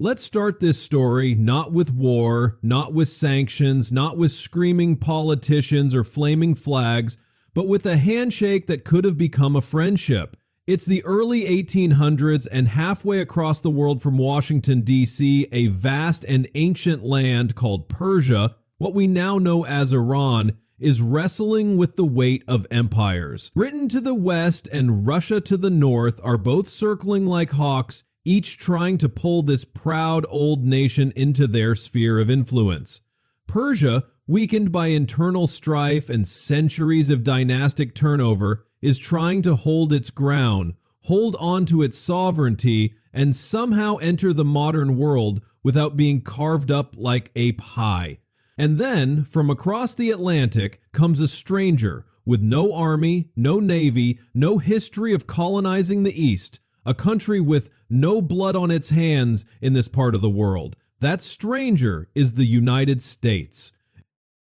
Let's start this story not with war, not with sanctions, not with screaming politicians or flaming flags, but with a handshake that could have become a friendship. It's the early 1800s, and halfway across the world from Washington, D.C., a vast and ancient land called Persia, what we now know as Iran, is wrestling with the weight of empires. Britain to the west and Russia to the north are both circling like hawks, each trying to pull this proud old nation into their sphere of influence. Persia, weakened by internal strife and centuries of dynastic turnover, is trying to hold its ground, hold on to its sovereignty, and somehow enter the modern world without being carved up like a pie. And then, from across the Atlantic, comes a stranger with no army, no navy, no history of colonizing the East, a country with no blood on its hands in this part of the world. That stranger is the United States.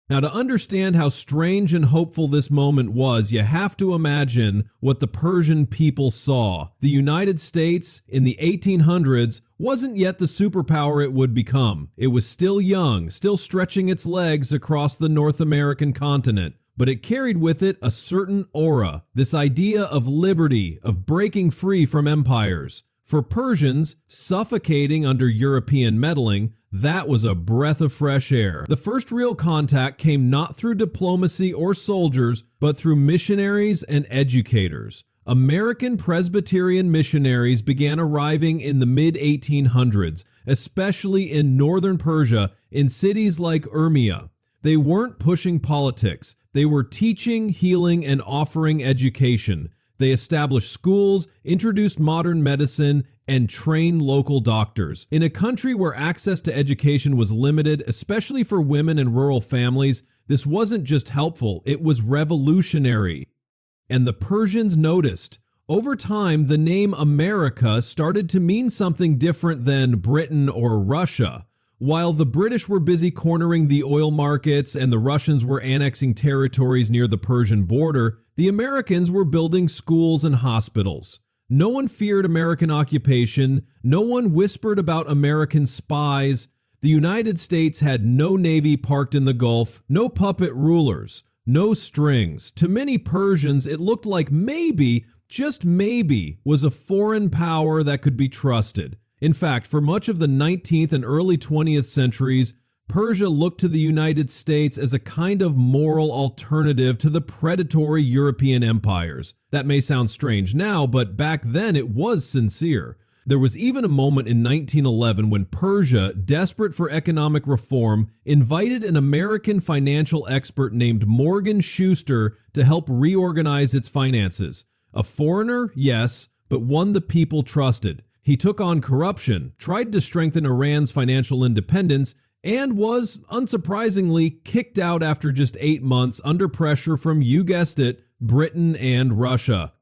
Now, to understand how strange and hopeful this moment was, you have to imagine what the Persian people saw. The United States, in the 1800s, wasn't yet the superpower it would become. It was still young, still stretching its legs across the North American continent. But it carried with it a certain aura, this idea of liberty, of breaking free from empires. For Persians, suffocating under European meddling, that was a breath of fresh air. The first real contact came not through diplomacy or soldiers, but through missionaries and educators. American Presbyterian missionaries began arriving in the mid-1800s, especially in northern Persia, in cities like Urmia. They weren't pushing politics. They were teaching, healing, and offering education. They established schools, introduced modern medicine, and trained local doctors. In a country where access to education was limited, especially for women and rural families, this wasn't just helpful, it was revolutionary. And the Persians noticed. Over time, the name America started to mean something different than Britain or Russia. While the British were busy cornering the oil markets and the Russians were annexing territories near the Persian border, the Americans were building schools and hospitals. No one feared American occupation. No one whispered about American spies. The United States had no navy parked in the Gulf, no puppet rulers, no strings. To many Persians, it looked like maybe, just maybe, was a foreign power that could be trusted. In fact, for much of the 19th and early 20th centuries, Persia looked to the United States as a kind of moral alternative to the predatory European empires. That may sound strange now, but back then it was sincere. There was even a moment in 1911 when Persia, desperate for economic reform, invited an American financial expert named Morgan Schuster to help reorganize its finances. A foreigner, yes, but one the people trusted. He took on corruption, tried to strengthen Iran's financial independence, and was, unsurprisingly, kicked out after just 8 months under pressure from, you guessed it, Britain and Russia.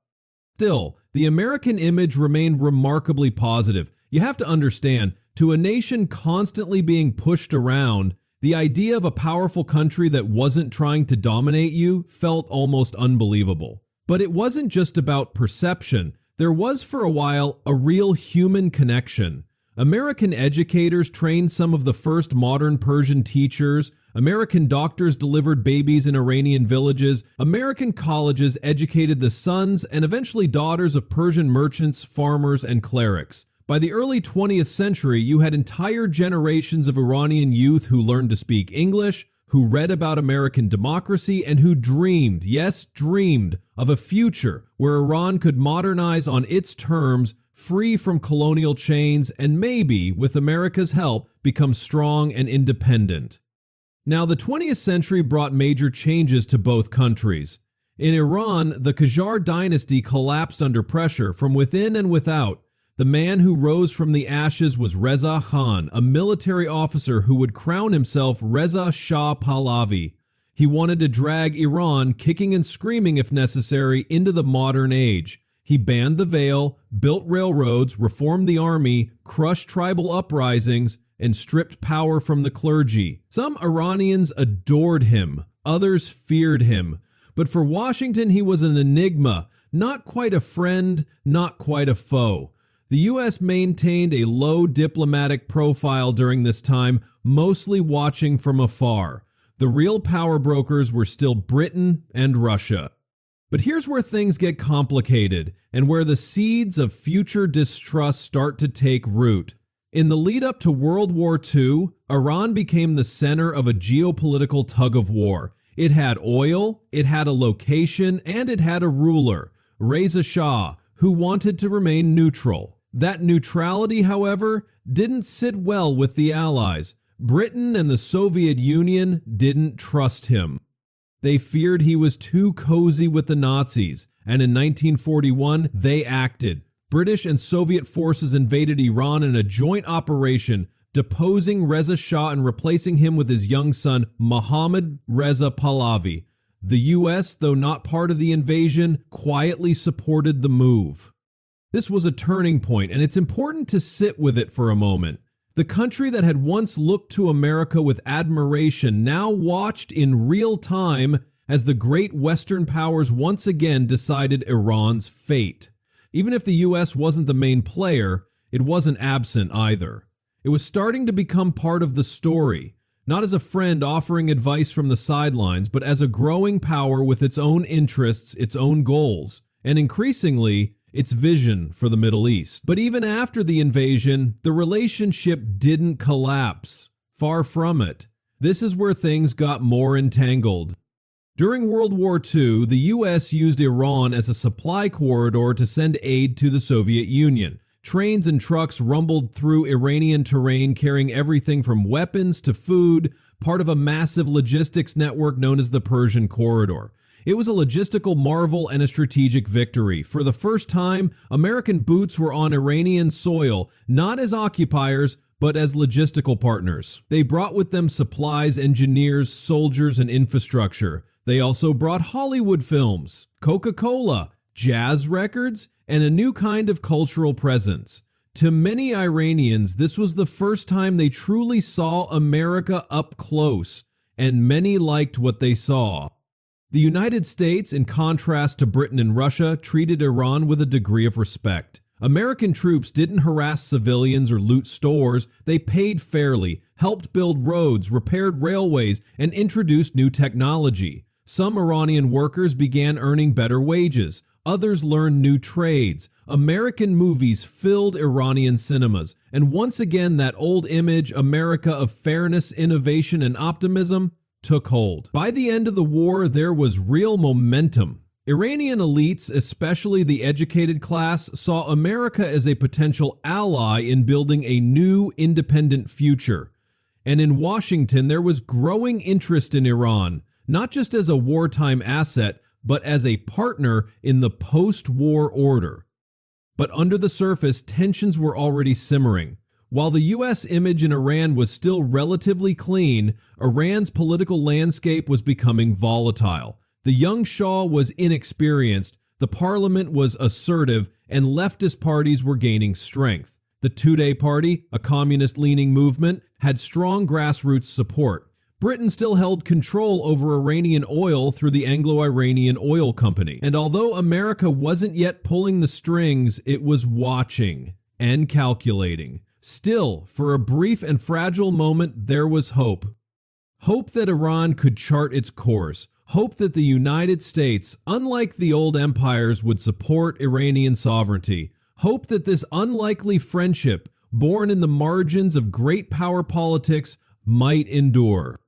Still, the American image remained remarkably positive. You have to understand, to a nation constantly being pushed around, the idea of a powerful country that wasn't trying to dominate you felt almost unbelievable. But it wasn't just about perception. There was for a while a real human connection. American educators trained some of the first modern Persian teachers. American doctors delivered babies in Iranian villages. American colleges educated the sons and eventually daughters of Persian merchants, farmers, and clerics. By the early 20th century, you had entire generations of Iranian youth who learned to speak English, who read about American democracy, and who dreamed, yes, dreamed, of a future where Iran could modernize on its terms, free from colonial chains, and maybe, with America's help, become strong and independent. Now, the 20th century brought major changes to both countries. In Iran, the Qajar dynasty collapsed under pressure from within and without. The man who rose from the ashes was Reza Khan, a military officer who would crown himself Reza Shah Pahlavi. He wanted to drag Iran, kicking and screaming if necessary, into the modern age. He banned the veil, built railroads, reformed the army, crushed tribal uprisings, and stripped power from the clergy. Some Iranians adored him, others feared him. But for Washington, he was an enigma, not quite a friend, not quite a foe. The US maintained a low diplomatic profile during this time, mostly watching from afar. The real power brokers were still Britain and Russia. But here's where things get complicated and where the seeds of future distrust start to take root. In the lead up to World War II, Iran became the center of a geopolitical tug-of-war. It had oil, it had a location, and it had a ruler, Reza Shah, who wanted to remain neutral. That neutrality, however, didn't sit well with the Allies. Britain and the Soviet Union didn't trust him. They feared he was too cozy with the Nazis, and in 1941 they acted. British and Soviet forces invaded Iran in a joint operation, deposing Reza Shah and replacing him with his young son Mohammad Reza Pahlavi. The US, though not part of the invasion, quietly supported the move. This was a turning point, and it's important to sit with it for a moment. The country that had once looked to America with admiration now watched in real time as the great Western powers once again decided Iran's fate. Even if the US wasn't the main player, it wasn't absent either. It was starting to become part of the story, not as a friend offering advice from the sidelines, but as a growing power with its own interests, its own goals, and increasingly, its vision for the Middle East. But even after the invasion, the relationship didn't collapse. Far from it. This is where things got more entangled. During World War II, the US used Iran as a supply corridor to send aid to the Soviet Union. Trains and trucks rumbled through Iranian terrain carrying everything from weapons to food, part of a massive logistics network known as the Persian Corridor. It was a logistical marvel and a strategic victory. For the first time, American boots were on Iranian soil, not as occupiers, but as logistical partners. They brought with them supplies, engineers, soldiers, and infrastructure. They also brought Hollywood films, Coca-Cola, jazz records, and a new kind of cultural presence. To many Iranians, this was the first time they truly saw America up close, and many liked what they saw. The United States, in contrast to Britain and Russia, treated Iran with a degree of respect. American troops didn't harass civilians or loot stores. They paid fairly, helped build roads, repaired railways, and introduced new technology. Some Iranian workers began earning better wages. Others learned new trades. American movies filled Iranian cinemas. And once again, that old image, America of fairness, innovation, and optimism, took hold. By the end of the war, there was real momentum. Iranian elites, especially the educated class, saw America as a potential ally in building a new, independent future. And in Washington, there was growing interest in Iran, not just as a wartime asset, but as a partner in the post-war order. But under the surface, tensions were already simmering. While the US image in Iran was still relatively clean, Iran's political landscape was becoming volatile. The young Shah was inexperienced, the parliament was assertive, and leftist parties were gaining strength. The Tudeh Party, a communist-leaning movement, had strong grassroots support. Britain still held control over Iranian oil through the Anglo-Iranian Oil Company. And although America wasn't yet pulling the strings, it was watching and calculating. Still, for a brief and fragile moment, there was hope. Hope that Iran could chart its course. Hope that the United States, unlike the old empires, would support Iranian sovereignty. Hope that this unlikely friendship, born in the margins of great power politics, might endure.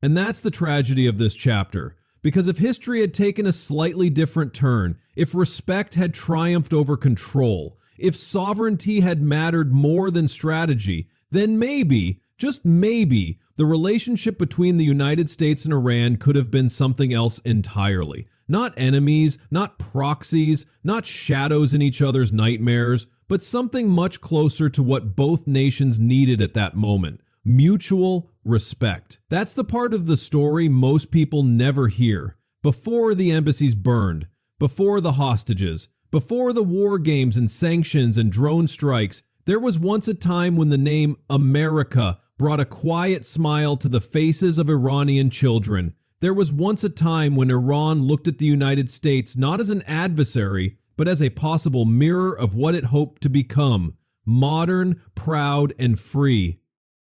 And that's the tragedy of this chapter. Because if history had taken a slightly different turn, if respect had triumphed over control, if sovereignty had mattered more than strategy, then maybe, just maybe, the relationship between the United States and Iran could have been something else entirely. Not enemies, not proxies, not shadows in each other's nightmares, but something much closer to what both nations needed at that moment: mutual respect. That's the part of the story most people never hear. Before the embassies burned, before the hostages, before the war games and sanctions and drone strikes, there was once a time when the name America brought a quiet smile to the faces of Iranian children. There was once a time when Iran looked at the United States not as an adversary, but as a possible mirror of what it hoped to become: modern, proud, and free.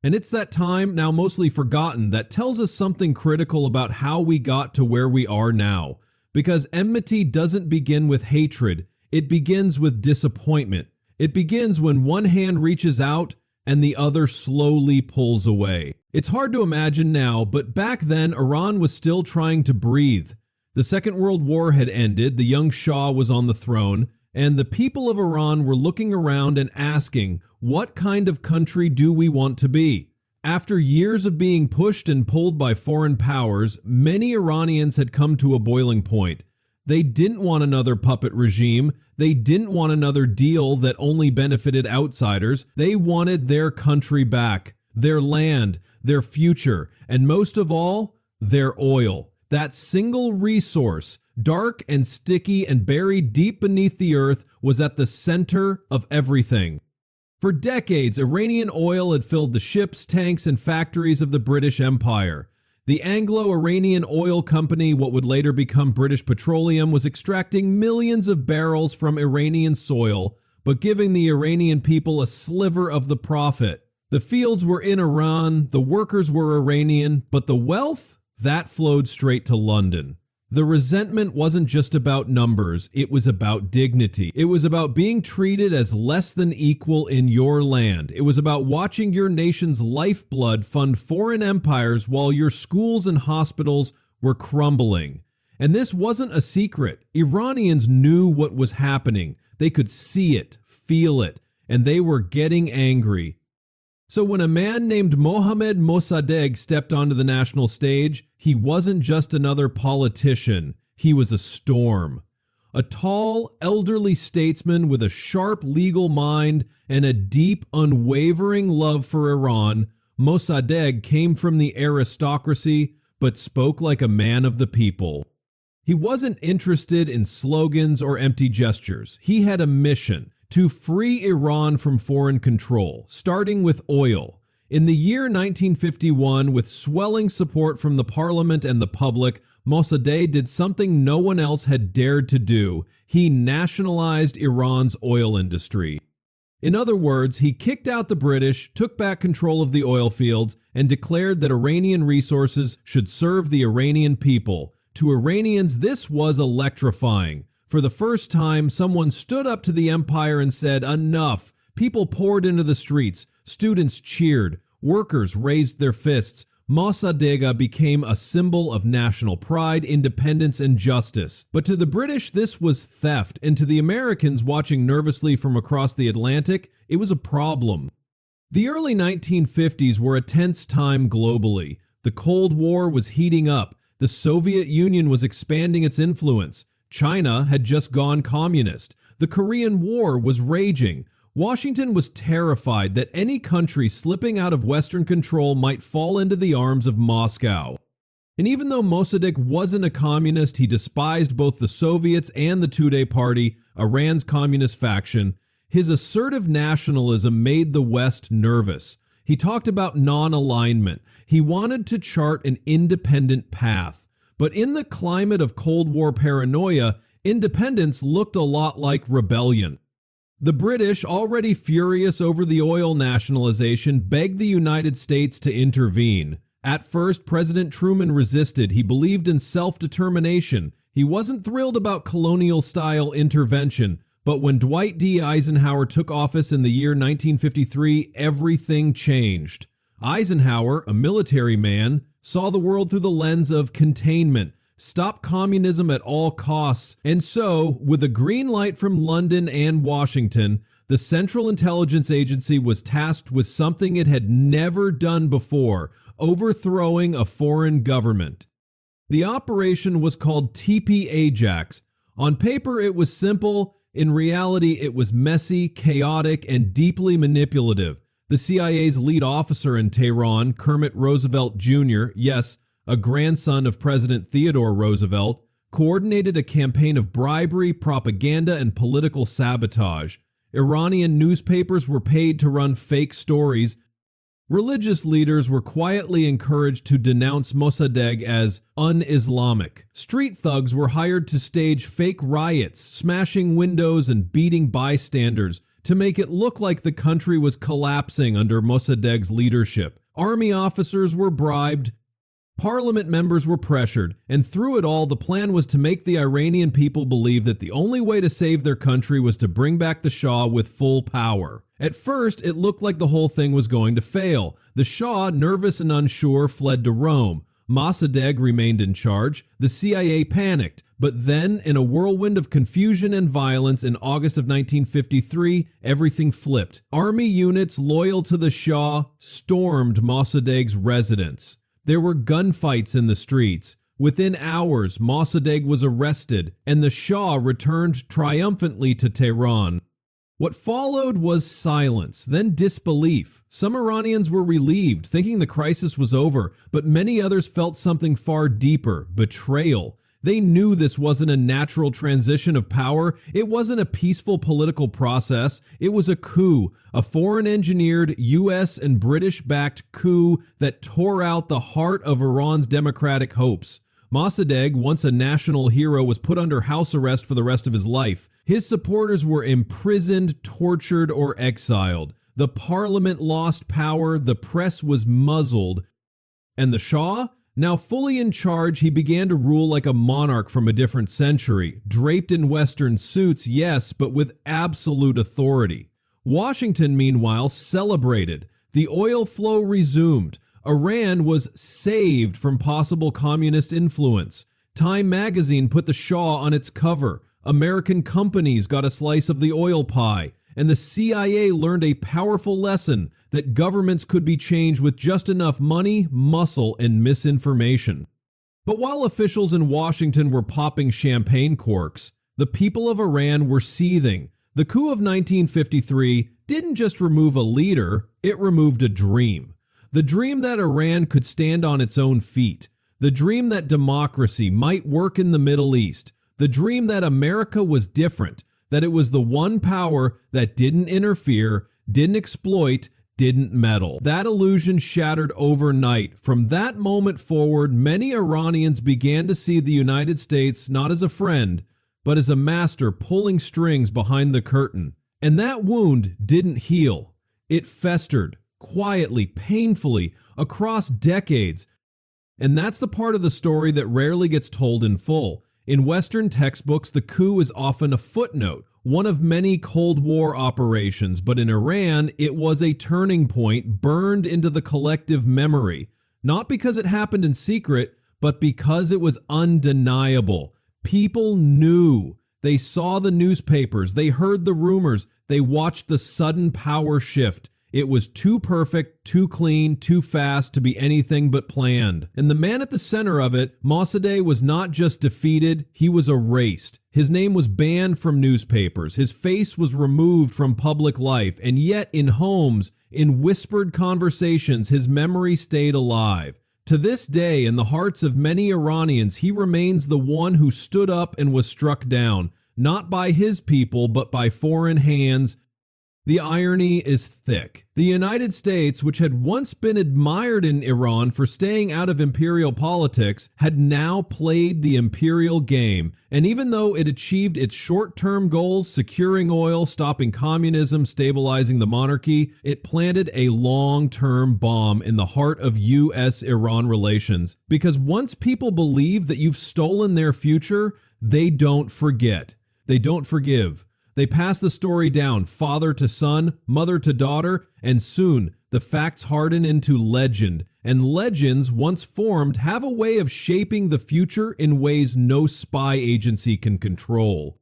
And it's that time, now mostly forgotten, that tells us something critical about how we got to where we are now. Because enmity doesn't begin with hatred, it begins with disappointment. It begins when one hand reaches out and the other slowly pulls away. It's hard to imagine now, but back then Iran was still trying to breathe. The Second World War had ended, the young Shah was on the throne, and the people of Iran were looking around and asking, what kind of country do we want to be? After years of being pushed and pulled by foreign powers, many Iranians had come to a boiling point. They didn't want another puppet regime. They didn't want another deal that only benefited outsiders. They wanted their country back, their land, their future, and most of all, their oil. That single resource, dark and sticky and buried deep beneath the earth, was at the center of everything. For decades, Iranian oil had filled the ships, tanks, and factories of the British Empire. The Anglo-Iranian Oil Company, what would later become British Petroleum, was extracting millions of barrels from Iranian soil, but giving the Iranian people a sliver of the profit. The fields were in Iran, the workers were Iranian, but the wealth? That flowed straight to London. The resentment wasn't just about numbers, it was about dignity. It was about being treated as less than equal in your land. It was about watching your nation's lifeblood fund foreign empires while your schools and hospitals were crumbling. And this wasn't a secret. Iranians knew what was happening. They could see it, feel it, and they were getting angry. So when a man named Mohammad Mossadegh stepped onto the national stage, he wasn't just another politician, he was a storm. A tall, elderly statesman with a sharp legal mind and a deep, unwavering love for Iran, Mossadegh came from the aristocracy but spoke like a man of the people. He wasn't interested in slogans or empty gestures. He had a mission: to free Iran from foreign control, starting with oil. In the year 1951, with swelling support from the parliament and the public, Mossadegh did something no one else had dared to do. He nationalized Iran's oil industry. In other words, he kicked out the British, took back control of the oil fields, and declared that Iranian resources should serve the Iranian people. To Iranians, this was electrifying. For the first time, someone stood up to the empire and said, enough. People poured into the streets. Students cheered. Workers raised their fists. Mossadegh became a symbol of national pride, independence, and justice. But to the British, this was theft, and to the Americans watching nervously from across the Atlantic, it was a problem. The early 1950s were a tense time globally. The Cold War was heating up. The Soviet Union was expanding its influence. China had just gone communist. The Korean War was raging. Washington was terrified that any country slipping out of Western control might fall into the arms of Moscow. And even though Mossadegh wasn't a communist, he despised both the Soviets and the Tudeh Party, Iran's communist faction. His assertive nationalism made the West nervous. He talked about non-alignment. He wanted to chart an independent path. But in the climate of Cold War paranoia, independence looked a lot like rebellion. The British, already furious over the oil nationalization, begged the United States to intervene. At first, President Truman resisted. He believed in self-determination. He wasn't thrilled about colonial-style intervention. But when Dwight D. Eisenhower took office in the year 1953, everything changed. Eisenhower, a military man, saw the world through the lens of containment. Stop communism at all costs. And so, with a green light from London and Washington, the Central Intelligence Agency was tasked with something it had never done before: overthrowing a foreign government. The operation was called TP Ajax. On paper, it was simple. In reality, it was messy, chaotic, and deeply manipulative. The CIA's lead officer in Tehran, Kermit Roosevelt Jr., yes, a grandson of President Theodore Roosevelt, coordinated a campaign of bribery, propaganda, and political sabotage. Iranian newspapers were paid to run fake stories. Religious leaders were quietly encouraged to denounce Mossadegh as un-Islamic. Street thugs were hired to stage fake riots, smashing windows and beating bystanders to make it look like the country was collapsing under Mossadegh's leadership. Army officers were bribed, parliament members were pressured, and through it all, the plan was to make the Iranian people believe that the only way to save their country was to bring back the Shah with full power. At first, it looked like the whole thing was going to fail. The Shah, nervous and unsure, fled to Rome. Mossadegh remained in charge. The CIA panicked. But then, in a whirlwind of confusion and violence in August of 1953, everything flipped. Army units loyal to the Shah stormed Mossadegh's residence. There were gunfights in the streets. Within hours, Mossadegh was arrested, and the Shah returned triumphantly to Tehran. What followed was silence, then disbelief. Some Iranians were relieved, thinking the crisis was over, but many others felt something far deeper: betrayal. They knew this wasn't a natural transition of power. It wasn't a peaceful political process. It was a coup, a foreign-engineered US and British-backed coup that tore out the heart of Iran's democratic hopes. Mossadegh, once a national hero, was put under house arrest for the rest of his life. His supporters were imprisoned, tortured, or exiled. The parliament lost power, the press was muzzled, and the Shah? Now fully in charge, he began to rule like a monarch from a different century, draped in Western suits, yes, but with absolute authority. Washington, meanwhile, celebrated. The oil flow resumed. Iran was saved from possible communist influence. Time magazine put the Shah on its cover. American companies got a slice of the oil pie. And the CIA learned a powerful lesson that governments could be changed with just enough money, muscle, and misinformation. But while officials in Washington were popping champagne corks, the people of Iran were seething. The coup of 1953 didn't just remove a leader, it removed a dream. The dream that Iran could stand on its own feet. The dream that democracy might work in the Middle East. The dream that America was different. That it was the one power that didn't interfere, didn't exploit, didn't meddle. That illusion shattered overnight. From that moment forward, many Iranians began to see the United States not as a friend, but as a master pulling strings behind the curtain. And that wound didn't heal. It festered, quietly, painfully, across decades. And that's the part of the story that rarely gets told in full. In Western textbooks, the coup is often a footnote, one of many Cold War operations, but in Iran, it was a turning point burned into the collective memory, not because it happened in secret, but because it was undeniable. People knew. They saw the newspapers, they heard the rumors, they watched the sudden power shift. It was too perfect, too clean, too fast to be anything but planned. And the man at the center of it, Mossadegh, was not just defeated, he was erased. His name was banned from newspapers, his face was removed from public life, and yet in homes, in whispered conversations, his memory stayed alive. To this day, in the hearts of many Iranians, he remains the one who stood up and was struck down, not by his people, but by foreign hands. The irony is thick. The United States, which had once been admired in Iran for staying out of imperial politics, had now played the imperial game. And even though it achieved its short-term goals, securing oil, stopping communism, stabilizing the monarchy, it planted a long-term bomb in the heart of U.S.-Iran relations. Because once people believe that you've stolen their future, they don't forget. They don't forgive. They pass the story down, father to son, mother to daughter, and soon the facts harden into legend. And legends, once formed, have a way of shaping the future in ways no spy agency can control.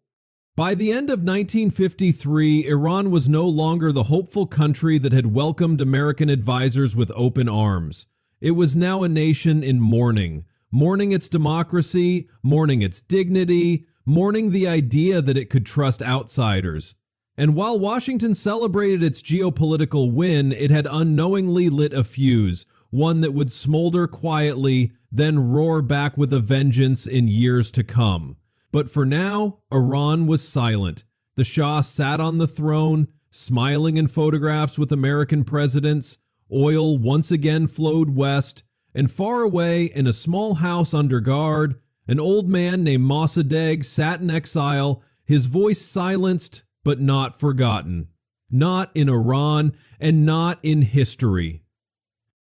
By the end of 1953, Iran was no longer the hopeful country that had welcomed American advisors with open arms. It was now a nation in mourning. Mourning its democracy, mourning its dignity, mourning the idea that it could trust outsiders. And while Washington celebrated its geopolitical win, it had unknowingly lit a fuse, one that would smolder quietly, then roar back with a vengeance in years to come. But for now, Iran was silent. The Shah sat on the throne, smiling in photographs with American presidents, Oil once again flowed west, and far away in a small house under guard, an old man named Mossadegh sat in exile, his voice silenced but not forgotten. Not in Iran and not in history.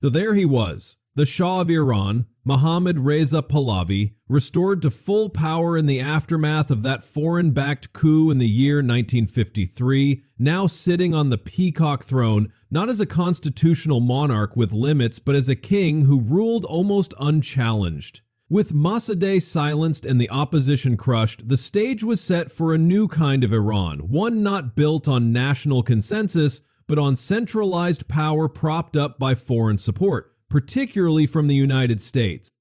So there he was, the Shah of Iran, Mohammad Reza Pahlavi, restored to full power in the aftermath of that foreign-backed coup in the year 1953, now sitting on the peacock throne, not as a constitutional monarch with limits, but as a king who ruled almost unchallenged. With Mossadegh silenced and the opposition crushed, the stage was set for a new kind of Iran, one not built on national consensus, but on centralized power propped up by foreign support, particularly from the United States.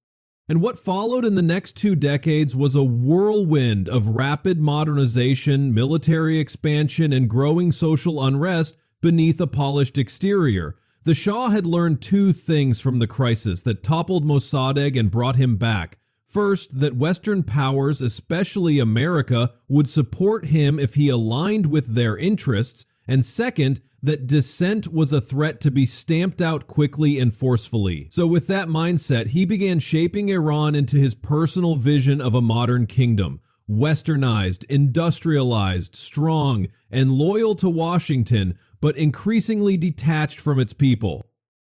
And what followed in the next 2 decades was a whirlwind of rapid modernization, military expansion, and growing social unrest beneath a polished exterior. The Shah had learned 2 things from the crisis that toppled Mossadegh and brought him back. First, that Western powers, especially America, would support him if he aligned with their interests, and second, that dissent was a threat to be stamped out quickly and forcefully. So with that mindset, he began shaping Iran into his personal vision of a modern kingdom. Westernized, industrialized, strong, and loyal to Washington, but increasingly detached from its people.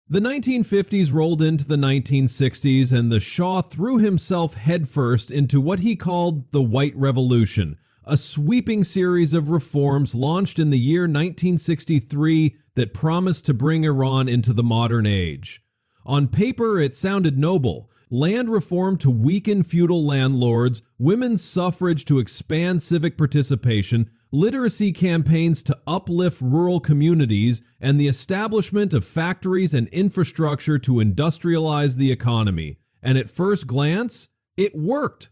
The 1950s rolled into the 1960s, and the Shah threw himself headfirst into what he called the White Revolution, a sweeping series of reforms launched in the year 1963 that promised to bring Iran into the modern age. On paper, it sounded noble. Land reform to weaken feudal landlords, women's suffrage to expand civic participation, literacy campaigns to uplift rural communities, and the establishment of factories and infrastructure to industrialize the economy. And at first glance, it worked.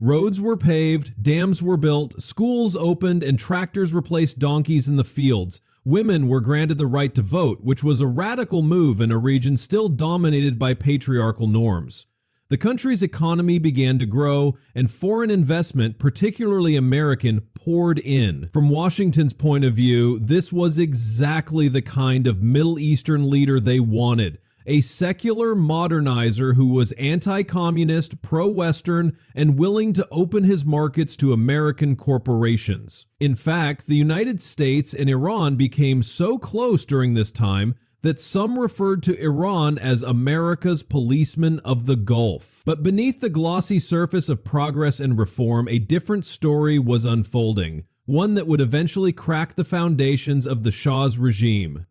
Roads were paved, dams were built, schools opened, and tractors replaced donkeys in the fields. Women were granted the right to vote, which was a radical move in a region still dominated by patriarchal norms. The country's economy began to grow, and foreign investment, particularly American, poured in. From Washington's point of view, this was exactly the kind of Middle Eastern leader they wanted. A secular modernizer who was anti-communist, pro-Western, and willing to open his markets to American corporations. In fact, the United States and Iran became so close during this time that some referred to Iran as America's policeman of the Gulf. But beneath the glossy surface of progress and reform, a different story was unfolding, one that would eventually crack the foundations of the Shah's regime.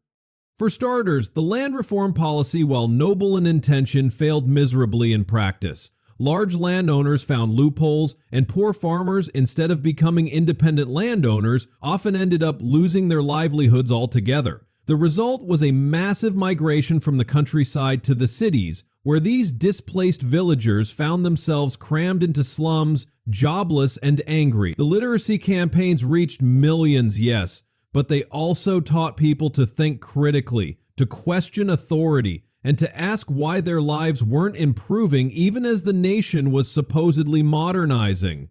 For starters, the land reform policy, while noble in intention, failed miserably in practice. Large landowners found loopholes, and poor farmers, instead of becoming independent landowners, often ended up losing their livelihoods altogether. The result was a massive migration from the countryside to the cities, where these displaced villagers found themselves crammed into slums, jobless and angry. The literacy campaigns reached millions, yes, but they also taught people to think critically, to question authority, and to ask why their lives weren't improving even as the nation was supposedly modernizing.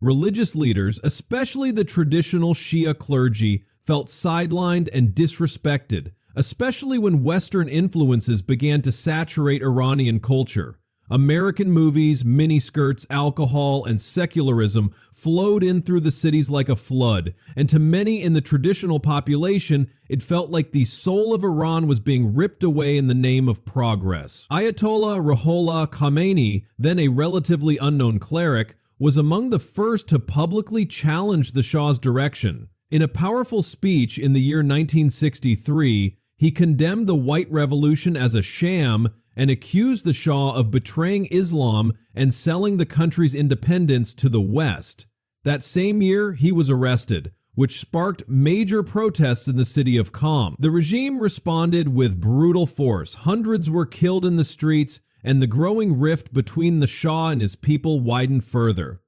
Religious leaders, especially the traditional Shia clergy, felt sidelined and disrespected, especially when Western influences began to saturate Iranian culture. American movies, miniskirts, alcohol, and secularism flowed in through the cities like a flood, and to many in the traditional population, it felt like the soul of Iran was being ripped away in the name of progress. Ayatollah Ruhollah Khomeini, then a relatively unknown cleric, was among the first to publicly challenge the Shah's direction. In a powerful speech in the year 1963, he condemned the White Revolution as a sham and accused the Shah of betraying Islam and selling the country's independence to the West. That same year, he was arrested, which sparked major protests in the city of Qom. The regime responded with brutal force. Hundreds were killed in the streets, and the growing rift between the Shah and his people widened further.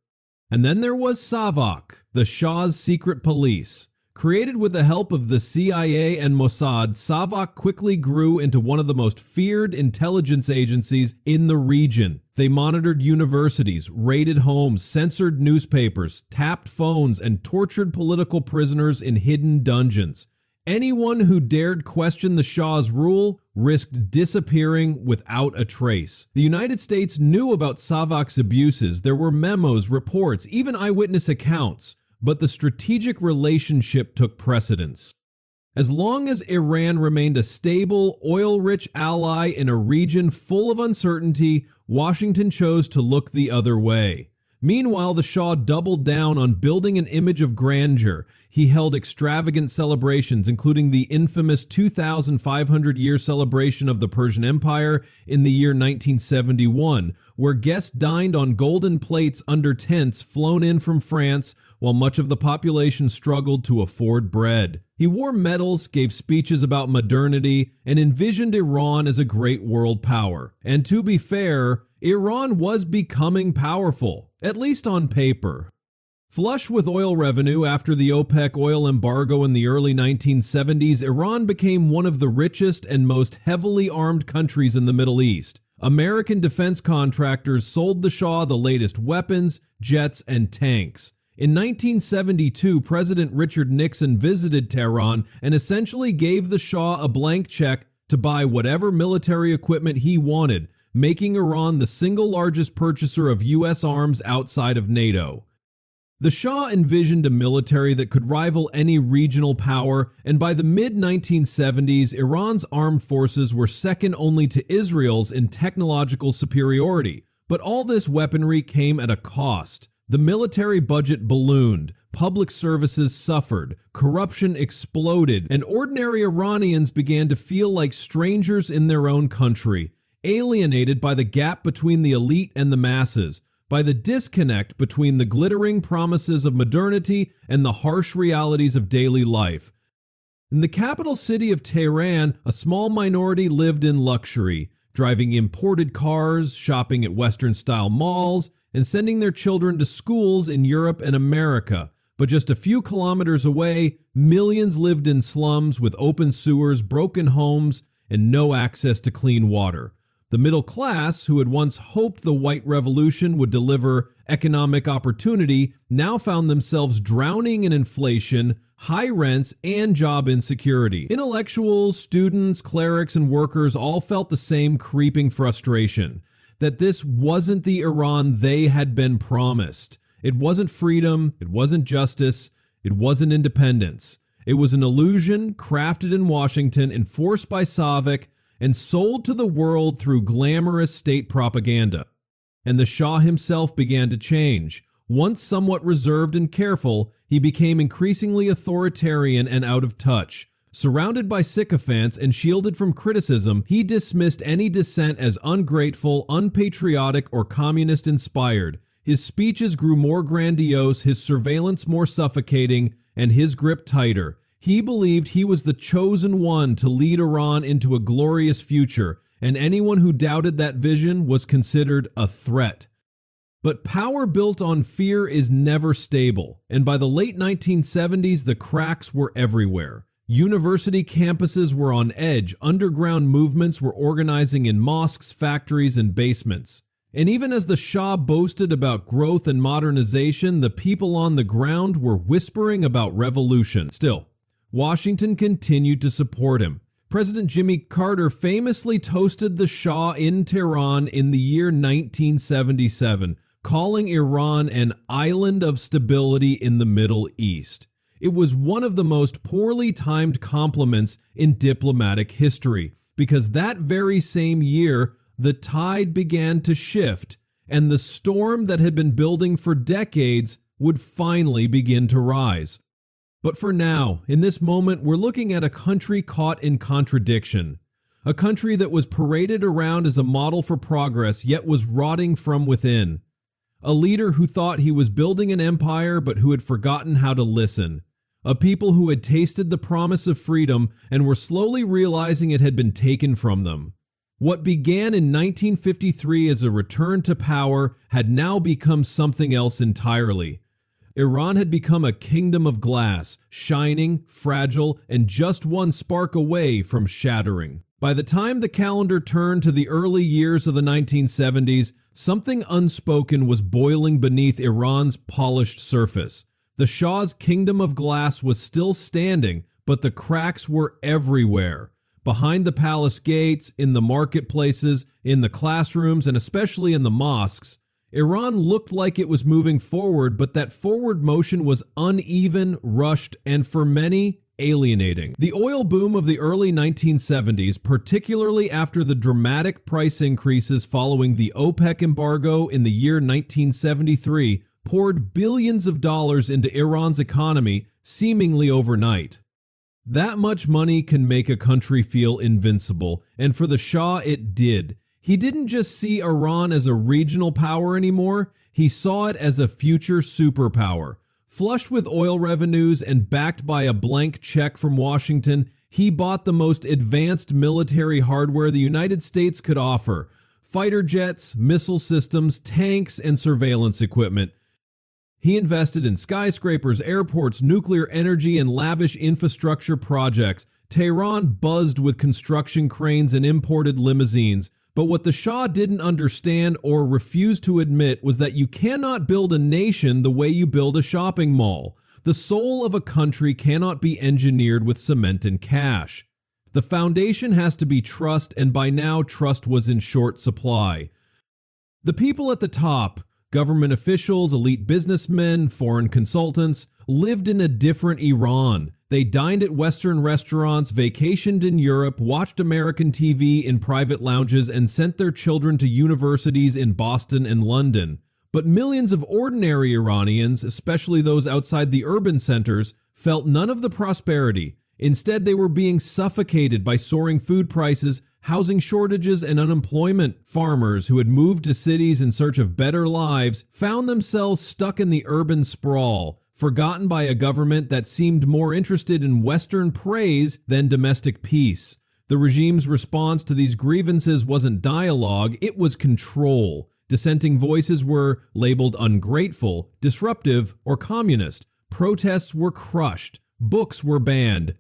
And then there was Savak, the Shah's secret police. Created with the help of the CIA and Mossad, Savak quickly grew into one of the most feared intelligence agencies in the region. They monitored universities, raided homes, censored newspapers, tapped phones, and tortured political prisoners in hidden dungeons. Anyone who dared question the Shah's rule risked disappearing without a trace. The United States knew about Savak's abuses. There were memos, reports, even eyewitness accounts, but the strategic relationship took precedence. As long as Iran remained a stable, oil-rich ally in a region full of uncertainty, Washington chose to look the other way. Meanwhile, the Shah doubled down on building an image of grandeur. He held extravagant celebrations, including the infamous 2,500-year celebration of the Persian Empire in the year 1971, where guests dined on golden plates under tents flown in from France, while much of the population struggled to afford bread. He wore medals, gave speeches about modernity, and envisioned Iran as a great world power. And to be fair, Iran was becoming powerful, at least on paper. Flush with oil revenue after the OPEC oil embargo in the early 1970s, Iran became one of the richest and most heavily armed countries in the Middle East. American defense contractors sold the Shah the latest weapons, jets, and tanks. In 1972, President Richard Nixon visited Tehran and essentially gave the Shah a blank check to buy whatever military equipment he wanted, making Iran the single largest purchaser of U.S. arms outside of NATO. The Shah envisioned a military that could rival any regional power, and by the mid-1970s, Iran's armed forces were second only to Israel's in technological superiority. But all this weaponry came at a cost. The military budget ballooned, public services suffered, corruption exploded, and ordinary Iranians began to feel like strangers in their own country, alienated by the gap between the elite and the masses, by the disconnect between the glittering promises of modernity and the harsh realities of daily life. In the capital city of Tehran, a small minority lived in luxury, driving imported cars, shopping at Western-style malls, and sending their children to schools in Europe and America. But just a few kilometers away, millions lived in slums with open sewers, broken homes, and no access to clean water. The middle class, who had once hoped the White Revolution would deliver economic opportunity, now found themselves drowning in inflation, high rents, and job insecurity. Intellectuals, students, clerics, and workers all felt the same creeping frustration, that this wasn't the Iran they had been promised. It wasn't freedom, it wasn't justice, it wasn't independence. It was an illusion crafted in Washington, enforced by Savak, and sold to the world through glamorous state propaganda. And the Shah himself began to change. Once somewhat reserved and careful, he became increasingly authoritarian and out of touch. Surrounded by sycophants and shielded from criticism, he dismissed any dissent as ungrateful, unpatriotic, or communist-inspired. His speeches grew more grandiose, his surveillance more suffocating, and his grip tighter. He believed he was the chosen one to lead Iran into a glorious future, and anyone who doubted that vision was considered a threat. But power built on fear is never stable, and by the late 1970s, the cracks were everywhere. University campuses were on edge, underground movements were organizing in mosques, factories, and basements. And even as the Shah boasted about growth and modernization, the people on the ground were whispering about revolution. Still, Washington continued to support him. President Jimmy Carter famously toasted the Shah in Tehran in the year 1977, calling Iran an island of stability in the Middle East. It was one of the most poorly timed compliments in diplomatic history, because that very same year, the tide began to shift, and the storm that had been building for decades would finally begin to rise. But for now, in this moment, we're looking at a country caught in contradiction. A country that was paraded around as a model for progress, yet was rotting from within. A leader who thought he was building an empire, but who had forgotten how to listen. A people who had tasted the promise of freedom and were slowly realizing it had been taken from them. What began in 1953 as a return to power had now become something else entirely. Iran had become a kingdom of glass, shining, fragile, and just one spark away from shattering. By the time the calendar turned to the early years of the 1970s, something unspoken was boiling beneath Iran's polished surface. The Shah's kingdom of glass was still standing, but the cracks were everywhere. Behind the palace gates, in the marketplaces, in the classrooms, and especially in the mosques, Iran looked like it was moving forward, but that forward motion was uneven, rushed, and for many, alienating. The oil boom of the early 1970s, particularly after the dramatic price increases following the OPEC embargo in the year 1973, poured billions of dollars into Iran's economy seemingly overnight. That much money can make a country feel invincible, and for the Shah it did. He didn't just see Iran as a regional power anymore, he saw it as a future superpower. Flush with oil revenues and backed by a blank check from Washington, he bought the most advanced military hardware the United States could offer: fighter jets, missile systems, tanks, and surveillance equipment. He invested in skyscrapers, airports, nuclear energy, and lavish infrastructure projects. Tehran buzzed with construction cranes and imported limousines. But what the Shah didn't understand or refused to admit was that you cannot build a nation the way you build a shopping mall. The soul of a country cannot be engineered with cement and cash. The foundation has to be trust, and by now trust was in short supply. The people at the top, government officials, elite businessmen, foreign consultants, lived in a different Iran. They dined at Western restaurants, vacationed in Europe, watched American TV in private lounges, and sent their children to universities in Boston and London. But millions of ordinary Iranians, especially those outside the urban centers, felt none of the prosperity. Instead, they were being suffocated by soaring food prices, housing shortages, and unemployment. Farmers who had moved to cities in search of better lives found themselves stuck in the urban sprawl, forgotten by a government that seemed more interested in Western praise than domestic peace. The regime's response to these grievances wasn't dialogue, it was control. Dissenting voices were labeled ungrateful, disruptive, or communist. Protests were crushed. Books were banned.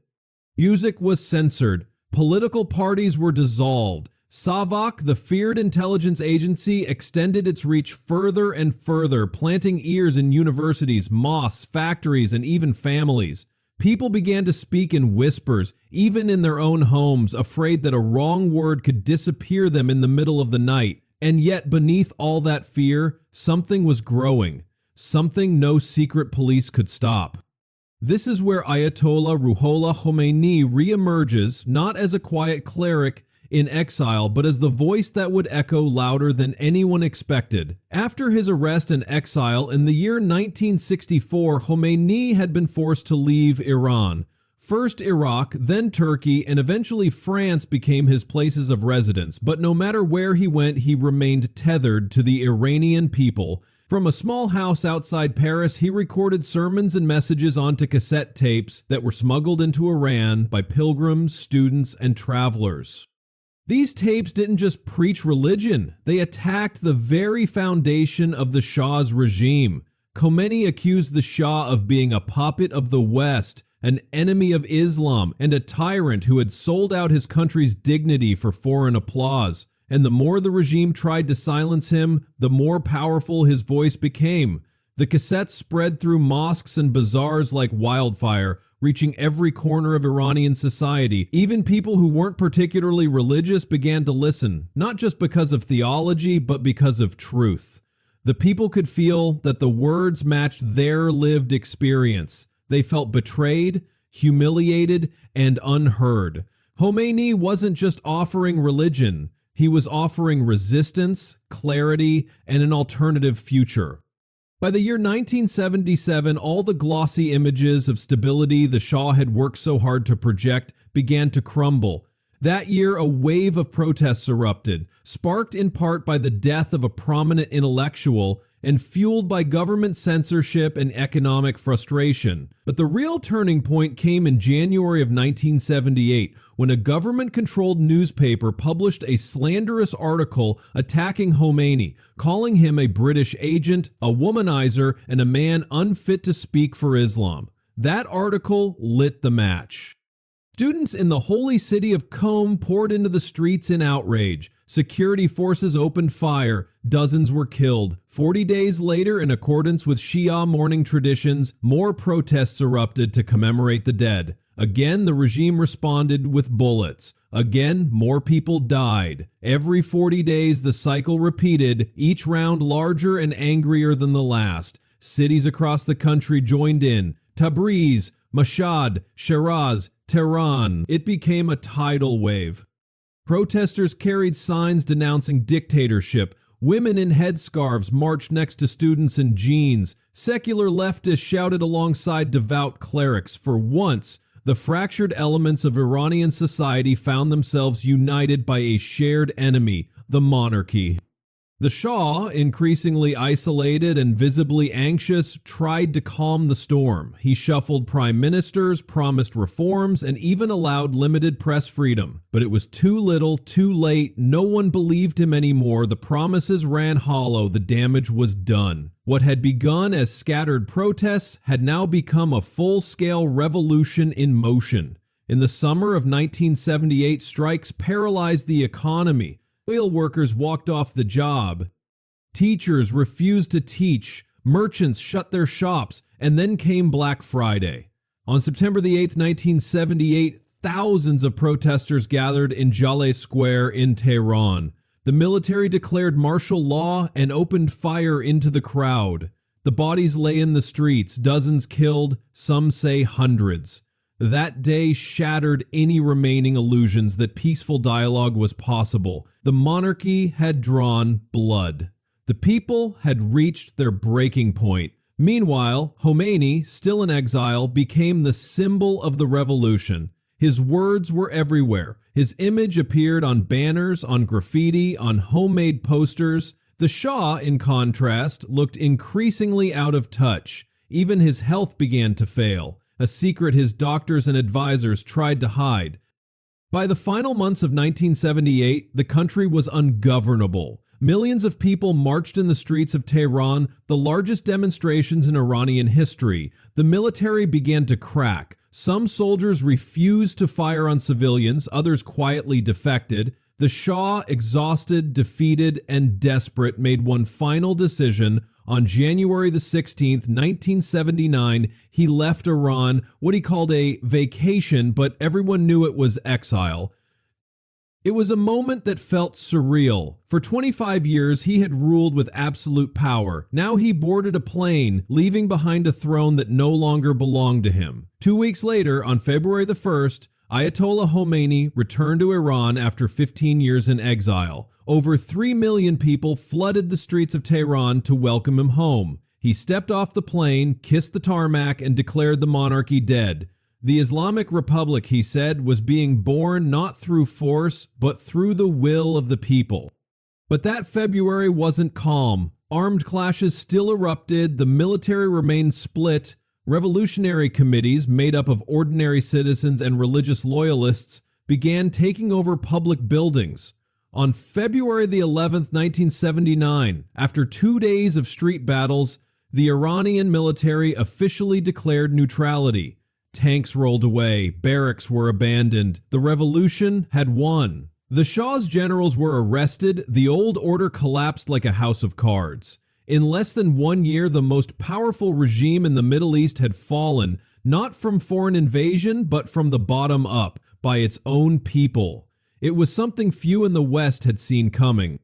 Music was censored. Political parties were dissolved. Savak, the feared intelligence agency, extended its reach further and further, planting ears in universities, mosques, factories, and even families. People began to speak in whispers, even in their own homes, afraid that a wrong word could disappear them in the middle of the night. And yet, beneath all that fear, something was growing, something no secret police could stop. This is where Ayatollah Ruhollah Khomeini reemerges, not as a quiet cleric in exile, but as the voice that would echo louder than anyone expected. After his arrest and exile in the year 1964, Khomeini had been forced to leave Iran. First Iraq, then Turkey, and eventually France became his places of residence. But no matter where he went, he remained tethered to the Iranian people. From a small house outside Paris, he recorded sermons and messages onto cassette tapes that were smuggled into Iran by pilgrims, students, and travelers. These tapes didn't just preach religion, they attacked the very foundation of the Shah's regime. Khomeini accused the Shah of being a puppet of the West, an enemy of Islam, and a tyrant who had sold out his country's dignity for foreign applause. And the more the regime tried to silence him, the more powerful his voice became. The cassettes spread through mosques and bazaars like wildfire, reaching every corner of Iranian society. Even people who weren't particularly religious began to listen, not just because of theology, but because of truth. The people could feel that the words matched their lived experience. They felt betrayed, humiliated, and unheard. Khomeini wasn't just offering religion. He was offering resistance, clarity, and an alternative future. By the year 1977, all the glossy images of stability the Shah had worked so hard to project began to crumble. That year, a wave of protests erupted, sparked in part by the death of a prominent intellectual and fueled by government censorship and economic frustration. But the real turning point came in January of 1978, when a government-controlled newspaper published a slanderous article attacking Khomeini, calling him a British agent, a womanizer, and a man unfit to speak for Islam. That article lit the match. Students in the holy city of Qom poured into the streets in outrage. Security forces opened fire. Dozens were killed. 40 days later, in accordance with Shia mourning traditions, more protests erupted to commemorate the dead. Again, the regime responded with bullets. Again, more people died. Every 40 days, the cycle repeated, each round larger and angrier than the last. Cities across the country joined in. Tabriz, Mashhad, Shiraz, Tehran. It became a tidal wave. Protesters carried signs denouncing dictatorship. Women in headscarves marched next to students in jeans. Secular leftists shouted alongside devout clerics. For once, the fractured elements of Iranian society found themselves united by a shared enemy, the monarchy. The Shah, increasingly isolated and visibly anxious, tried to calm the storm. He shuffled prime ministers, promised reforms, and even allowed limited press freedom. But it was too little, too late. No one believed him anymore. The promises ran hollow. The damage was done. What had begun as scattered protests had now become a full-scale revolution in motion. In the summer of 1978, strikes paralyzed the economy. Oil workers walked off the job. Teachers refused to teach. Merchants shut their shops. And then came Black Friday. On September the 8th, 1978, thousands of protesters gathered in Jaleh Square in Tehran. The military declared martial law and opened fire into the crowd. The bodies lay in the streets, dozens killed, some say hundreds. That day shattered any remaining illusions that peaceful dialogue was possible. The monarchy had drawn blood. The people had reached their breaking point. Meanwhile, Khomeini, still in exile, became the symbol of the revolution. His words were everywhere. His image appeared on banners, on graffiti, on homemade posters. The Shah, in contrast, looked increasingly out of touch. Even his health began to fail, a secret his doctors and advisors tried to hide. By the final months of 1978, the country was ungovernable. Millions of people marched in the streets of Tehran, the largest demonstrations in Iranian history. The military began to crack. Some soldiers refused to fire on civilians, others quietly defected. The Shah, exhausted, defeated, and desperate, made one final decision. On January the 16th, 1979, he left Iran, what he called a vacation, but everyone knew it was exile. It was a moment that felt surreal. For 25 years, he had ruled with absolute power. Now he boarded a plane, leaving behind a throne that no longer belonged to him. 2 weeks later, on February the 1st, Ayatollah Khomeini returned to Iran after 15 years in exile. Over 3 million people flooded the streets of Tehran to welcome him home. He stepped off the plane, kissed the tarmac, and declared the monarchy dead. The Islamic Republic, he said, was being born not through force, but through the will of the people. But that February wasn't calm. Armed clashes still erupted, the military remained split. Revolutionary committees, made up of ordinary citizens and religious loyalists, began taking over public buildings. On February the 11th, 1979, after 2 days of street battles, the Iranian military officially declared neutrality. Tanks rolled away, barracks were abandoned, the revolution had won. The Shah's generals were arrested, the old order collapsed like a house of cards. In less than 1 year, the most powerful regime in the Middle East had fallen, not from foreign invasion, but from the bottom up, by its own people. It was something few in the West had seen coming.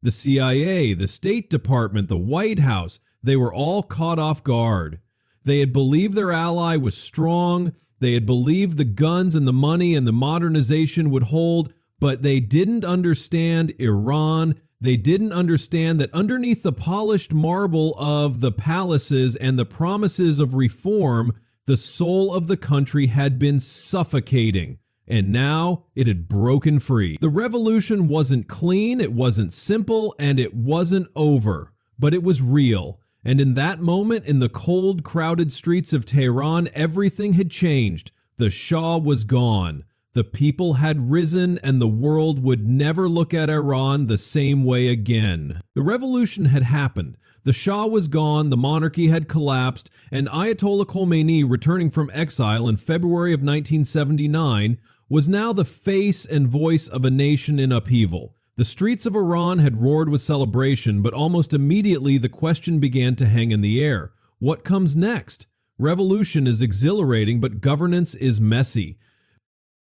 The CIA, the State Department, the White House, they were all caught off guard. They had believed their ally was strong, they had believed the guns and the money and the modernization would hold, but they didn't understand Iran. They didn't understand that underneath the polished marble of the palaces and the promises of reform, the soul of the country had been suffocating. And now it had broken free. The revolution wasn't clean, it wasn't simple, and it wasn't over. But it was real. And in that moment, in the cold, crowded streets of Tehran, everything had changed. The Shah was gone. The people had risen, and the world would never look at Iran the same way again. The revolution had happened. The Shah was gone, the monarchy had collapsed, and Ayatollah Khomeini, returning from exile in February of 1979, was now the face and voice of a nation in upheaval. The streets of Iran had roared with celebration, but almost immediately the question began to hang in the air. What comes next? Revolution is exhilarating, but governance is messy.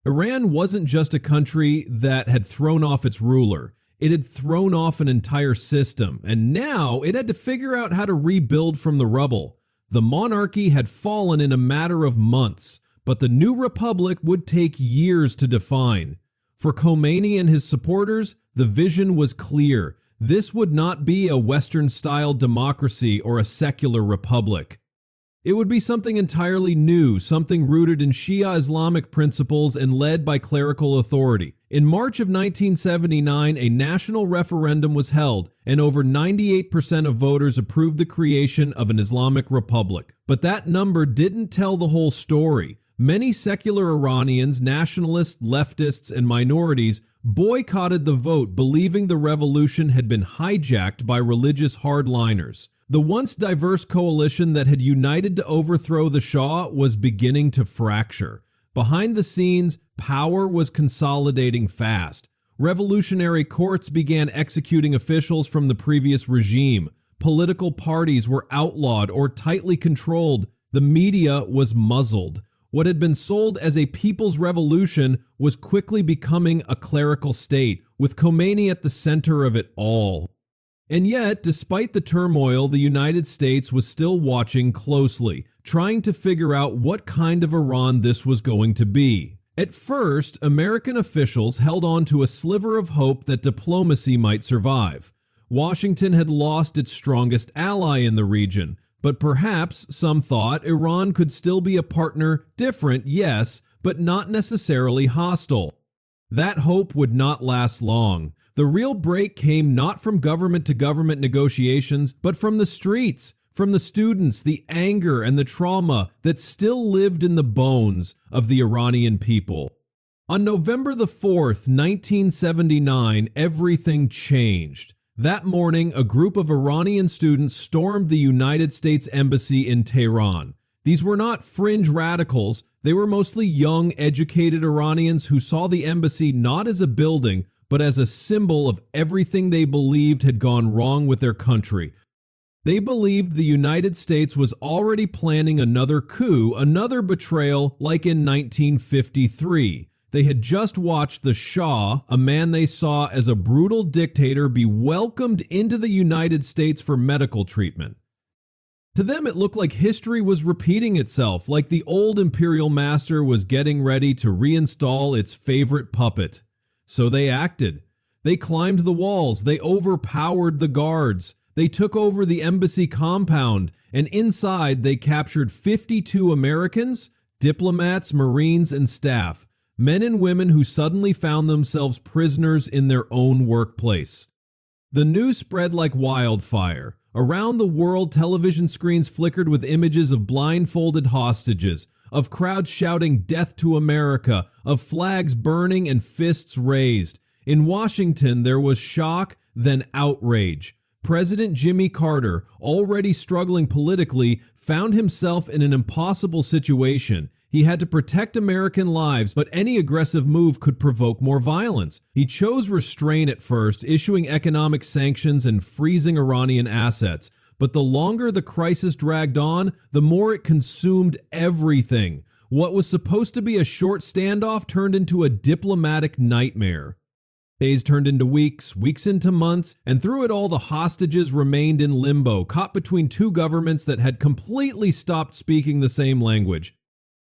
Iran wasn't just a country that had thrown off its ruler. It had thrown off an entire system, and now it had to figure out how to rebuild from the rubble. The monarchy had fallen in a matter of months, but the new republic would take years to define. For Khomeini and his supporters, the vision was clear. This would not be a Western-style democracy or a secular republic. It would be something entirely new, something rooted in Shia Islamic principles and led by clerical authority. In March of 1979, a national referendum was held, and over 98% of voters approved the creation of an Islamic republic. But that number didn't tell the whole story. Many secular Iranians, nationalists, leftists, and minorities boycotted the vote, believing the revolution had been hijacked by religious hardliners. The once diverse coalition that had united to overthrow the Shah was beginning to fracture. Behind the scenes, power was consolidating fast. Revolutionary courts began executing officials from the previous regime. Political parties were outlawed or tightly controlled. The media was muzzled. What had been sold as a people's revolution was quickly becoming a clerical state, with Khomeini at the center of it all. And yet, despite the turmoil, the United States was still watching closely, trying to figure out what kind of Iran this was going to be. At first, American officials held on to a sliver of hope that diplomacy might survive. Washington had lost its strongest ally in the region, but perhaps some thought Iran could still be a partner, different, yes, but not necessarily hostile. That hope would not last long. The real break came not from government-to-government negotiations, but from the streets, from the students, the anger and the trauma that still lived in the bones of the Iranian people. On November the 4th, 1979, everything changed. That morning, a group of Iranian students stormed the United States Embassy in Tehran. These were not fringe radicals. They were mostly young, educated Iranians who saw the embassy not as a building, but as a symbol of everything they believed had gone wrong with their country. They believed the United States was already planning another coup, another betrayal like in 1953. They had just watched the Shah, a man they saw as a brutal dictator, be welcomed into the United States for medical treatment. To them, it looked like history was repeating itself, like the old imperial master was getting ready to reinstall its favorite puppet. So they acted. They climbed the walls, they overpowered the guards, they took over the embassy compound, and inside they captured 52 Americans, diplomats, Marines, and staff, men and women who suddenly found themselves prisoners in their own workplace. The news spread like wildfire. Around the world, television screens flickered with images of blindfolded hostages, of crowds shouting "Death to America," of flags burning and fists raised. In Washington, there was shock, then outrage. President Jimmy Carter, already struggling politically, found himself in an impossible situation. He had to protect American lives, but any aggressive move could provoke more violence. He chose restraint at first, issuing economic sanctions and freezing Iranian assets. But the longer the crisis dragged on, the more it consumed everything. What was supposed to be a short standoff turned into a diplomatic nightmare. Days turned into weeks, weeks into months, and through it all the hostages remained in limbo, caught between two governments that had completely stopped speaking the same language.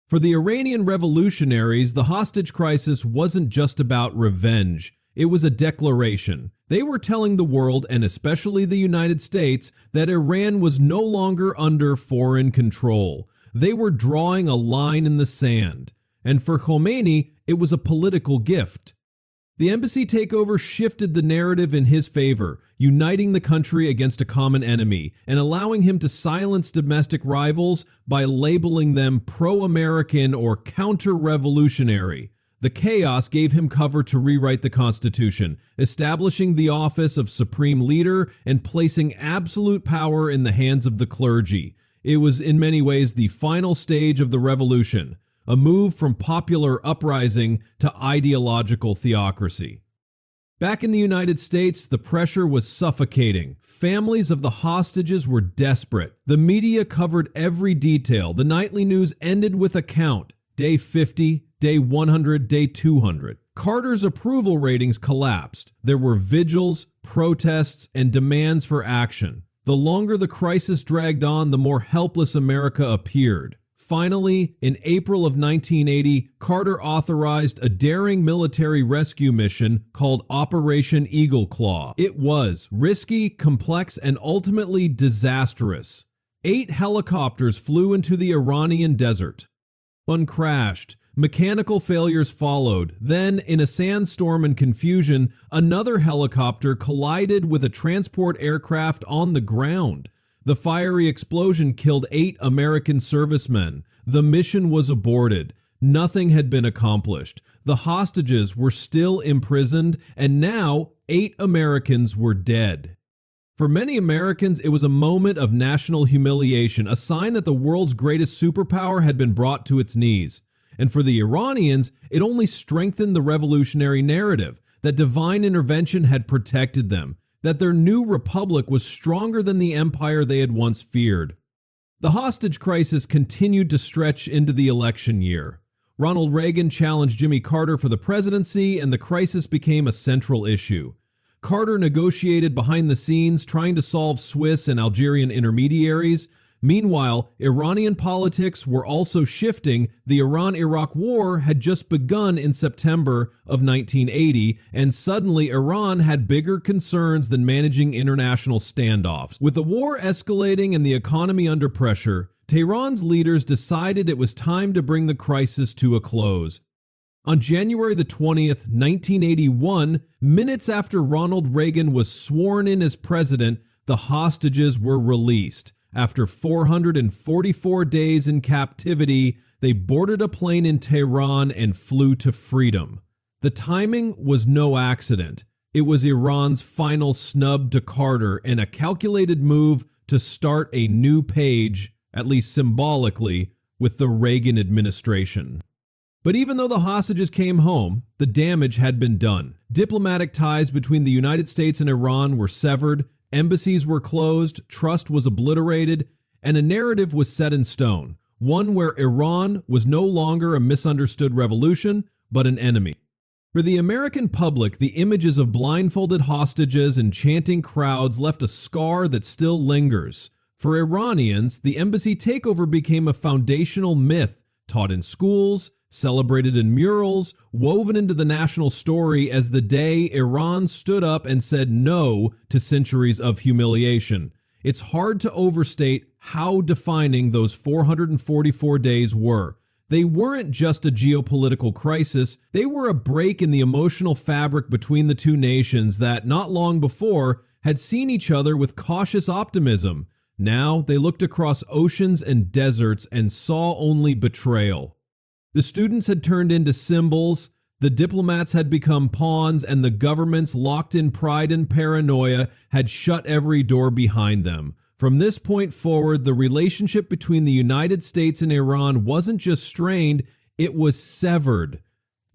For the Iranian revolutionaries, the hostage crisis wasn't just about revenge. It was a declaration. They were telling the world, and especially the United States, that Iran was no longer under foreign control. They were drawing a line in the sand. And for Khomeini, it was a political gift. The embassy takeover shifted the narrative in his favor, uniting the country against a common enemy and allowing him to silence domestic rivals by labeling them pro-American or counter-revolutionary. The chaos gave him cover to rewrite the Constitution, establishing the office of Supreme Leader and placing absolute power in the hands of the clergy. It was in many ways the final stage of the revolution, a move from popular uprising to ideological theocracy. Back in the United States, the pressure was suffocating. Families of the hostages were desperate. The media covered every detail. The nightly news ended with a count. Day 50, day 100, day 200. Carter's approval ratings collapsed. There were vigils, protests, and demands for action. The longer the crisis dragged on, the more helpless America appeared. Finally, in April of 1980, Carter authorized a daring military rescue mission called Operation Eagle Claw. It was risky, complex, and ultimately disastrous. 8 helicopters flew into the Iranian desert. One crashed. Mechanical failures followed. Then, in a sandstorm and confusion, another helicopter collided with a transport aircraft on the ground. The fiery explosion killed 8 American servicemen. The mission was aborted. Nothing had been accomplished. The hostages were still imprisoned, and now 8 Americans were dead. For many Americans, it was a moment of national humiliation, a sign that the world's greatest superpower had been brought to its knees. And for the Iranians, it only strengthened the revolutionary narrative that divine intervention had protected them, that their new republic was stronger than the empire they had once feared. The hostage crisis continued to stretch into the election year. Ronald Reagan challenged Jimmy Carter for the presidency, and the crisis became a central issue. Carter negotiated behind the scenes, trying to solve Swiss and Algerian intermediaries. Meanwhile, Iranian politics were also shifting. The Iran-Iraq War had just begun in September of 1980, and suddenly Iran had bigger concerns than managing international standoffs. With the war escalating and the economy under pressure, Tehran's leaders decided it was time to bring the crisis to a close. On January the 20th, 1981, minutes after Ronald Reagan was sworn in as president, the hostages were released. After 444 days in captivity, they boarded a plane in Tehran and flew to freedom. The timing was no accident. It was Iran's final snub to Carter and a calculated move to start a new page, at least symbolically, with the Reagan administration. But even though the hostages came home, the damage had been done. Diplomatic ties between the United States and Iran were severed, embassies were closed, trust was obliterated, and a narrative was set in stone, one where Iran was no longer a misunderstood revolution, but an enemy. For the American public, the images of blindfolded hostages and chanting crowds left a scar that still lingers. For Iranians, the embassy takeover became a foundational myth taught in schools, celebrated in murals, woven into the national story as the day Iran stood up and said no to centuries of humiliation. It's hard to overstate how defining those 444 days were. They weren't just a geopolitical crisis, they were a break in the emotional fabric between the two nations that, not long before, had seen each other with cautious optimism. Now they looked across oceans and deserts and saw only betrayal. The students had turned into symbols, the diplomats had become pawns, and the governments, locked in pride and paranoia, had shut every door behind them. From this point forward, the relationship between the United States and Iran wasn't just strained, it was severed.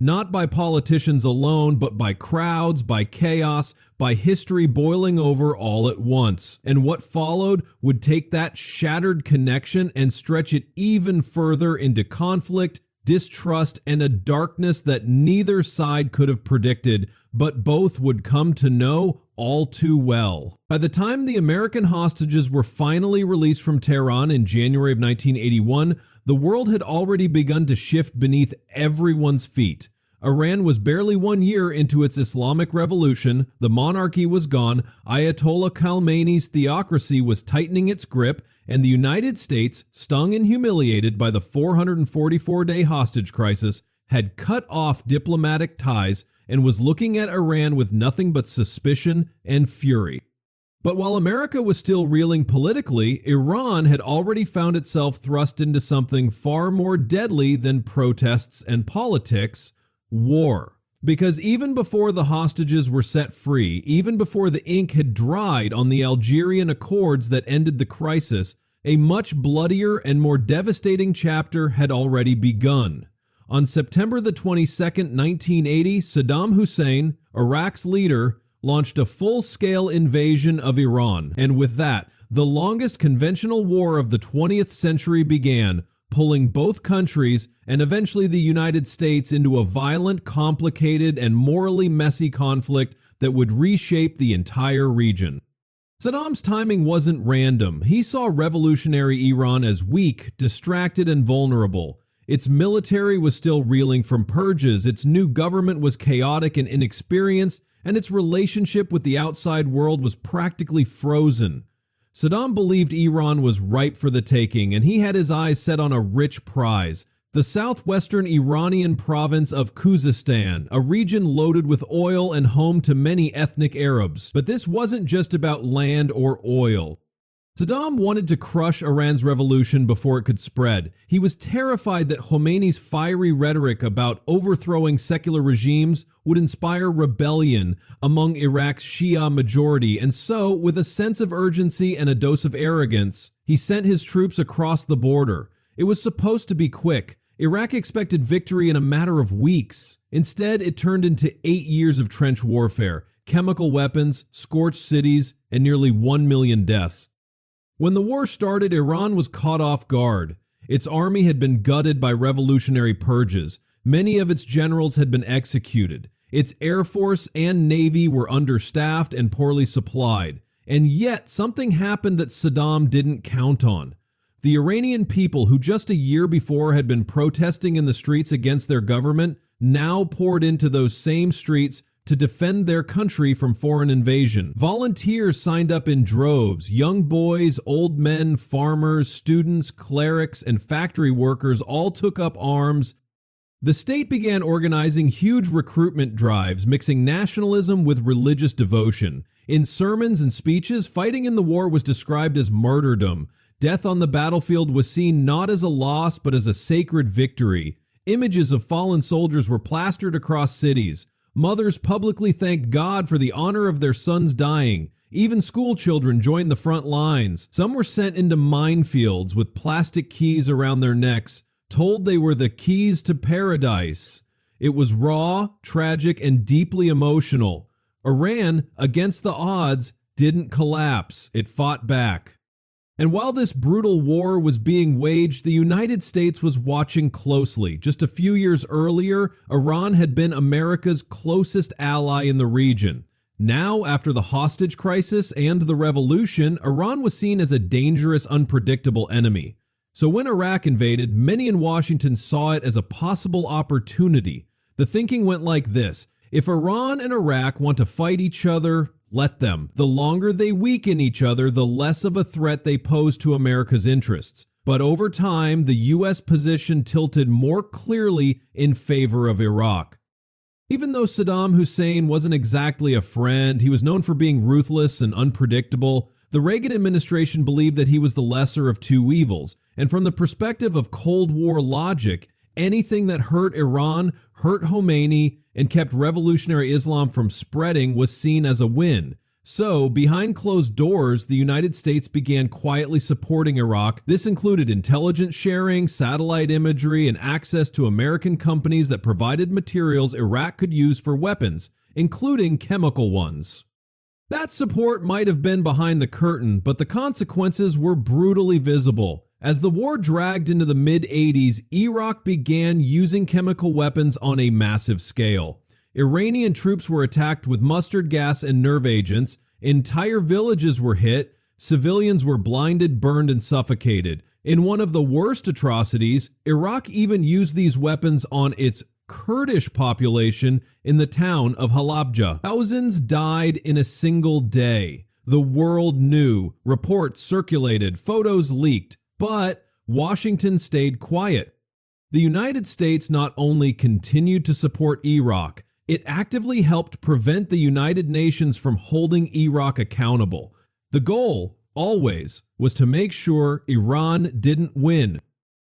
Not by politicians alone, but by crowds, by chaos, by history boiling over all at once. And what followed would take that shattered connection and stretch it even further into conflict, distrust, and a darkness that neither side could have predicted, but both would come to know all too well. By the time the American hostages were finally released from Tehran in January of 1981, the world had already begun to shift beneath everyone's feet. Iran was barely 1 year into its Islamic revolution, the monarchy was gone, Ayatollah Khamenei's theocracy was tightening its grip, and the United States, stung and humiliated by the 444-day hostage crisis, had cut off diplomatic ties and was looking at Iran with nothing but suspicion and fury. But while America was still reeling politically, Iran had already found itself thrust into something far more deadly than protests and politics: war. Because even before the hostages were set free, even before the ink had dried on the Algerian Accords that ended the crisis, a much bloodier and more devastating chapter had already begun. On September the 22nd, 1980, Saddam Hussein, Iraq's leader, launched a full-scale invasion of Iran, and with that, the longest conventional war of the 20th century began, pulling both countries and eventually the United States into a violent, complicated, and morally messy conflict that would reshape the entire region. Saddam's timing wasn't random. He saw revolutionary Iran as weak, distracted, and vulnerable. Its military was still reeling from purges, its new government was chaotic and inexperienced, and its relationship with the outside world was practically frozen. Saddam believed Iran was ripe for the taking, and he had his eyes set on a rich prize, the southwestern Iranian province of Khuzestan, a region loaded with oil and home to many ethnic Arabs. But this wasn't just about land or oil. Saddam wanted to crush Iran's revolution before it could spread. He was terrified that Khomeini's fiery rhetoric about overthrowing secular regimes would inspire rebellion among Iraq's Shia majority, and so, with a sense of urgency and a dose of arrogance, he sent his troops across the border. It was supposed to be quick. Iraq expected victory in a matter of weeks. Instead, it turned into 8 years of trench warfare, chemical weapons, scorched cities, and nearly 1 million deaths. When the war started, Iran was caught off guard. Its army had been gutted by revolutionary purges. Many of its generals had been executed. Its air force and navy were understaffed and poorly supplied. And yet, something happened that Saddam didn't count on. The Iranian people, who just a year before had been protesting in the streets against their government, now poured into those same streets to defend their country from foreign invasion. Volunteers signed up in droves. Young boys, old men, farmers, students, clerics, and factory workers all took up arms. The state began organizing huge recruitment drives, mixing nationalism with religious devotion. In sermons and speeches, fighting in the war was described as martyrdom. Death on the battlefield was seen not as a loss, but as a sacred victory. Images of fallen soldiers were plastered across cities. Mothers publicly thanked God for the honor of their sons dying. Even school children joined the front lines. Some were sent into minefields with plastic keys around their necks, told they were the keys to paradise. It was raw, tragic, and deeply emotional. Iran, against the odds, didn't collapse. It fought back. And while this brutal war was being waged, the United States was watching closely. Just a few years earlier, Iran had been America's closest ally in the region. Now, after the hostage crisis and the revolution, Iran was seen as a dangerous, unpredictable enemy. So when Iraq invaded, many in Washington saw it as a possible opportunity. The thinking went like this: if Iran and Iraq want to fight each other, let them. The longer they weaken each other, the less of a threat they pose to America's interests. But over time, the U.S. position tilted more clearly in favor of Iraq. Even though Saddam Hussein wasn't exactly a friend, he was known for being ruthless and unpredictable. The Reagan administration believed that he was the lesser of two evils. And from the perspective of Cold War logic, anything that hurt Iran, hurt Khomeini, and kept revolutionary Islam from spreading was seen as a win. So, behind closed doors, the United States began quietly supporting Iraq. This included intelligence sharing, satellite imagery, and access to American companies that provided materials Iraq could use for weapons, including chemical ones. That support might have been behind the curtain, but the consequences were brutally visible. As the war dragged into the mid-80s, Iraq began using chemical weapons on a massive scale. Iranian troops were attacked with mustard gas and nerve agents, entire villages were hit, civilians were blinded, burned, and suffocated. In one of the worst atrocities, Iraq even used these weapons on its Kurdish population in the town of Halabja. Thousands died in a single day. The world knew, reports circulated, photos leaked. But Washington stayed quiet. The United States not only continued to support Iraq, it actively helped prevent the United Nations from holding Iraq accountable. The goal, always, was to make sure Iran didn't win.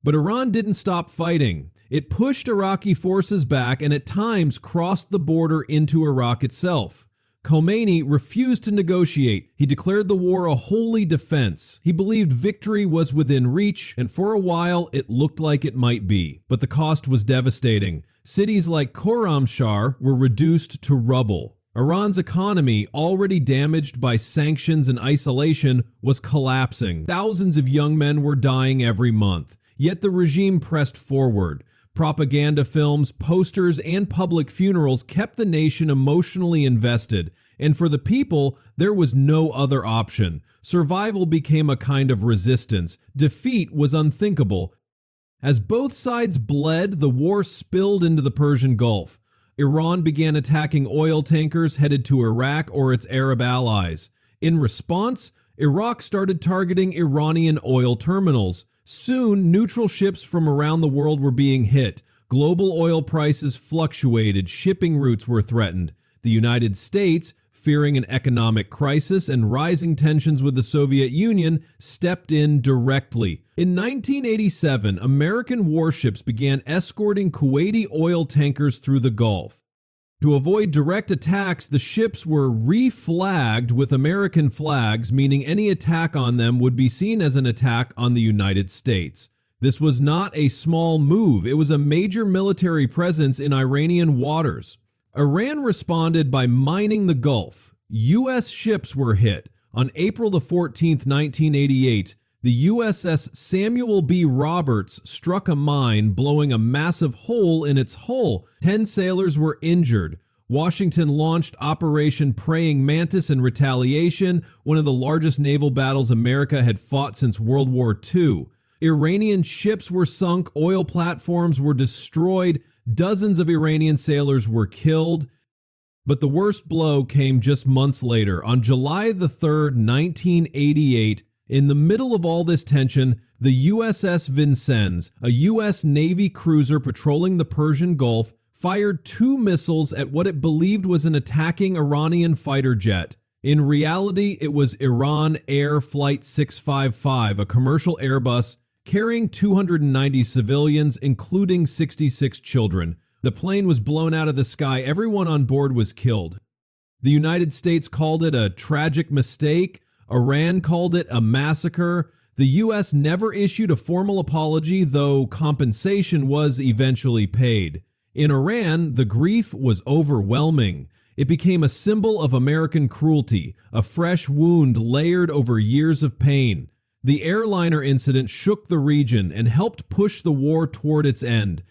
But Iran didn't stop fighting. It pushed Iraqi forces back and at times crossed the border into Iraq itself. Khomeini refused to negotiate. He declared the war a holy defense. He believed victory was within reach, and for a while it looked like it might be. But the cost was devastating. Cities like Khorramshahr were reduced to rubble. Iran's economy, already damaged by sanctions and isolation, was collapsing. Thousands of young men were dying every month. Yet the regime pressed forward. Propaganda films, posters, and public funerals kept the nation emotionally invested, and for the people, there was no other option. Survival became a kind of resistance. Defeat was unthinkable. As both sides bled, the war spilled into the Persian Gulf. Iran began attacking oil tankers headed to Iraq or its Arab allies. In response, Iraq started targeting Iranian oil terminals. Soon, neutral ships from around the world were being hit. Global oil prices fluctuated, shipping routes were threatened. The United States, fearing an economic crisis and rising tensions with the Soviet Union, stepped in directly. In 1987, American warships began escorting Kuwaiti oil tankers through the Gulf. To avoid direct attacks, the ships were reflagged with American flags, meaning any attack on them would be seen as an attack on the United States. This was not a small move. It was a major military presence in Iranian waters. Iran responded by mining the Gulf. U.S. ships were hit. On April 14, 1988, the USS Samuel B. Roberts struck a mine, blowing a massive hole in its hull. 10 sailors were injured. Washington launched Operation Praying Mantis in retaliation, one of the largest naval battles America had fought since World War II. Iranian ships were sunk, oil platforms were destroyed, dozens of Iranian sailors were killed. But the worst blow came just months later. On July 3rd, 1988, in the middle of all this tension, the USS Vincennes, a U.S. Navy cruiser patrolling the Persian Gulf, fired 2 missiles at what it believed was an attacking Iranian fighter jet. In reality, it was Iran Air Flight 655, a commercial Airbus carrying 290 civilians, including 66 children. The plane was blown out of the sky. Everyone on board was killed. The United States called it a tragic mistake. Iran called it a massacre. The U.S. never issued a formal apology, though compensation was eventually paid. In Iran, the grief was overwhelming. It became a symbol of American cruelty, a fresh wound layered over years of pain. The airliner incident shook the region and helped push the war toward its end.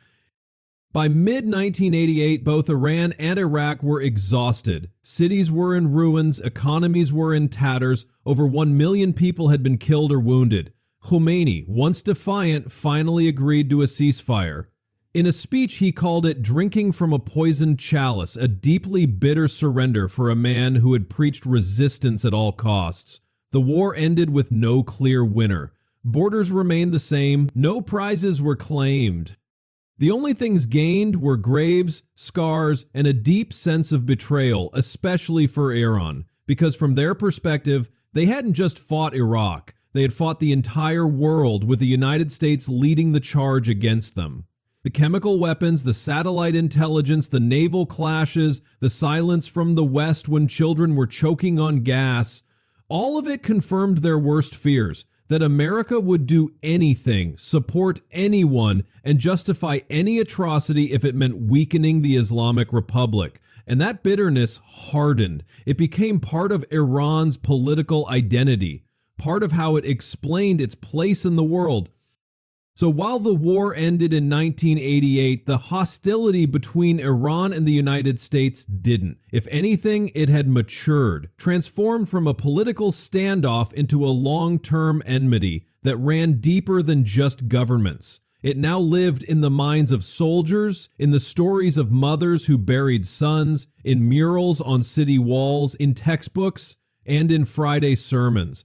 By mid-1988, both Iran and Iraq were exhausted. Cities were in ruins, economies were in tatters, over 1 million people had been killed or wounded. Khomeini, once defiant, finally agreed to a ceasefire. In a speech, he called it drinking from a poisoned chalice, a deeply bitter surrender for a man who had preached resistance at all costs. The war ended with no clear winner. Borders remained the same, no prizes were claimed. The only things gained were graves, scars, and a deep sense of betrayal, especially for Iran, because from their perspective, they hadn't just fought Iraq, they had fought the entire world with the United States leading the charge against them. The chemical weapons, the satellite intelligence, the naval clashes, the silence from the West when children were choking on gas, all of it confirmed their worst fears, that America would do anything, support anyone, and justify any atrocity if it meant weakening the Islamic Republic. And that bitterness hardened. It became part of Iran's political identity, part of how it explained its place in the world. So while the war ended in 1988, the hostility between Iran and the United States didn't. If anything, it had matured, transformed from a political standoff into a long-term enmity that ran deeper than just governments. It now lived in the minds of soldiers, in the stories of mothers who buried sons, in murals on city walls, in textbooks, and in Friday sermons.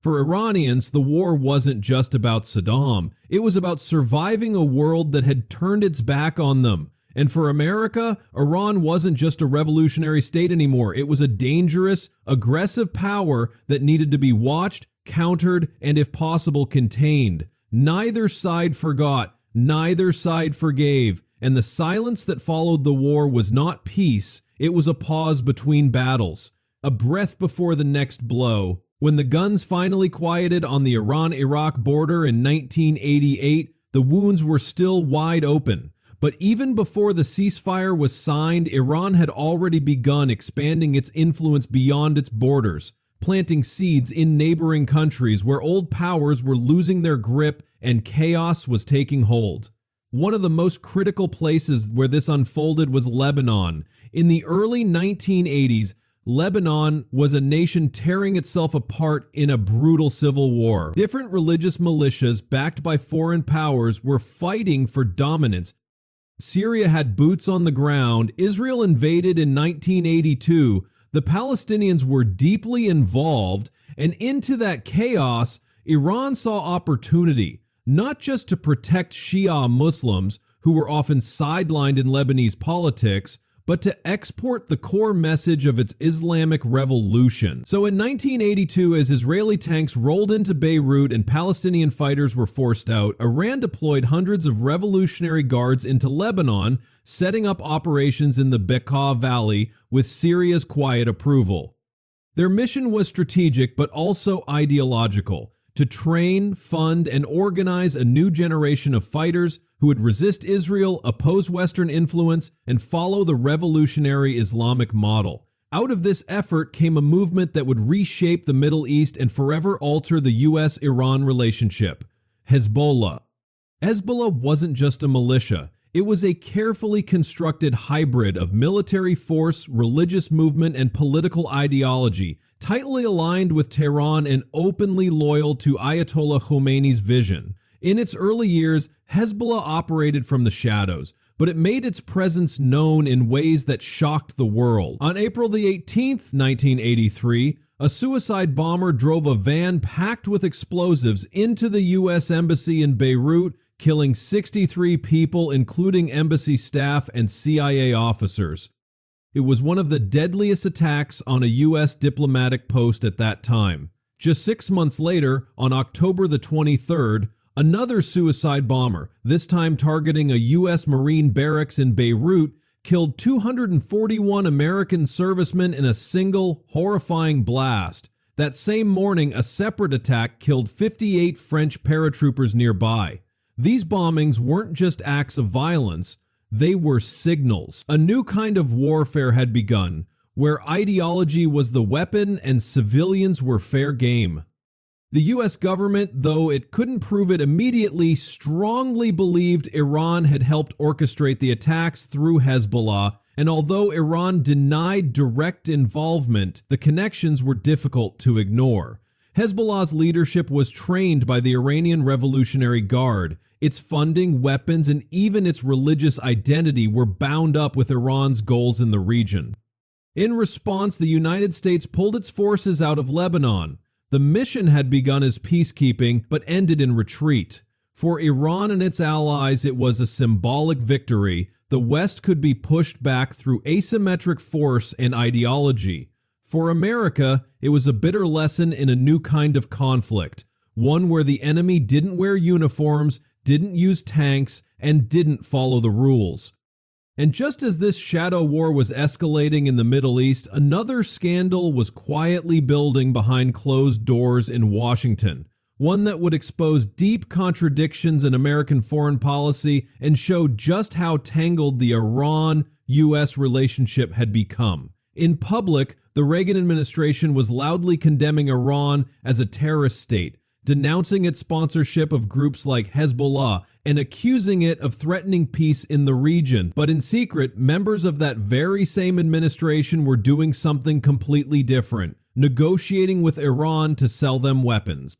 For Iranians, the war wasn't just about Saddam. It was about surviving a world that had turned its back on them. And for America, Iran wasn't just a revolutionary state anymore. It was a dangerous, aggressive power that needed to be watched, countered, and if possible, contained. Neither side forgot, neither side forgave, and the silence that followed the war was not peace, It was a pause between battles, a breath before the next blow. When the guns finally quieted on the Iran-Iraq border in 1988, the wounds were still wide open. But even before the ceasefire was signed, Iran had already begun expanding its influence beyond its borders, planting seeds in neighboring countries where old powers were losing their grip and chaos was taking hold. One of the most critical places where this unfolded was Lebanon. In the early 1980s, Lebanon was a nation tearing itself apart in a brutal civil war. Different religious militias backed by foreign powers were fighting for dominance. Syria had boots on the ground. Israel invaded in 1982. The Palestinians were deeply involved, and into that chaos, Iran saw opportunity, not just to protect Shia Muslims, who were often sidelined in Lebanese politics, but to export the core message of its Islamic revolution. So in 1982, as Israeli tanks rolled into Beirut and Palestinian fighters were forced out, Iran deployed hundreds of Revolutionary Guards into Lebanon, setting up operations in the Bekaa Valley with Syria's quiet approval. Their mission was strategic but also ideological: to train, fund, and organize a new generation of fighters who would resist Israel, oppose Western influence, and follow the revolutionary Islamic model. Out of this effort came a movement that would reshape the Middle East and forever alter the US-Iran relationship: Hezbollah. Hezbollah wasn't just a militia. It was a carefully constructed hybrid of military force, religious movement, and political ideology, tightly aligned with Tehran and openly loyal to Ayatollah Khomeini's vision. In its early years, Hezbollah operated from the shadows, but it made its presence known in ways that shocked the world. On April the 18th, 1983, a suicide bomber drove a van packed with explosives into the U.S. Embassy in Beirut, killing 63 people, including embassy staff and CIA officers. It was one of the deadliest attacks on a U.S. diplomatic post at that time. Just 6 months later, on October the 23rd, another suicide bomber, this time targeting a U.S. Marine barracks in Beirut, killed 241 American servicemen in a single, horrifying blast. That same morning, a separate attack killed 58 French paratroopers nearby. These bombings weren't just acts of violence, they were signals. A new kind of warfare had begun, where ideology was the weapon and civilians were fair game. The US government, though it couldn't prove it immediately, strongly believed Iran had helped orchestrate the attacks through Hezbollah, and although Iran denied direct involvement, the connections were difficult to ignore. Hezbollah's leadership was trained by the Iranian Revolutionary Guard. Its funding, weapons, and even its religious identity were bound up with Iran's goals in the region. In response, the United States pulled its forces out of Lebanon. The mission had begun as peacekeeping, but ended in retreat. For Iran and its allies, it was a symbolic victory. The West could be pushed back through asymmetric force and ideology. For America, it was a bitter lesson in a new kind of conflict, one where the enemy didn't wear uniforms, didn't use tanks, and didn't follow the rules. And just as this shadow war was escalating in the Middle East, another scandal was quietly building behind closed doors in Washington, one that would expose deep contradictions in American foreign policy and show just how tangled the Iran-US relationship had become. In public, the Reagan administration was loudly condemning Iran as a terrorist state, denouncing its sponsorship of groups like Hezbollah and accusing it of threatening peace in the region. But in secret, members of that very same administration were doing something completely different, negotiating with Iran to sell them weapons.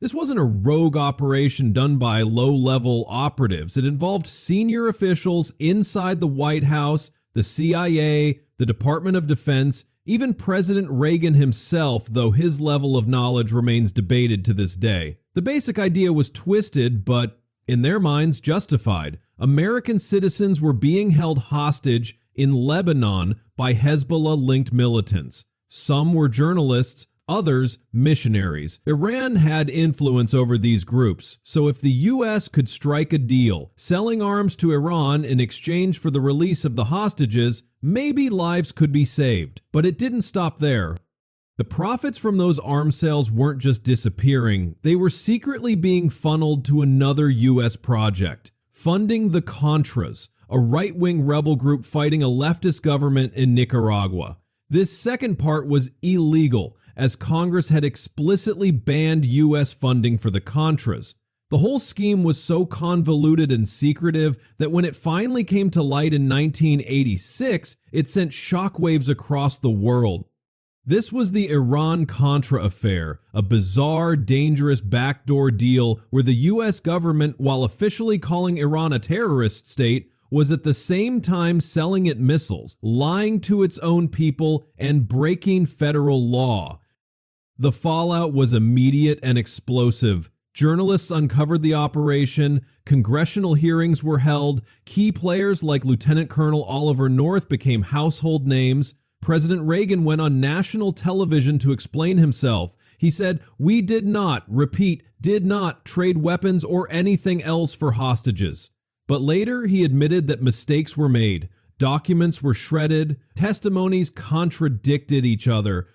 This wasn't a rogue operation done by low-level operatives. It involved senior officials inside the White House, the CIA, the Department of Defense, even President Reagan himself, though his level of knowledge remains debated to this day. The basic idea was twisted, but in their minds justified. American citizens were being held hostage in Lebanon by Hezbollah-linked militants. Some were journalists, others missionaries. Iran had influence over these groups, so if the US could strike a deal, selling arms to Iran in exchange for the release of the hostages, maybe lives could be saved. But it didn't stop there. The profits from those arms sales weren't just disappearing, they were secretly being funneled to another US project, funding the Contras, a right-wing rebel group fighting a leftist government in Nicaragua. This second part was illegal, as Congress had explicitly banned US funding for the Contras. The whole scheme was so convoluted and secretive that when it finally came to light in 1986, it sent shockwaves across the world. This was the Iran-Contra affair, a bizarre, dangerous backdoor deal where the US government, while officially calling Iran a terrorist state, was at the same time selling it missiles, lying to its own people, and breaking federal law. The fallout was immediate and explosive. Journalists uncovered the operation, congressional hearings were held, key players like Lieutenant Colonel Oliver North became household names. President Reagan went on national television to explain himself. He said, "We did not, repeat, did not trade weapons or anything else for hostages." But later, he admitted that mistakes were made. Documents were shredded. Testimonies contradicted each other.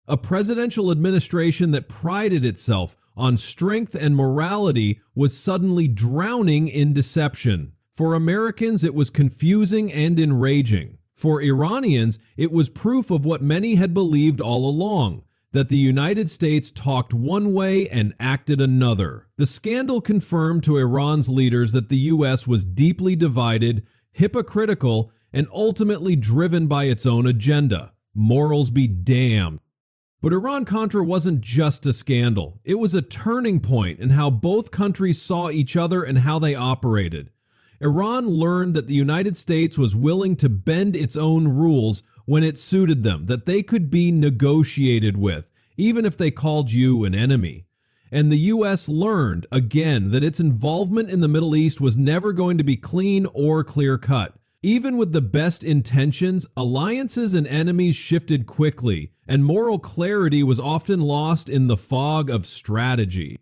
A presidential administration that prided itself on strength and morality was suddenly drowning in deception. For Americans, it was confusing and enraging. For Iranians, it was proof of what many had believed all along, that the United States talked one way and acted another. The scandal confirmed to Iran's leaders that the US was deeply divided, hypocritical, and ultimately driven by its own agenda. Morals be damned. But Iran-Contra wasn't just a scandal. It was a turning point in how both countries saw each other and how they operated. Iran learned that the United States was willing to bend its own rules when it suited them, that they could be negotiated with, even if they called you an enemy. And the US learned, again, that its involvement in the Middle East was never going to be clean or clear-cut. Even with the best intentions, alliances and enemies shifted quickly, and moral clarity was often lost in the fog of strategy.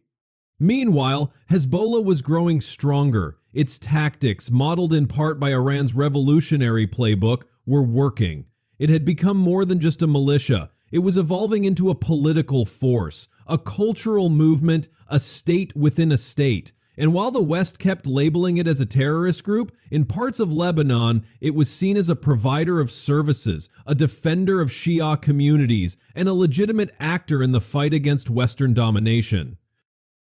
Meanwhile, Hezbollah was growing stronger. Its tactics, modeled in part by Iran's revolutionary playbook, were working. It had become more than just a militia. It was evolving into a political force, a cultural movement, a state within a state. And while the West kept labeling it as a terrorist group, in parts of Lebanon, it was seen as a provider of services, a defender of Shia communities, and a legitimate actor in the fight against Western domination.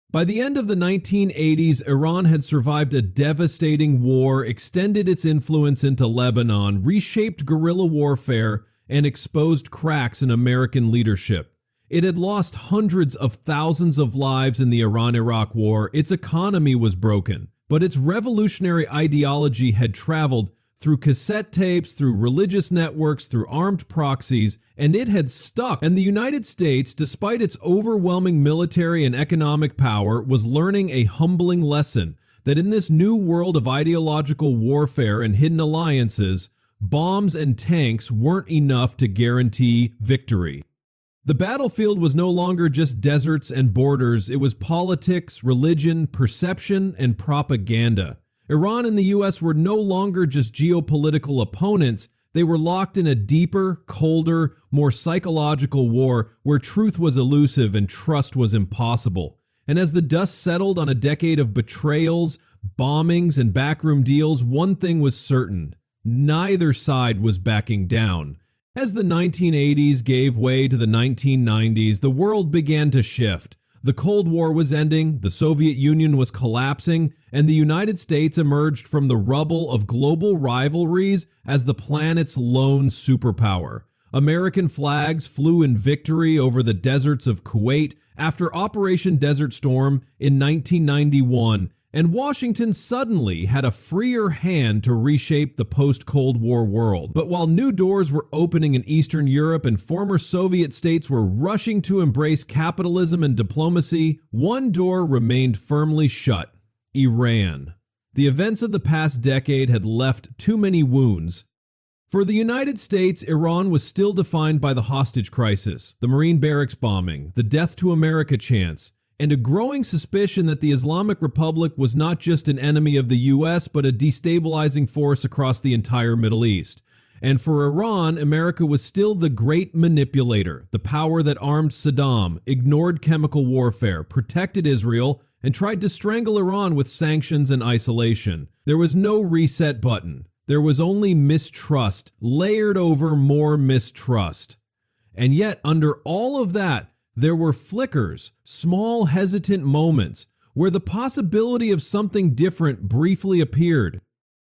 By the end of the 1980s, Iran had survived a devastating war, extended its influence into Lebanon, reshaped guerrilla warfare, and exposed cracks in American leadership. It had lost hundreds of thousands of lives in the Iran-Iraq War, its economy was broken, but its revolutionary ideology had traveled through cassette tapes, through religious networks, through armed proxies, and it had stuck. And the United States, despite its overwhelming military and economic power, was learning a humbling lesson that in this new world of ideological warfare and hidden alliances, bombs and tanks weren't enough to guarantee victory. The battlefield was no longer just deserts and borders, it was politics, religion, perception, and propaganda. Iran and the US were no longer just geopolitical opponents, they were locked in a deeper, colder, more psychological war where truth was elusive and trust was impossible. And as the dust settled on a decade of betrayals, bombings, and backroom deals, one thing was certain: neither side was backing down. As the 1980s gave way to the 1990s, the world began to shift. The Cold War was ending, the Soviet Union was collapsing, and the United States emerged from the rubble of global rivalries as the planet's lone superpower. American flags flew in victory over the deserts of Kuwait after Operation Desert Storm in 1991, and Washington suddenly had a freer hand to reshape the post-Cold War world. But while new doors were opening in Eastern Europe and former Soviet states were rushing to embrace capitalism and diplomacy, one door remained firmly shut: Iran. The events of the past decade had left too many wounds. For the United States, Iran was still defined by the hostage crisis, the Marine barracks bombing, the death to America chants, and a growing suspicion that the Islamic Republic was not just an enemy of the US, but a destabilizing force across the entire Middle East. And for Iran, America was still the great manipulator, the power that armed Saddam, ignored chemical warfare, protected Israel, and tried to strangle Iran with sanctions and isolation. There was no reset button. There was only mistrust, layered over more mistrust. And yet, under all of that, there were flickers, small hesitant moments, where the possibility of something different briefly appeared.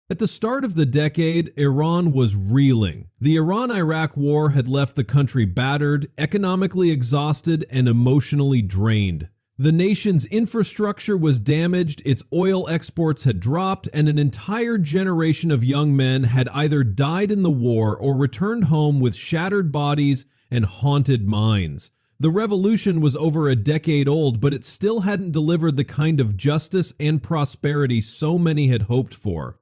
At the start of the decade, Iran was reeling. The Iran-Iraq war had left the country battered, economically exhausted, and emotionally drained. The nation's infrastructure was damaged, its oil exports had dropped, and an entire generation of young men had either died in the war or returned home with shattered bodies and haunted minds. The revolution was over a decade old, but it still hadn't delivered the kind of justice and prosperity so many had hoped for.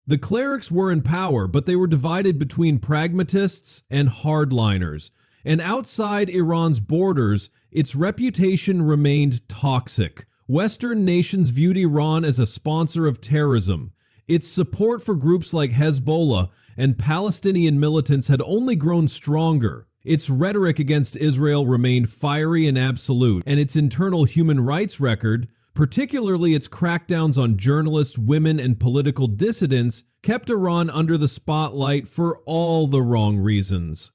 The clerics were in power, but they were divided between pragmatists and hardliners. And outside Iran's borders, its reputation remained toxic. Western nations viewed Iran as a sponsor of terrorism. Its support for groups like Hezbollah and Palestinian militants had only grown stronger. Its rhetoric against Israel remained fiery and absolute, and its internal human rights record, particularly its crackdowns on journalists, women, and political dissidents, kept Iran under the spotlight for all the wrong reasons.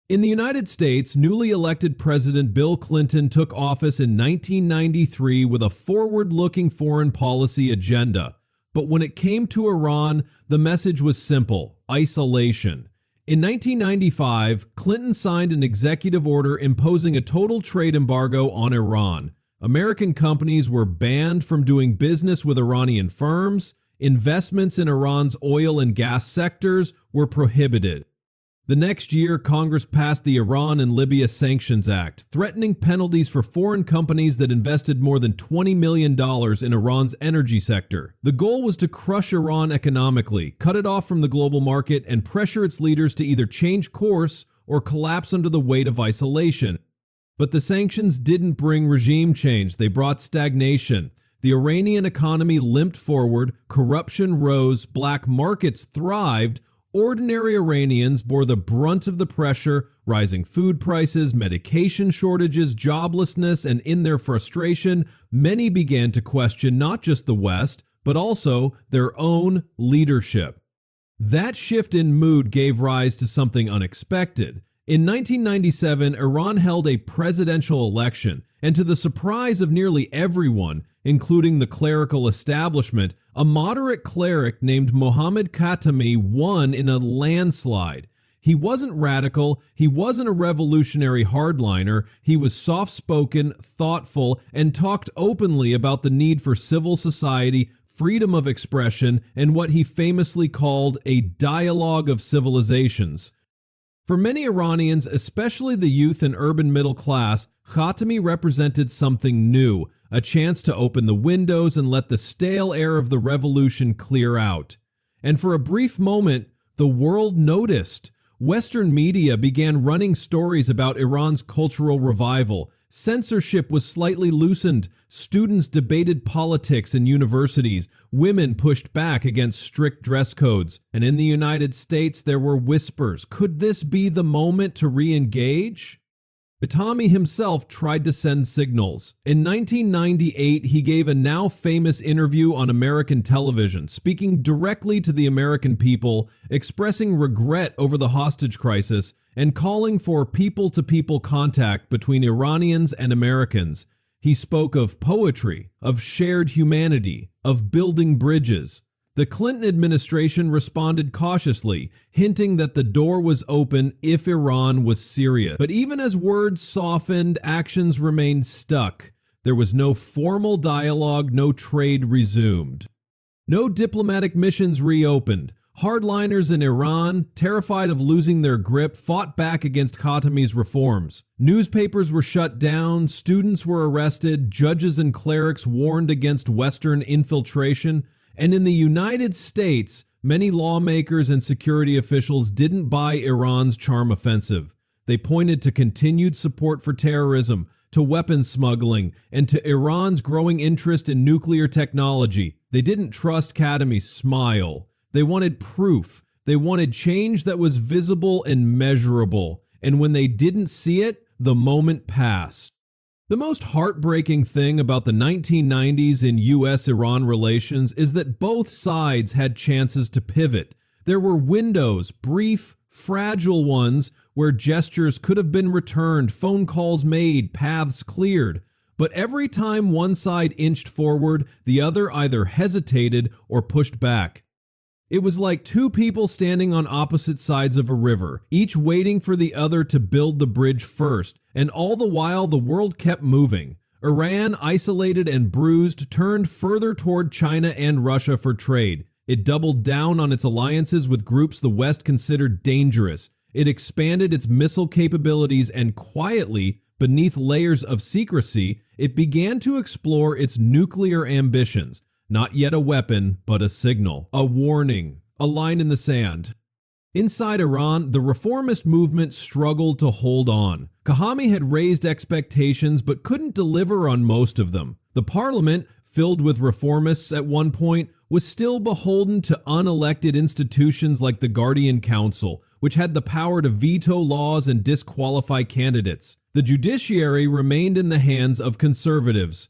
In the United States, newly elected President Bill Clinton took office in 1993 with a forward-looking foreign policy agenda. But when it came to Iran, the message was simple: isolation. In 1995, Clinton signed an executive order imposing a total trade embargo on Iran. American companies were banned from doing business with Iranian firms. Investments in Iran's oil and gas sectors were prohibited. The next year, Congress passed the Iran and Libya Sanctions Act, threatening penalties for foreign companies that invested more than $20 million in Iran's energy sector. The goal was to crush Iran economically, cut it off from the global market, and pressure its leaders to either change course or collapse under the weight of isolation. But the sanctions didn't bring regime change, they brought stagnation. The Iranian economy limped forward, corruption rose, black markets thrived. Ordinary Iranians bore the brunt of the pressure, rising food prices, medication shortages, joblessness, and in their frustration, many began to question not just the West, but also their own leadership. That shift in mood gave rise to something unexpected. In 1997, Iran held a presidential election, and to the surprise of nearly everyone, including the clerical establishment, a moderate cleric named Mohammad Khatami won in a landslide. He wasn't radical, he wasn't a revolutionary hardliner, he was soft-spoken, thoughtful, and talked openly about the need for civil society, freedom of expression, and what he famously called a dialogue of civilizations. For many Iranians, especially the youth and urban middle class, Khatami represented something new, a chance to open the windows and let the stale air of the revolution clear out. And for a brief moment, the world noticed. Western media began running stories about Iran's cultural revival. Censorship was slightly loosened. Students debated politics in universities. Women pushed back against strict dress codes. And in the United States, there were whispers. Could this be the moment to re-engage? Khatami himself tried to send signals. In 1998, he gave a now famous interview on American television, speaking directly to the American people, expressing regret over the hostage crisis, and calling for people-to-people contact between Iranians and Americans. He spoke of poetry, of shared humanity, of building bridges. The Clinton administration responded cautiously, hinting that the door was open if Iran was serious. But even as words softened, actions remained stuck. There was no formal dialogue, no trade resumed. No diplomatic missions reopened. Hardliners in Iran, terrified of losing their grip, fought back against Khatami's reforms. Newspapers were shut down, students were arrested, judges and clerics warned against Western infiltration. And in the United States, many lawmakers and security officials didn't buy Iran's charm offensive. They pointed to continued support for terrorism, to weapons smuggling, and to Iran's growing interest in nuclear technology. They didn't trust Khatami's smile. They wanted proof. They wanted change that was visible and measurable. And when they didn't see it, the moment passed. The most heartbreaking thing about the 1990s in US-Iran relations is that both sides had chances to pivot. There were windows, brief, fragile ones, where gestures could have been returned, phone calls made, paths cleared. But every time one side inched forward, the other either hesitated or pushed back. It was like two people standing on opposite sides of a river, each waiting for the other to build the bridge first, and all the while the world kept moving. Iran, isolated and bruised, turned further toward China and Russia for trade. It doubled down on its alliances with groups the West considered dangerous. It expanded its missile capabilities and quietly, beneath layers of secrecy, it began to explore its nuclear ambitions. Not yet a weapon, but a signal, a warning, a line in the sand. Inside Iran, the reformist movement struggled to hold on. Khatami had raised expectations but couldn't deliver on most of them. The parliament, filled with reformists at one point, was still beholden to unelected institutions like the Guardian Council, which had the power to veto laws and disqualify candidates. The judiciary remained in the hands of conservatives.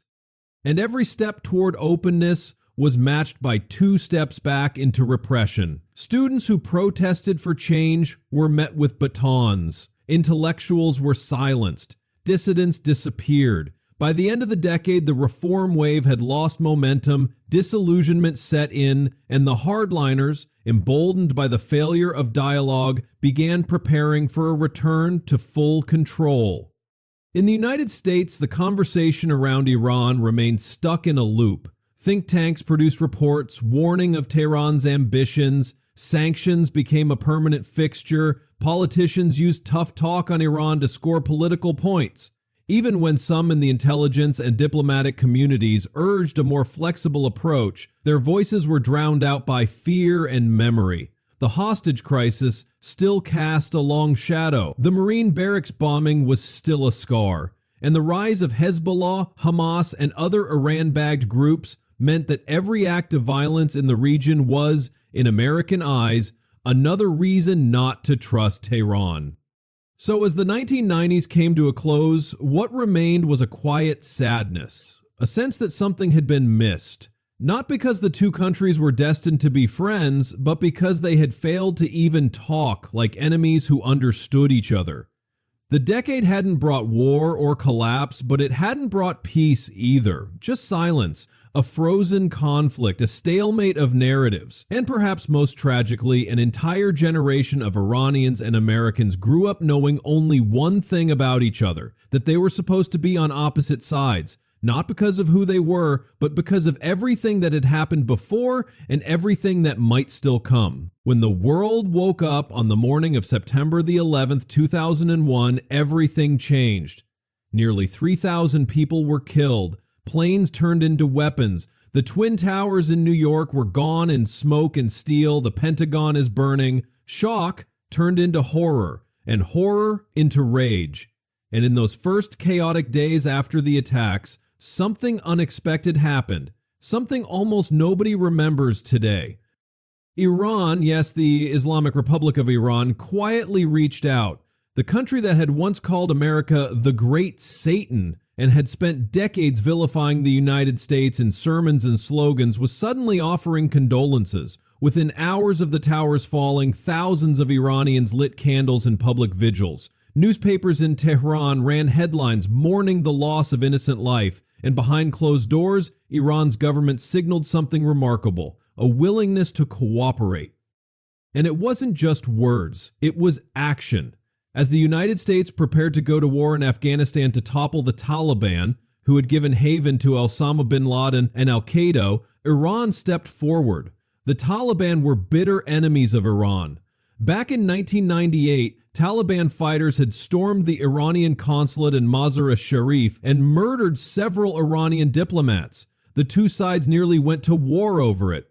And every step toward openness was matched by 2 steps back into repression. Students who protested for change were met with batons. Intellectuals were silenced. Dissidents disappeared. By the end of the decade, the reform wave had lost momentum, disillusionment set in, and the hardliners, emboldened by the failure of dialogue, began preparing for a return to full control. In the United States, the conversation around Iran remained stuck in a loop. Think tanks produced reports warning of Tehran's ambitions, sanctions became a permanent fixture, politicians used tough talk on Iran to score political points. Even when some in the intelligence and diplomatic communities urged a more flexible approach, their voices were drowned out by fear and memory. The hostage crisis still cast a long shadow. The Marine barracks bombing was still a scar. And the rise of Hezbollah, Hamas, and other Iran-backed groups meant that every act of violence in the region was, in American eyes, another reason not to trust Tehran. So as the 1990s came to a close, what remained was a quiet sadness, a sense that something had been missed. Not because the two countries were destined to be friends, but because they had failed to even talk like enemies who understood each other. The decade hadn't brought war or collapse, but it hadn't brought peace either. Just silence, a frozen conflict, a stalemate of narratives. And perhaps most tragically, an entire generation of Iranians and Americans grew up knowing only one thing about each other, that they were supposed to be on opposite sides. Not because of who they were, but because of everything that had happened before and everything that might still come. When the world woke up on the morning of September the 11th, 2001, everything changed. Nearly 3,000 people were killed. Planes turned into weapons. The Twin Towers in New York were gone in smoke and steel. The Pentagon is burning. Shock turned into horror, and horror into rage. And in those first chaotic days after the attacks, something unexpected happened, something almost nobody remembers today. Iran, yes, the Islamic Republic of Iran, quietly reached out. The country that had once called America the Great Satan and had spent decades vilifying the United States in sermons and slogans was suddenly offering condolences. Within hours of the towers falling, thousands of Iranians lit candles in public vigils. Newspapers in Tehran ran headlines mourning the loss of innocent life, and behind closed doors, Iran's government signaled something remarkable, a willingness to cooperate. And it wasn't just words, it was action. As the United States prepared to go to war in Afghanistan to topple the Taliban, who had given haven to Osama bin Laden and al-Qaeda, Iran stepped forward. The Taliban were bitter enemies of Iran. Back in 1998, Taliban fighters had stormed the Iranian consulate in Mazar-e-Sharif and murdered several Iranian diplomats. The two sides nearly went to war over it.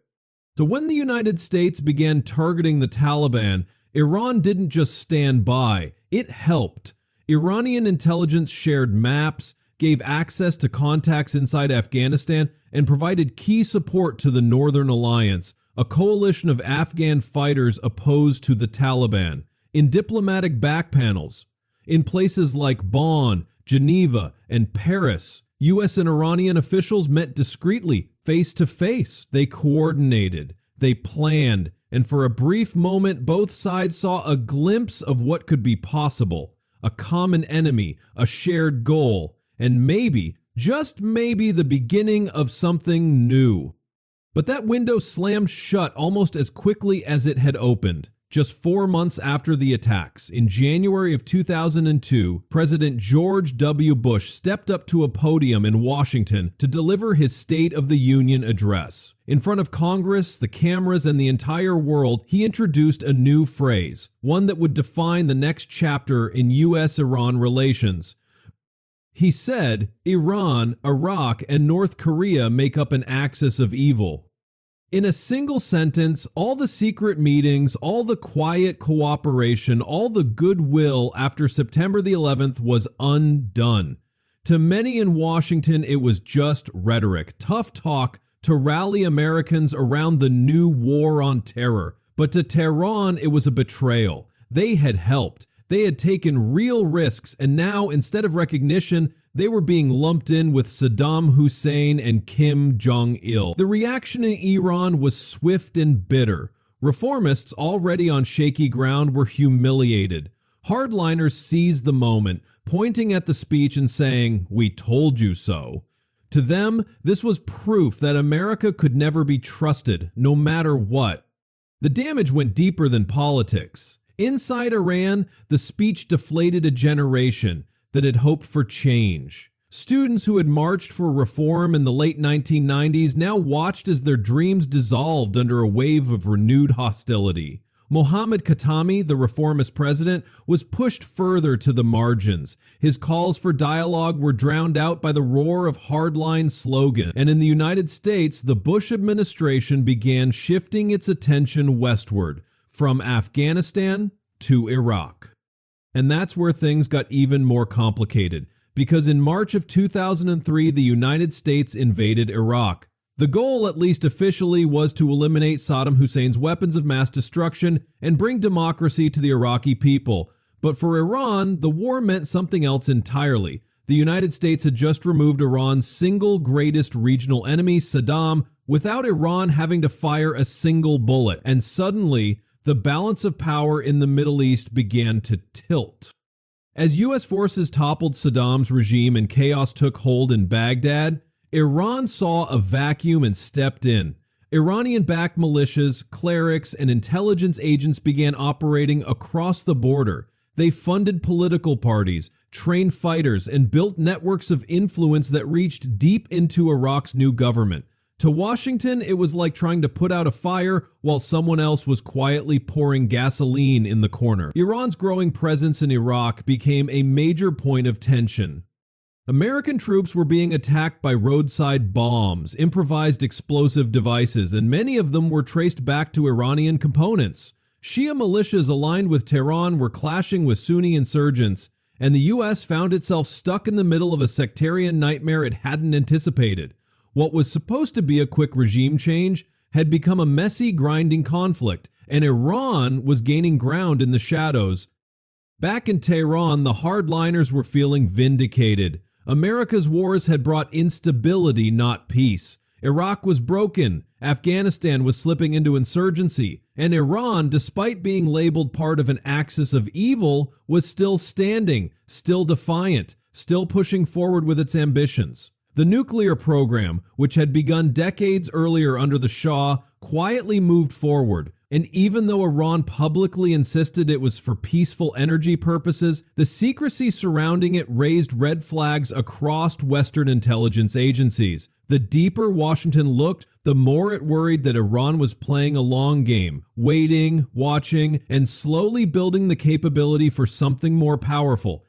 So when the United States began targeting the Taliban, Iran didn't just stand by, it helped. Iranian intelligence shared maps, gave access to contacts inside Afghanistan, and provided key support to the Northern Alliance, a coalition of Afghan fighters opposed to the Taliban, in diplomatic backpanels. In places like Bonn, Geneva, and Paris, U.S. and Iranian officials met discreetly, face to face. They coordinated, they planned, and for a brief moment, both sides saw a glimpse of what could be possible: a common enemy, a shared goal, and maybe, just maybe, the beginning of something new. But that window slammed shut almost as quickly as it had opened. Just 4 months after the attacks, in January of 2002, President George W. Bush stepped up to a podium in Washington to deliver his State of the Union address. In front of Congress, the cameras, and the entire world, he introduced a new phrase, one that would define the next chapter in U.S.-Iran relations. He said, "Iran, Iraq, and North Korea make up an axis of evil." In a single sentence, all the secret meetings, all the quiet cooperation, all the goodwill after September the 11th was undone. To many in Washington, it was just rhetoric, tough talk to rally Americans around the new war on terror. But to Tehran, it was a betrayal. They had helped. They had taken real risks, and now, instead of recognition, they were being lumped in with Saddam Hussein and Kim Jong-il. The reaction in Iran was swift and bitter. Reformists, already on shaky ground, were humiliated. Hardliners seized the moment, pointing at the speech and saying, "We told you so." To them, this was proof that America could never be trusted, no matter what. The damage went deeper than politics. Inside Iran, the speech deflated a generation that had hoped for change. Students who had marched for reform in the late 1990s now watched as their dreams dissolved under a wave of renewed hostility. Mohammad Khatami, the reformist president, was pushed further to the margins. His calls for dialogue were drowned out by the roar of hardline slogans. And in the United States, the Bush administration began shifting its attention westward, from Afghanistan to Iraq. And that's where things got even more complicated, because in March of 2003, the United States invaded Iraq. The goal, at least officially, was to eliminate Saddam Hussein's weapons of mass destruction and bring democracy to the Iraqi people. But for Iran, the war meant something else entirely. The United States had just removed Iran's single greatest regional enemy, Saddam, without Iran having to fire a single bullet. And suddenly, the balance of power in the Middle East began to tilt. As U.S. forces toppled Saddam's regime and chaos took hold in Baghdad, Iran saw a vacuum and stepped in. Iranian-backed militias, clerics, and intelligence agents began operating across the border. They funded political parties, trained fighters, and built networks of influence that reached deep into Iraq's new government. To Washington, it was like trying to put out a fire while someone else was quietly pouring gasoline in the corner. Iran's growing presence in Iraq became a major point of tension. American troops were being attacked by roadside bombs, improvised explosive devices, and many of them were traced back to Iranian components. Shia militias aligned with Tehran were clashing with Sunni insurgents, and the U.S. found itself stuck in the middle of a sectarian nightmare it hadn't anticipated. What was supposed to be a quick regime change had become a messy, grinding conflict, and Iran was gaining ground in the shadows. Back in Tehran, the hardliners were feeling vindicated. America's wars had brought instability, not peace. Iraq was broken, Afghanistan was slipping into insurgency, and Iran, despite being labeled part of an axis of evil, was still standing, still defiant, still pushing forward with its ambitions. The nuclear program, which had begun decades earlier under the Shah, quietly moved forward, and even though Iran publicly insisted it was for peaceful energy purposes, the secrecy surrounding it raised red flags across Western intelligence agencies. The deeper Washington looked, the more it worried that Iran was playing a long game, waiting, watching, and slowly building the capability for something more powerful.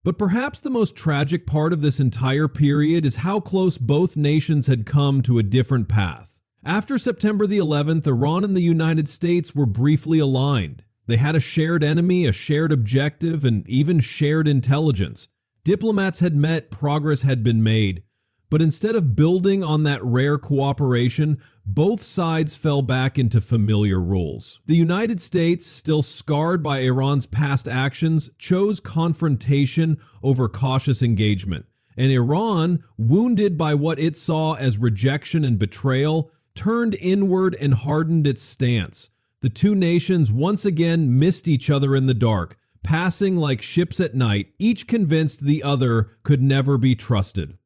But perhaps the most tragic part of this entire period is how close both nations had come to a different path. After September the 11th, Iran and the United States were briefly aligned. They had a shared enemy, a shared objective, and even shared intelligence. Diplomats had met, progress had been made. But instead of building on that rare cooperation, both sides fell back into familiar roles. The United States, still scarred by Iran's past actions, chose confrontation over cautious engagement. And Iran, wounded by what it saw as rejection and betrayal, turned inward and hardened its stance. The two nations once again missed each other in the dark, passing like ships at night, each convinced the other could never be trusted.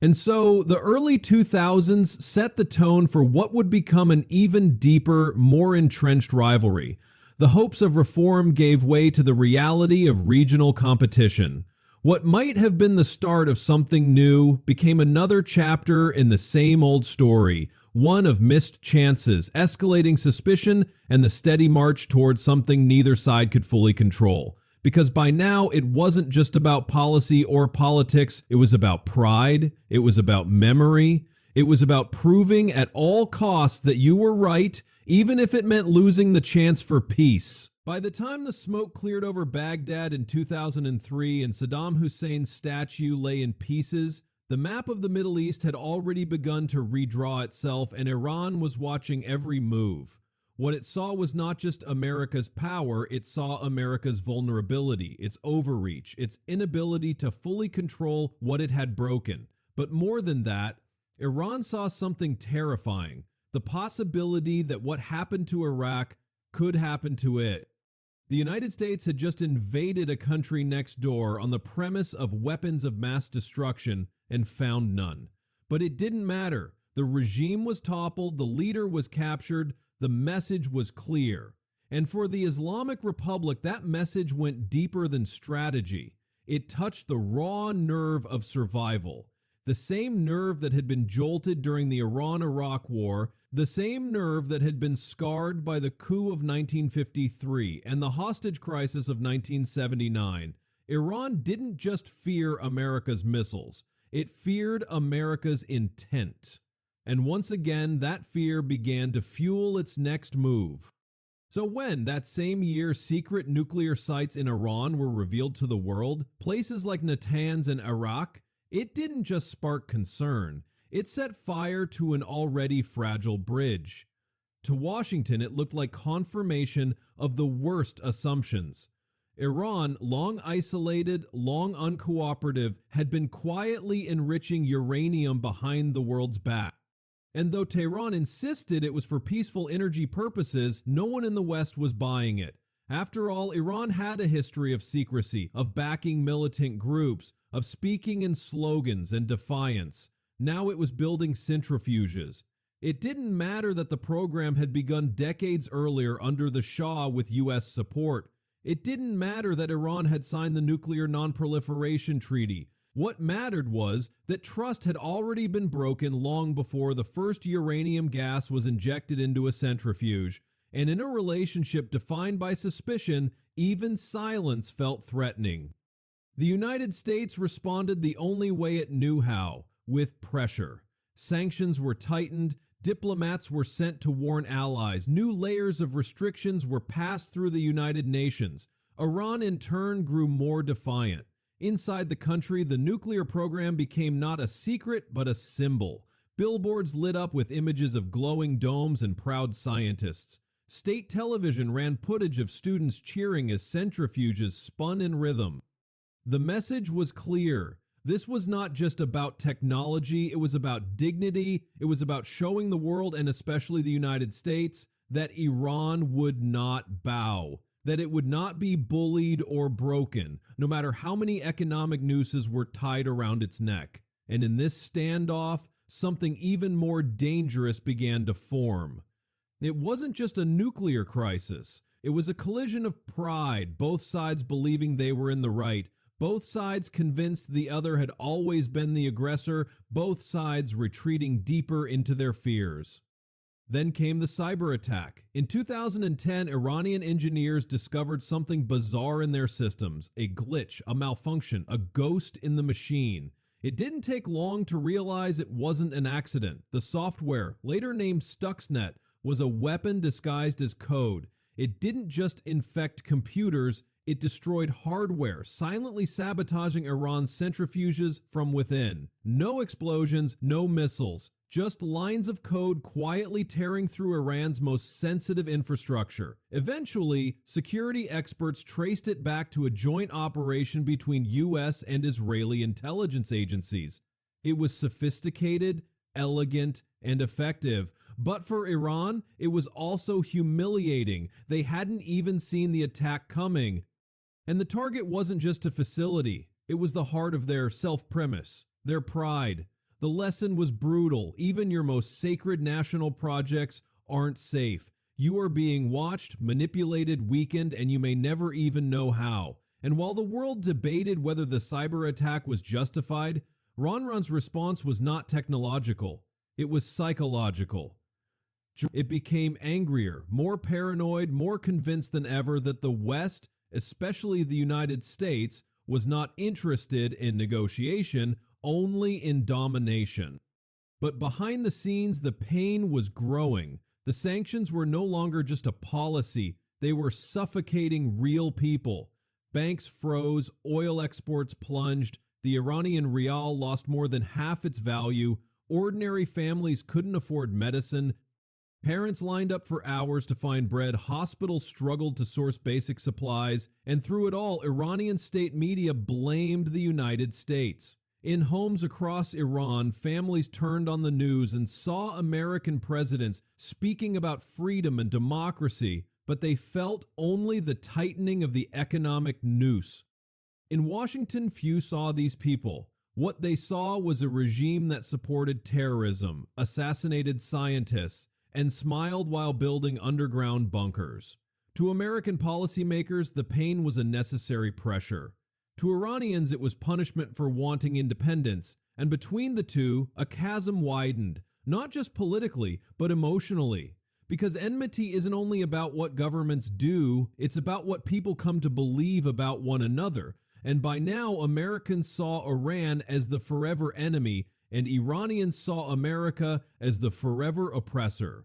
And so, the early 2000s set the tone for what would become an even deeper, more entrenched rivalry. The hopes of reform gave way to the reality of regional competition. What might have been the start of something new became another chapter in the same old story, one of missed chances, escalating suspicion, and the steady march towards something neither side could fully control. Because by now, it wasn't just about policy or politics, it was about pride, it was about memory, it was about proving at all costs that you were right, even if it meant losing the chance for peace. By the time the smoke cleared over Baghdad in 2003 and Saddam Hussein's statue lay in pieces, the map of the Middle East had already begun to redraw itself, and Iran was watching every move. What it saw was not just America's power, it saw America's vulnerability, its overreach, its inability to fully control what it had broken. But more than that, Iran saw something terrifying, the possibility that what happened to Iraq could happen to it. The United States had just invaded a country next door on the premise of weapons of mass destruction and found none. But it didn't matter. The regime was toppled, the leader was captured, the message was clear. And for the Islamic Republic, that message went deeper than strategy. It touched the raw nerve of survival. The same nerve that had been jolted during the Iran-Iraq War, the same nerve that had been scarred by the coup of 1953 and the hostage crisis of 1979. Iran didn't just fear America's missiles, it feared America's intent. And once again, that fear began to fuel its next move. So when, that same year, secret nuclear sites in Iran were revealed to the world, places like Natanz in Iraq, it didn't just spark concern, it set fire to an already fragile bridge. To Washington, it looked like confirmation of the worst assumptions. Iran, long isolated, long uncooperative, had been quietly enriching uranium behind the world's back. And though Tehran insisted it was for peaceful energy purposes, no one in the West was buying it. After all, Iran had a history of secrecy, of backing militant groups, of speaking in slogans and defiance. Now it was building centrifuges. It didn't matter that the program had begun decades earlier under the Shah with U.S. support. It didn't matter that Iran had signed the Nuclear Non-Proliferation Treaty. What mattered was that trust had already been broken long before the first uranium gas was injected into a centrifuge, and in a relationship defined by suspicion, even silence felt threatening. The United States responded the only way it knew how, with pressure. Sanctions were tightened, diplomats were sent to warn allies, new layers of restrictions were passed through the United Nations. Iran in turn grew more defiant. Inside the country, the nuclear program became not a secret, but a symbol. Billboards lit up with images of glowing domes and proud scientists. State television ran footage of students cheering as centrifuges spun in rhythm. The message was clear. This was not just about technology, it was about dignity, it was about showing the world, and especially the United States, that Iran would not bow. That it would not be bullied or broken, no matter how many economic nooses were tied around its neck. And in this standoff, something even more dangerous began to form. It wasn't just a nuclear crisis. It was a collision of pride, both sides believing they were in the right, both sides convinced the other had always been the aggressor, both sides retreating deeper into their fears. Then came the cyber attack. In 2010, Iranian engineers discovered something bizarre in their systems, a glitch, a malfunction, a ghost in the machine. It didn't take long to realize it wasn't an accident. The software, later named Stuxnet, was a weapon disguised as code. It didn't just infect computers, it destroyed hardware, silently sabotaging Iran's centrifuges from within. No explosions, no missiles, just lines of code quietly tearing through Iran's most sensitive infrastructure. Eventually, security experts traced it back to a joint operation between US and Israeli intelligence agencies. It was sophisticated, elegant, and effective. But for Iran, it was also humiliating. They hadn't even seen the attack coming. And the target wasn't just a facility. It was the heart of their self-premise, their pride. The lesson was brutal. Even your most sacred national projects aren't safe. You are being watched, manipulated, weakened, and you may never even know how. And while the world debated whether the cyber attack was justified, Iran's response was not technological. It was psychological. It became angrier, more paranoid, more convinced than ever that the West, especially the United States, was not interested in negotiation, only in domination. But behind the scenes, the pain was growing. The sanctions were no longer just a policy, they were suffocating real people. Banks froze, oil exports plunged, the Iranian rial lost more than half its value, ordinary families couldn't afford medicine, parents lined up for hours to find bread, hospitals struggled to source basic supplies, and through it all, Iranian state media blamed the United States. In homes across Iran, families turned on the news and saw American presidents speaking about freedom and democracy, but they felt only the tightening of the economic noose. In Washington, few saw these people. What they saw was a regime that supported terrorism, assassinated scientists, and smiled while building underground bunkers. To American policymakers, the pain was a necessary pressure. To Iranians, it was punishment for wanting independence, and between the two, a chasm widened, not just politically, but emotionally. Because enmity isn't only about what governments do, it's about what people come to believe about one another. And by now, Americans saw Iran as the forever enemy, and Iranians saw America as the forever oppressor.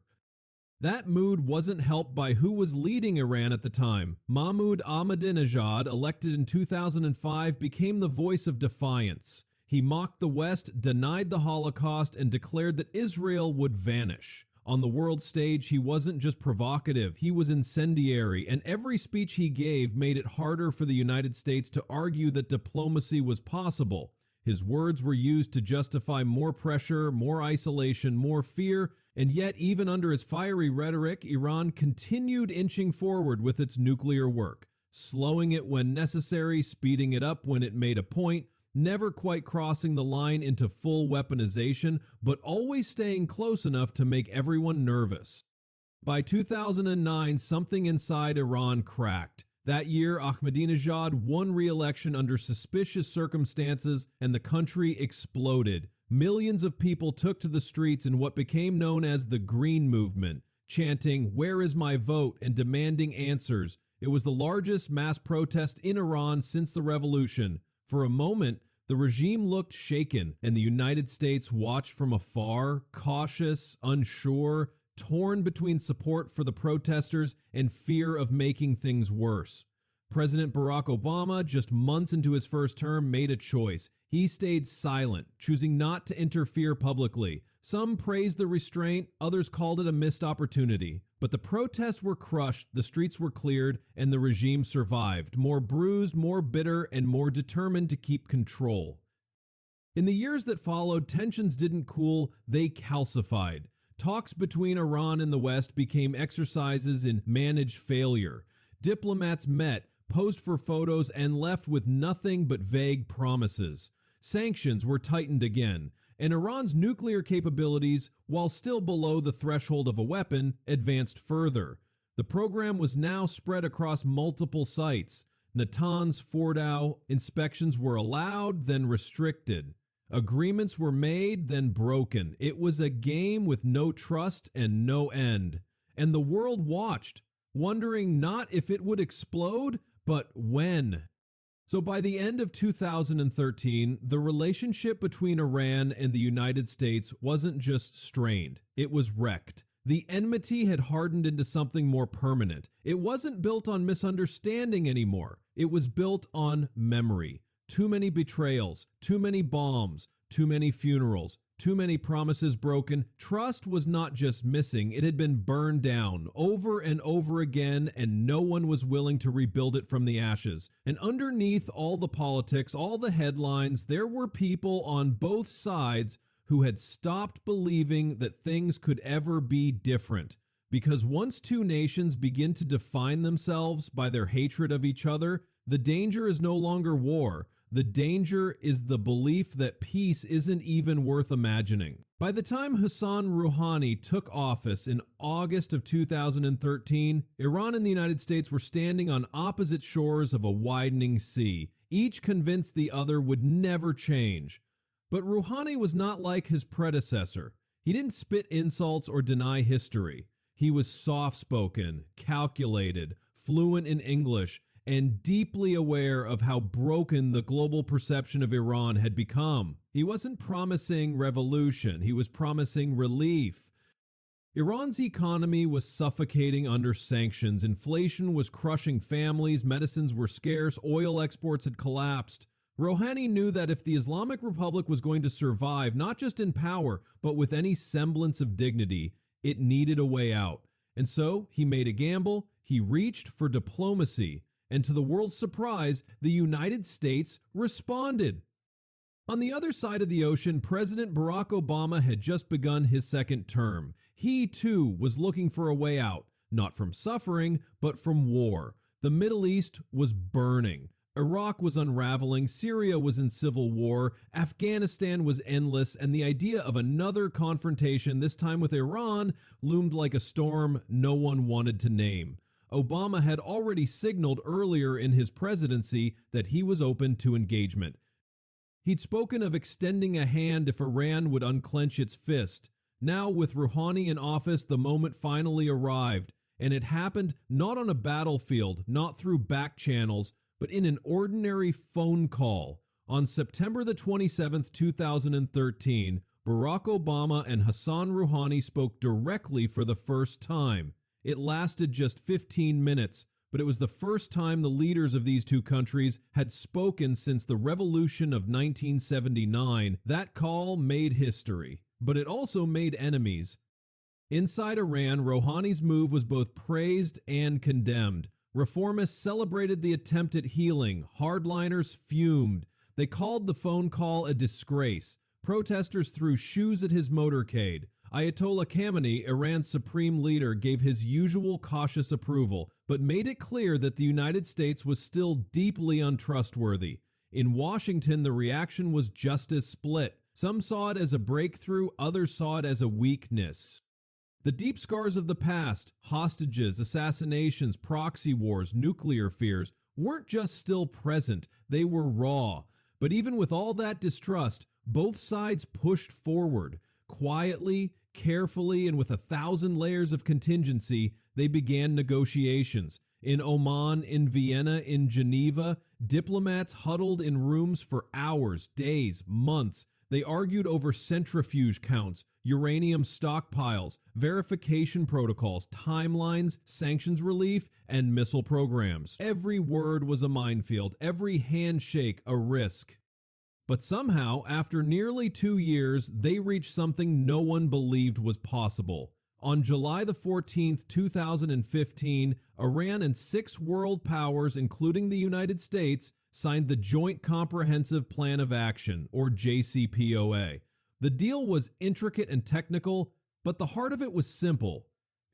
That mood wasn't helped by who was leading Iran at the time. Mahmoud Ahmadinejad, elected in 2005, became the voice of defiance. He mocked the West, denied the Holocaust, and declared that Israel would vanish. On the world stage, he wasn't just provocative, he was incendiary, and every speech he gave made it harder for the United States to argue that diplomacy was possible. His words were used to justify more pressure, more isolation, more fear, and yet even under his fiery rhetoric, Iran continued inching forward with its nuclear work, slowing it when necessary, speeding it up when it made a point, never quite crossing the line into full weaponization, but always staying close enough to make everyone nervous. By 2009, something inside Iran cracked. That year, Ahmadinejad won re-election under suspicious circumstances and the country exploded. Millions of people took to the streets in what became known as the Green Movement, chanting, "Where is my vote?" and demanding answers. It was the largest mass protest in Iran since the revolution. For a moment, the regime looked shaken, and the United States watched from afar, cautious, unsure, torn between support for the protesters and fear of making things worse. President Barack Obama, just months into his first term, made a choice. He stayed silent, choosing not to interfere publicly. Some praised the restraint, others called it a missed opportunity. But the protests were crushed, the streets were cleared, and the regime survived, more bruised, more bitter, and more determined to keep control. In the years that followed, tensions didn't cool, they calcified. Talks between Iran and the West became exercises in managed failure. Diplomats met, posed for photos, and left with nothing but vague promises. Sanctions were tightened again, and Iran's nuclear capabilities, while still below the threshold of a weapon, advanced further. The program was now spread across multiple sites. Natanz, Fordow, inspections were allowed, then restricted. Agreements were made, then broken. It was a game with no trust and no end. And the world watched, wondering not if it would explode, but when. So by the end of 2013, the relationship between Iran and the United States wasn't just strained, it was wrecked. The enmity had hardened into something more permanent. It wasn't built on misunderstanding anymore. It was built on memory. Too many betrayals, too many bombs, too many funerals, too many promises broken. Trust was not just missing, it had been burned down over and over again, and no one was willing to rebuild it from the ashes. And underneath all the politics, all the headlines, there were people on both sides who had stopped believing that things could ever be different. Because once two nations begin to define themselves by their hatred of each other, the danger is no longer war. The danger is the belief that peace isn't even worth imagining. By the time Hassan Rouhani took office in August of 2013, Iran and the United States were standing on opposite shores of a widening sea, each convinced the other would never change. But Rouhani was not like his predecessor. He didn't spit insults or deny history. He was soft-spoken, calculated, fluent in English, and deeply aware of how broken the global perception of Iran had become. He wasn't promising revolution, he was promising relief. Iran's economy was suffocating under sanctions, inflation was crushing families, medicines were scarce, oil exports had collapsed. Rouhani knew that if the Islamic Republic was going to survive, not just in power, but with any semblance of dignity, it needed a way out. And so he made a gamble, he reached for diplomacy, and to the world's surprise, the United States responded. On the other side of the ocean, President Barack Obama had just begun his second term. He, too, was looking for a way out, not from suffering, but from war. The Middle East was burning. Iraq was unraveling, Syria was in civil war, Afghanistan was endless, and the idea of another confrontation, this time with Iran, loomed like a storm no one wanted to name. Obama had already signaled earlier in his presidency that he was open to engagement. He'd spoken of extending a hand if Iran would unclench its fist. Now, with Rouhani in office, the moment finally arrived, and it happened not on a battlefield, not through back channels, but in an ordinary phone call. On September the 27th, 2013, Barack Obama and Hassan Rouhani spoke directly for the first time. It lasted just 15 minutes, but it was the first time the leaders of these two countries had spoken since the revolution of 1979. That call made history, but it also made enemies. Inside Iran, Rouhani's move was both praised and condemned. Reformists celebrated the attempt at healing. Hardliners fumed. They called the phone call a disgrace. Protesters threw shoes at his motorcade. Ayatollah Khamenei, Iran's supreme leader, gave his usual cautious approval, but made it clear that the United States was still deeply untrustworthy. In Washington, the reaction was just as split. Some saw it as a breakthrough, others saw it as a weakness. The deep scars of the past, hostages, assassinations, proxy wars, nuclear fears, weren't just still present, they were raw. But even with all that distrust, both sides pushed forward. Quietly, carefully, and with 1,000 layers of contingency, they began negotiations. In Oman, in Vienna, in Geneva, diplomats huddled in rooms for hours, days, months. They argued over centrifuge counts, uranium stockpiles, verification protocols, timelines, sanctions relief, and missile programs. Every word was a minefield, every handshake a risk. But somehow, after nearly 2 years, they reached something no one believed was possible. On July the 14th, 2015, Iran and 6 world powers, including the United States, signed the Joint Comprehensive Plan of Action, or JCPOA. The deal was intricate and technical, but the heart of it was simple.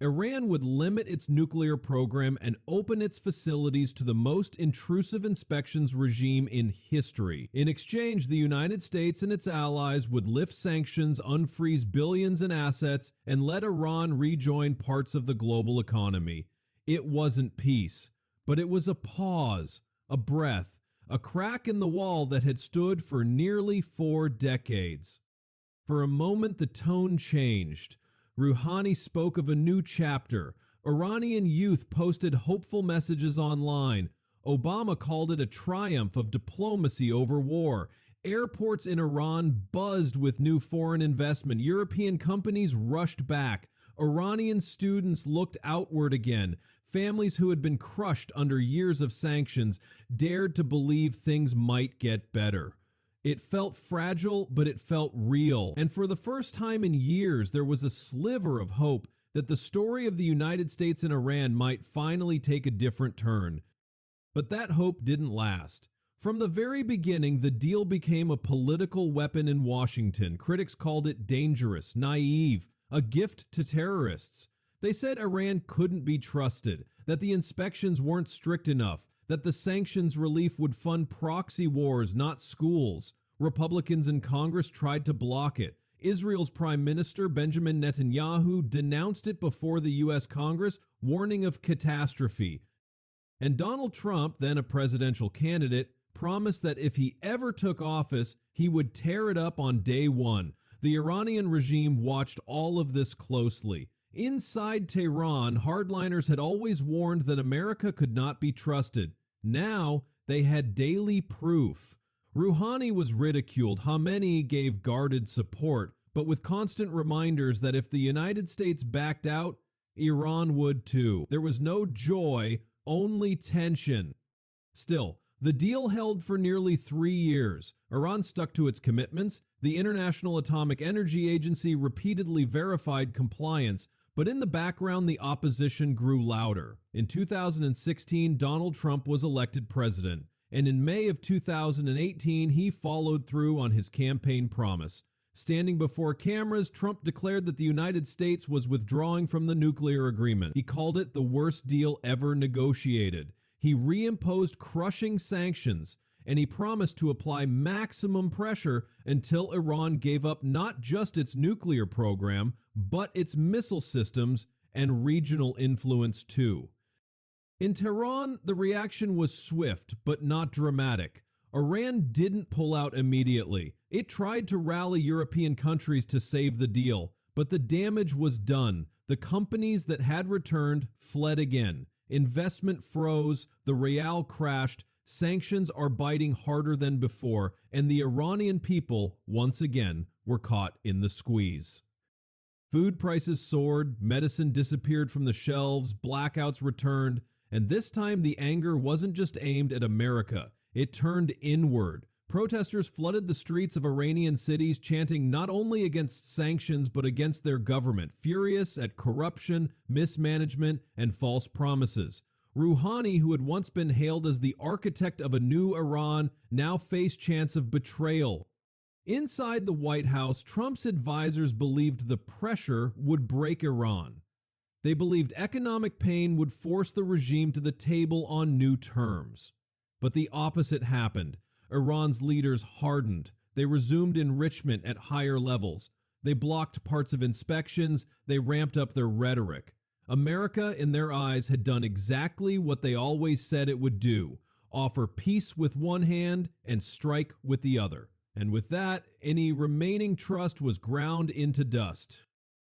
Iran would limit its nuclear program and open its facilities to the most intrusive inspections regime in history. In exchange, the United States and its allies would lift sanctions, unfreeze billions in assets, and let Iran rejoin parts of the global economy. It wasn't peace, but it was a pause, a breath, a crack in the wall that had stood for nearly 4 decades. For a moment, the tone changed. Rouhani spoke of a new chapter. Iranian youth posted hopeful messages online. Obama called it a triumph of diplomacy over war. Airports in Iran buzzed with new foreign investment. European companies rushed back. Iranian students looked outward again. Families who had been crushed under years of sanctions dared to believe things might get better. It felt fragile, but it felt real. And for the first time in years, there was a sliver of hope that the story of the United States and Iran might finally take a different turn. But that hope didn't last. From the very beginning, the deal became a political weapon in Washington. Critics called it dangerous, naive, a gift to terrorists. They said Iran couldn't be trusted, that the inspections weren't strict enough, that the sanctions relief would fund proxy wars, not schools. Republicans in Congress tried to block it. Israel's Prime Minister Benjamin Netanyahu denounced it before the U.S. Congress, warning of catastrophe. And Donald Trump, then a presidential candidate, promised that if he ever took office, he would tear it up on day one. The Iranian regime watched all of this closely. Inside Tehran, hardliners had always warned that America could not be trusted. Now, they had daily proof. Rouhani was ridiculed, Khamenei gave guarded support, but with constant reminders that if the United States backed out, Iran would too. There was no joy, only tension. Still, the deal held for nearly 3 years. Iran stuck to its commitments. The International Atomic Energy Agency repeatedly verified compliance, but in the background, the opposition grew louder. In 2016, Donald Trump was elected president, and in May of 2018, he followed through on his campaign promise. Standing before cameras, Trump declared that the United States was withdrawing from the nuclear agreement. He called it the worst deal ever negotiated. He reimposed crushing sanctions, and he promised to apply maximum pressure until Iran gave up not just its nuclear program, but its missile systems and regional influence too. In Tehran, the reaction was swift but not dramatic. Iran didn't pull out immediately. It tried to rally European countries to save the deal, but the damage was done. The companies that had returned fled again. Investment froze, the rial crashed, sanctions are biting harder than before, and the Iranian people, once again, were caught in the squeeze. Food prices soared, medicine disappeared from the shelves, blackouts returned, and this time the anger wasn't just aimed at America, it turned inward. Protesters flooded the streets of Iranian cities, chanting not only against sanctions but against their government, furious at corruption, mismanagement, and false promises. Rouhani, who had once been hailed as the architect of a new Iran, now faced chants of betrayal. Inside the White House, Trump's advisors believed the pressure would break Iran. They believed economic pain would force the regime to the table on new terms. But the opposite happened. Iran's leaders hardened. They resumed enrichment at higher levels. They blocked parts of inspections. They ramped up their rhetoric. America, in their eyes, had done exactly what they always said it would do: offer peace with one hand and strike with the other. And with that, any remaining trust was ground into dust.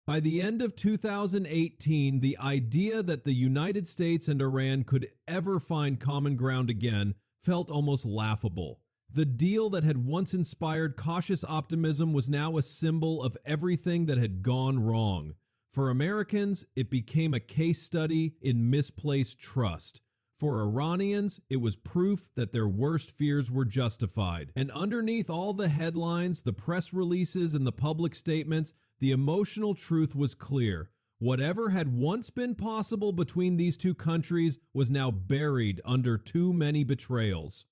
By the end of 2018, the idea that the United States and Iran could ever find common ground again felt almost laughable. The deal that had once inspired cautious optimism was now a symbol of everything that had gone wrong. For Americans, it became a case study in misplaced trust. For Iranians, it was proof that their worst fears were justified. And underneath all the headlines, the press releases, and the public statements, the emotional truth was clear. Whatever had once been possible between these two countries was now buried under too many betrayals.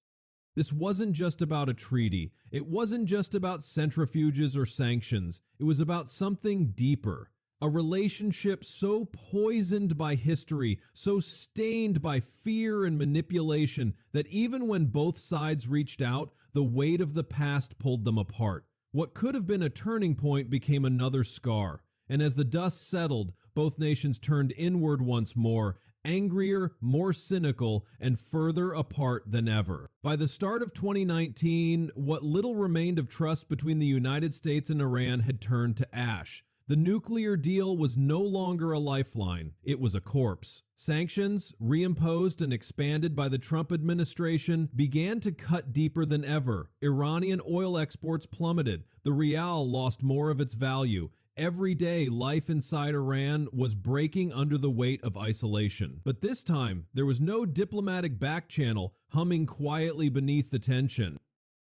This wasn't just about a treaty. It wasn't just about centrifuges or sanctions. It was about something deeper. A relationship so poisoned by history, so stained by fear and manipulation, that even when both sides reached out, the weight of the past pulled them apart. What could have been a turning point became another scar. And as the dust settled, both nations turned inward once more, angrier, more cynical, and further apart than ever. By the start of 2019, what little remained of trust between the United States and Iran had turned to ash. The nuclear deal was no longer a lifeline, it was a corpse. Sanctions, reimposed and expanded by the Trump administration, began to cut deeper than ever. Iranian oil exports plummeted, the rial lost more of its value. Every day, life inside Iran was breaking under the weight of isolation. But this time, there was no diplomatic back channel humming quietly beneath the tension.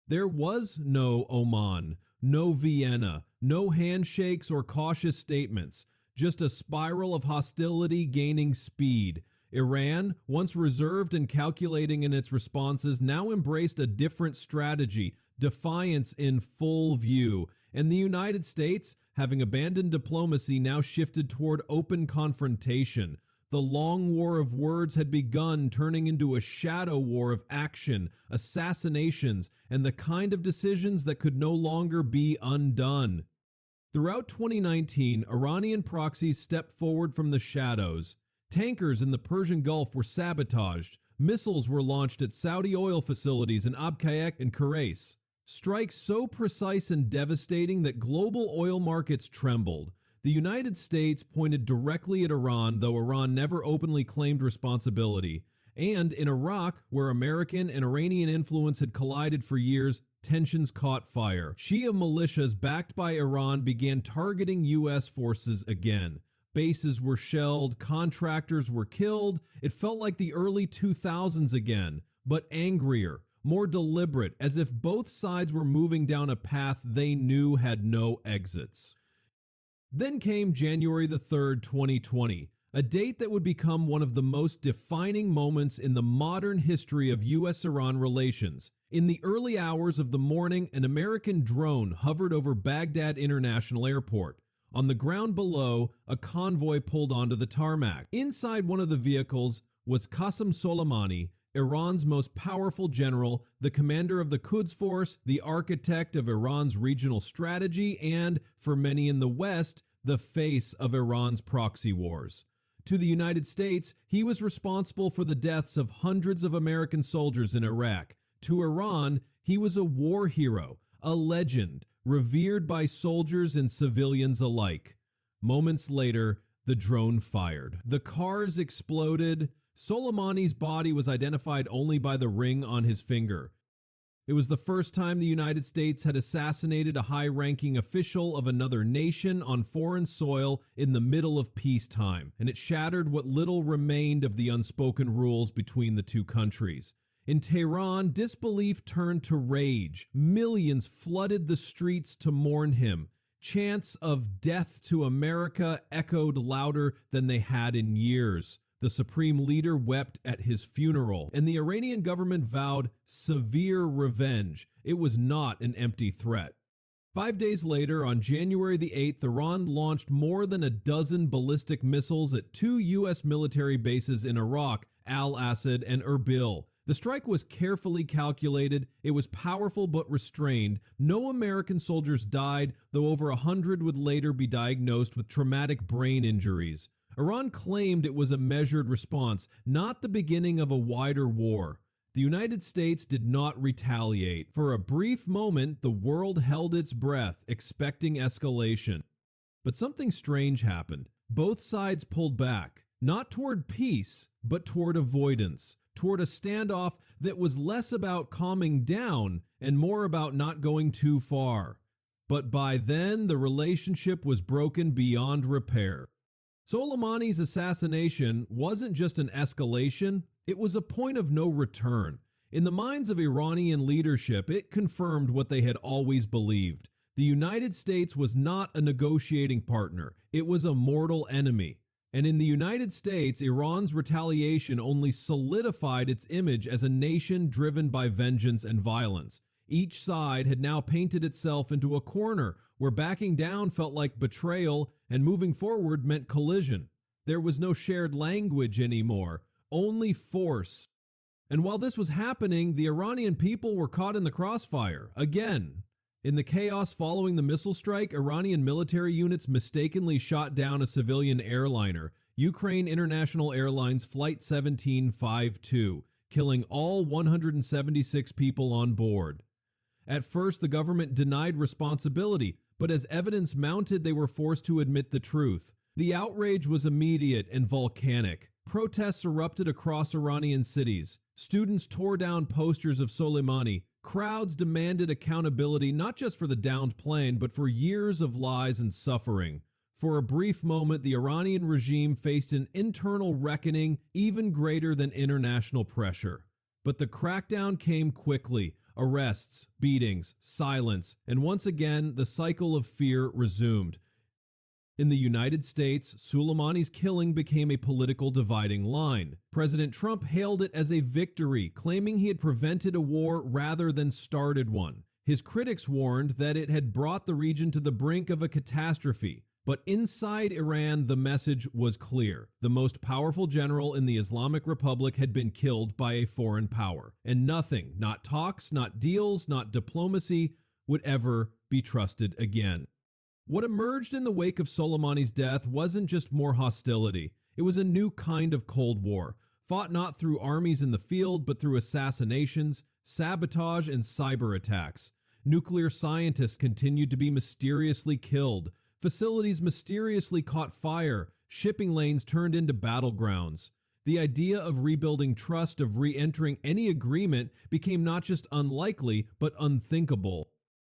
There was no Oman, no Vienna, no handshakes or cautious statements, just a spiral of hostility gaining speed. Iran, once reserved and calculating in its responses, now embraced a different strategy, defiance in full view. And the United States, having abandoned diplomacy, now shifted toward open confrontation. The long war of words had begun, turning into a shadow war of action, assassinations, and the kind of decisions that could no longer be undone. Throughout 2019, Iranian proxies stepped forward from the shadows. Tankers in the Persian Gulf were sabotaged. Missiles were launched at Saudi oil facilities in Abqaiq and Khurais. Strikes so precise and devastating that global oil markets trembled. The United States pointed directly at Iran, though Iran never openly claimed responsibility. And in Iraq, where American and Iranian influence had collided for years, tensions caught fire. Shia militias backed by Iran began targeting U.S. forces again. Bases were shelled, contractors were killed. It felt like the early 2000s again, but angrier, more deliberate, as if both sides were moving down a path they knew had no exits. Then came January the 3rd, 2020, a date that would become one of the most defining moments in the modern history of U.S.-Iran relations. In the early hours of the morning, an American drone hovered over Baghdad International Airport. On the ground below, a convoy pulled onto the tarmac. Inside one of the vehicles was Qasem Soleimani, Iran's most powerful general, the commander of the Quds Force, the architect of Iran's regional strategy, and, for many in the West, the face of Iran's proxy wars. To the United States, he was responsible for the deaths of hundreds of American soldiers in Iraq. To Iran, he was a war hero, a legend, revered by soldiers and civilians alike. Moments later, the drone fired. The cars exploded. Soleimani's body was identified only by the ring on his finger. It was the first time the United States had assassinated a high-ranking official of another nation on foreign soil in the middle of peacetime, and it shattered what little remained of the unspoken rules between the two countries. In Tehran, disbelief turned to rage. Millions flooded the streets to mourn him. Chants of "Death to America" echoed louder than they had in years. The supreme leader wept at his funeral, and the Iranian government vowed severe revenge. It was not an empty threat. 5 days later, on January the 8th, Iran launched more than a dozen ballistic missiles at 2 U.S. military bases in Iraq, Al-Assad and Erbil. The strike was carefully calculated, it was powerful but restrained. No American soldiers died, though over 100 would later be diagnosed with traumatic brain injuries. Iran claimed it was a measured response, not the beginning of a wider war. The United States did not retaliate. For a brief moment, the world held its breath, expecting escalation. But something strange happened. Both sides pulled back, not toward peace, but toward avoidance, toward a standoff that was less about calming down and more about not going too far. But by then, the relationship was broken beyond repair. Soleimani's assassination wasn't just an escalation, it was a point of no return. In the minds of Iranian leadership, it confirmed what they had always believed. The United States was not a negotiating partner, it was a mortal enemy. And in the United States, Iran's retaliation only solidified its image as a nation driven by vengeance and violence. Each side had now painted itself into a corner where backing down felt like betrayal and moving forward meant collision. There was no shared language anymore, only force. And while this was happening, the Iranian people were caught in the crossfire again. In the chaos following the missile strike, Iranian military units mistakenly shot down a civilian airliner, Ukraine International Airlines Flight 1752, killing all 176 people on board. At first, the government denied responsibility, but as evidence mounted, they were forced to admit the truth. The outrage was immediate and volcanic. Protests erupted across Iranian cities. Students tore down posters of Soleimani. Crowds demanded accountability not just for the downed plane, but for years of lies and suffering. For a brief moment, the Iranian regime faced an internal reckoning even greater than international pressure. But the crackdown came quickly. Arrests, beatings, silence, and once again, the cycle of fear resumed. In the United States, Soleimani's killing became a political dividing line. President Trump hailed it as a victory, claiming he had prevented a war rather than started one. His critics warned that it had brought the region to the brink of a catastrophe. But inside Iran, the message was clear. The most powerful general in the Islamic Republic had been killed by a foreign power, and nothing, not talks, not deals, not diplomacy, would ever be trusted again. What emerged in the wake of Soleimani's death wasn't just more hostility. It was a new kind of Cold War, fought not through armies in the field, but through assassinations, sabotage, and cyber attacks. Nuclear scientists continued to be mysteriously killed. Facilities mysteriously caught fire. Shipping lanes turned into battlegrounds. The idea of rebuilding trust, of re-entering any agreement, became not just unlikely, but unthinkable.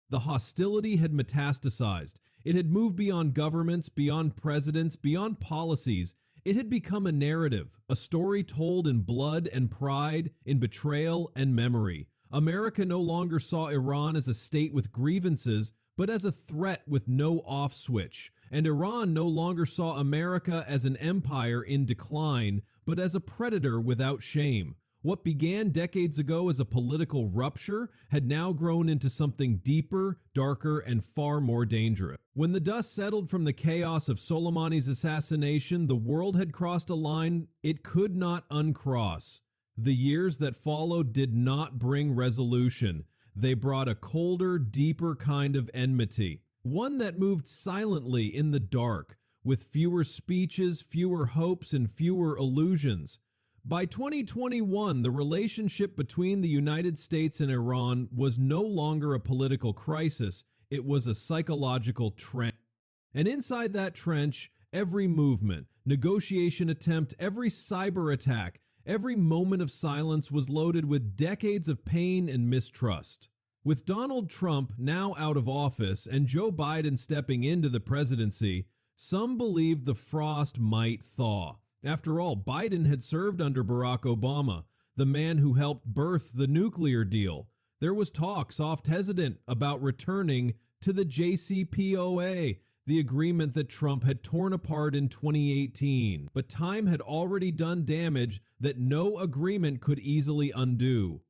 The hostility had metastasized. It had moved beyond governments, beyond presidents, beyond policies. It had become a narrative, a story told in blood and pride, in betrayal and memory. America no longer saw Iran as a state with grievances, but as a threat with no off switch. And Iran no longer saw America as an empire in decline, but as a predator without shame. What began decades ago as a political rupture had now grown into something deeper, darker, and far more dangerous. When the dust settled from the chaos of Soleimani's assassination, the world had crossed a line it could not uncross. The years that followed did not bring resolution. They brought a colder, deeper kind of enmity, one that moved silently in the dark, with fewer speeches, fewer hopes, and fewer illusions. By 2021, the relationship between the United States and Iran was no longer a political crisis, it was a psychological trench. And inside that trench, every movement, negotiation attempt, every cyber attack, every moment of silence was loaded with decades of pain and mistrust. With Donald Trump now out of office and Joe Biden stepping into the presidency, some believed the frost might thaw. After all, Biden had served under Barack Obama, the man who helped birth the nuclear deal. There was talk, soft hesitant, about returning to the JCPOA, the agreement that Trump had torn apart in 2018. But time had already done damage that no agreement could easily undo.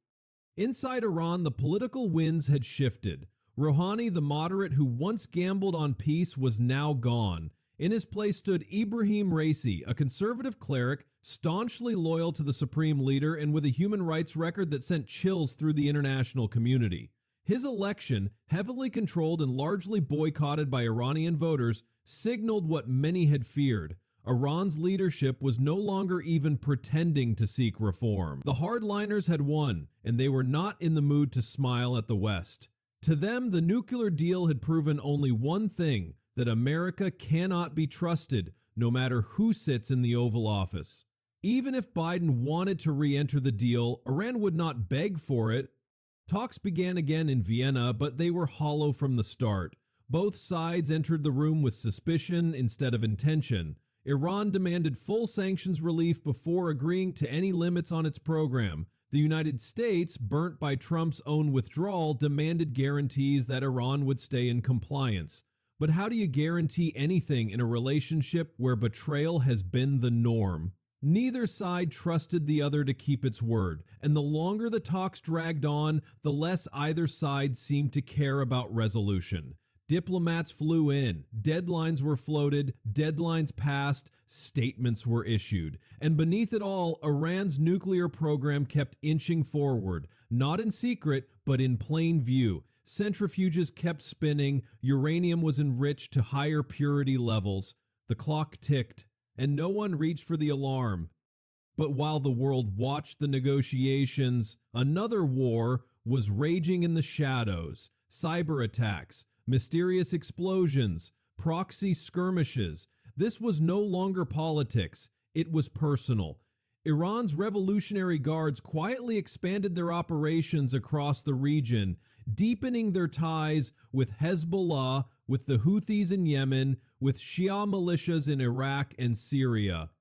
Inside Iran, the political winds had shifted. Rouhani, the moderate who once gambled on peace, was now gone. In his place stood Ibrahim Raisi, a conservative cleric, staunchly loyal to the supreme leader and with a human rights record that sent chills through the international community. His election, heavily controlled and largely boycotted by Iranian voters, signaled what many had feared. Iran's leadership was no longer even pretending to seek reform. The hardliners had won, and they were not in the mood to smile at the West. To them, the nuclear deal had proven only one thing: that America cannot be trusted, no matter who sits in the Oval Office. Even if Biden wanted to re-enter the deal, Iran would not beg for it. Talks began again in Vienna, but they were hollow from the start. Both sides entered the room with suspicion instead of intention. Iran demanded full sanctions relief before agreeing to any limits on its program. The United States, burnt by Trump's own withdrawal, demanded guarantees that Iran would stay in compliance. But how do you guarantee anything in a relationship where betrayal has been the norm? Neither side trusted the other to keep its word, and the longer the talks dragged on, the less either side seemed to care about resolution. Diplomats flew in, deadlines were floated, deadlines passed, statements were issued. And beneath it all, Iran's nuclear program kept inching forward, not in secret, but in plain view. Centrifuges kept spinning, uranium was enriched to higher purity levels, the clock ticked, and no one reached for the alarm. But while the world watched the negotiations, another war was raging in the shadows. Cyber attacks, mysterious explosions, proxy skirmishes. This was no longer politics, it was personal. Iran's Revolutionary Guards quietly expanded their operations across the region, deepening their ties with Hezbollah, with the Houthis in Yemen, with Shia militias in Iraq and Syria.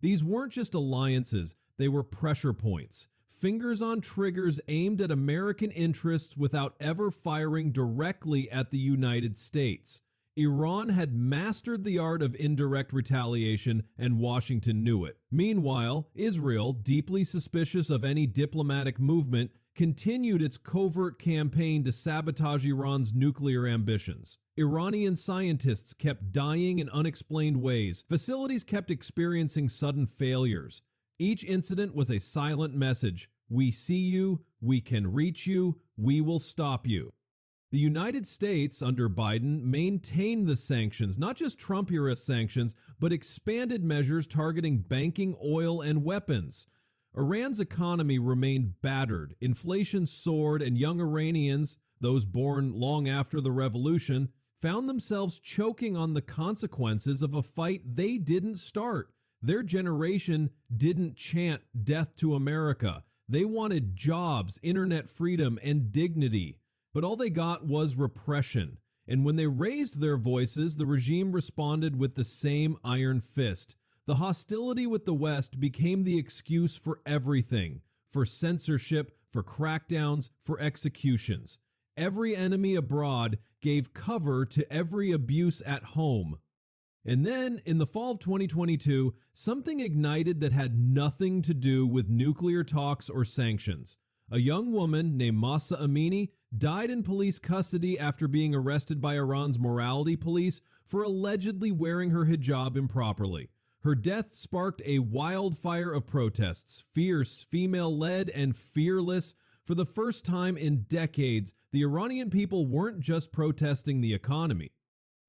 These weren't just alliances, they were pressure points, fingers on triggers aimed at American interests without ever firing directly at the United States. Iran had mastered the art of indirect retaliation, and Washington knew it. Meanwhile, Israel, deeply suspicious of any diplomatic movement, continued its covert campaign to sabotage Iran's nuclear ambitions. Iranian scientists kept dying in unexplained ways. Facilities kept experiencing sudden failures. Each incident was a silent message. We see you, we can reach you, we will stop you. The United States, under Biden, maintained the sanctions, not just Trump-era sanctions, but expanded measures targeting banking, oil, and weapons. Iran's economy remained battered, inflation soared, and young Iranians, those born long after the revolution, found themselves choking on the consequences of a fight they didn't start. Their generation didn't chant death to America. They wanted jobs, internet freedom, and dignity. But all they got was repression, and when they raised their voices, the regime responded with the same iron fist. The hostility with the West became the excuse for everything, for censorship, for crackdowns, for executions. Every enemy abroad gave cover to every abuse at home. And then, in the fall of 2022, something ignited that had nothing to do with nuclear talks or sanctions. A young woman named Mahsa Amini died in police custody after being arrested by Iran's morality police for allegedly wearing her hijab improperly. Her death sparked a wildfire of protests, fierce, female-led, and fearless. For the first time in decades, the Iranian people weren't just protesting the economy.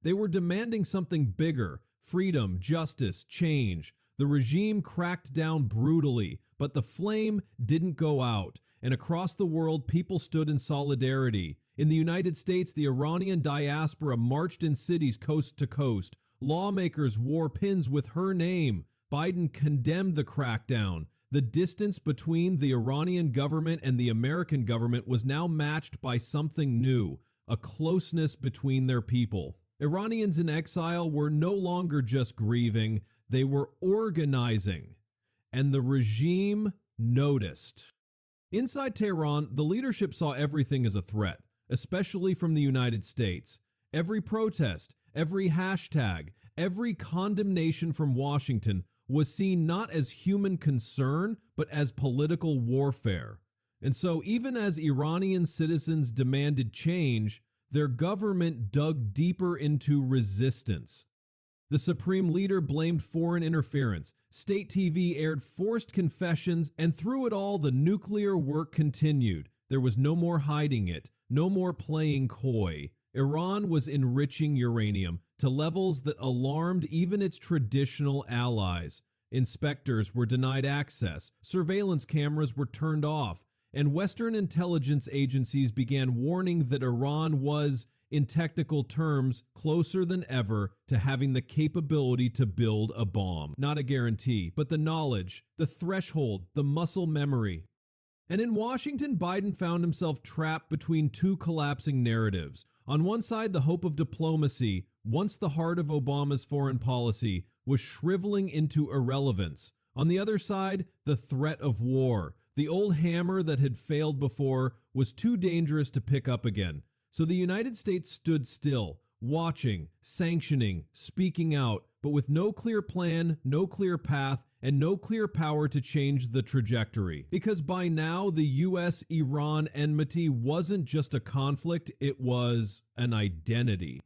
They were demanding something bigger: freedom, justice, change. The regime cracked down brutally, but the flame didn't go out. And across the world, people stood in solidarity. In the United States, the Iranian diaspora marched in cities coast to coast. Lawmakers wore pins with her name. Biden condemned the crackdown. The distance between the Iranian government and the American government was now matched by something new: a closeness between their people. Iranians in exile were no longer just grieving, they were organizing. And the regime noticed. Inside Tehran, the leadership saw everything as a threat, especially from the United States. Every protest, every hashtag, every condemnation from Washington was seen not as human concern, but as political warfare. And so even as Iranian citizens demanded change, their government dug deeper into resistance. The supreme leader blamed foreign interference. State TV aired forced confessions, and through it all, the nuclear work continued. There was no more hiding it, no more playing coy. Iran was enriching uranium to levels that alarmed even its traditional allies. Inspectors were denied access, surveillance cameras were turned off, and Western intelligence agencies began warning that Iran was, in technical terms, closer than ever to having the capability to build a bomb. Not a guarantee, but the knowledge, the threshold, the muscle memory. And in Washington, Biden found himself trapped between two collapsing narratives. On one side, the hope of diplomacy, once the heart of Obama's foreign policy, was shriveling into irrelevance. On the other side, the threat of war. The old hammer that had failed before was too dangerous to pick up again. So the United States stood still, watching, sanctioning, speaking out, but with no clear plan, no clear path, and no clear power to change the trajectory. Because by now, the US-Iran enmity wasn't just a conflict, it was an identity.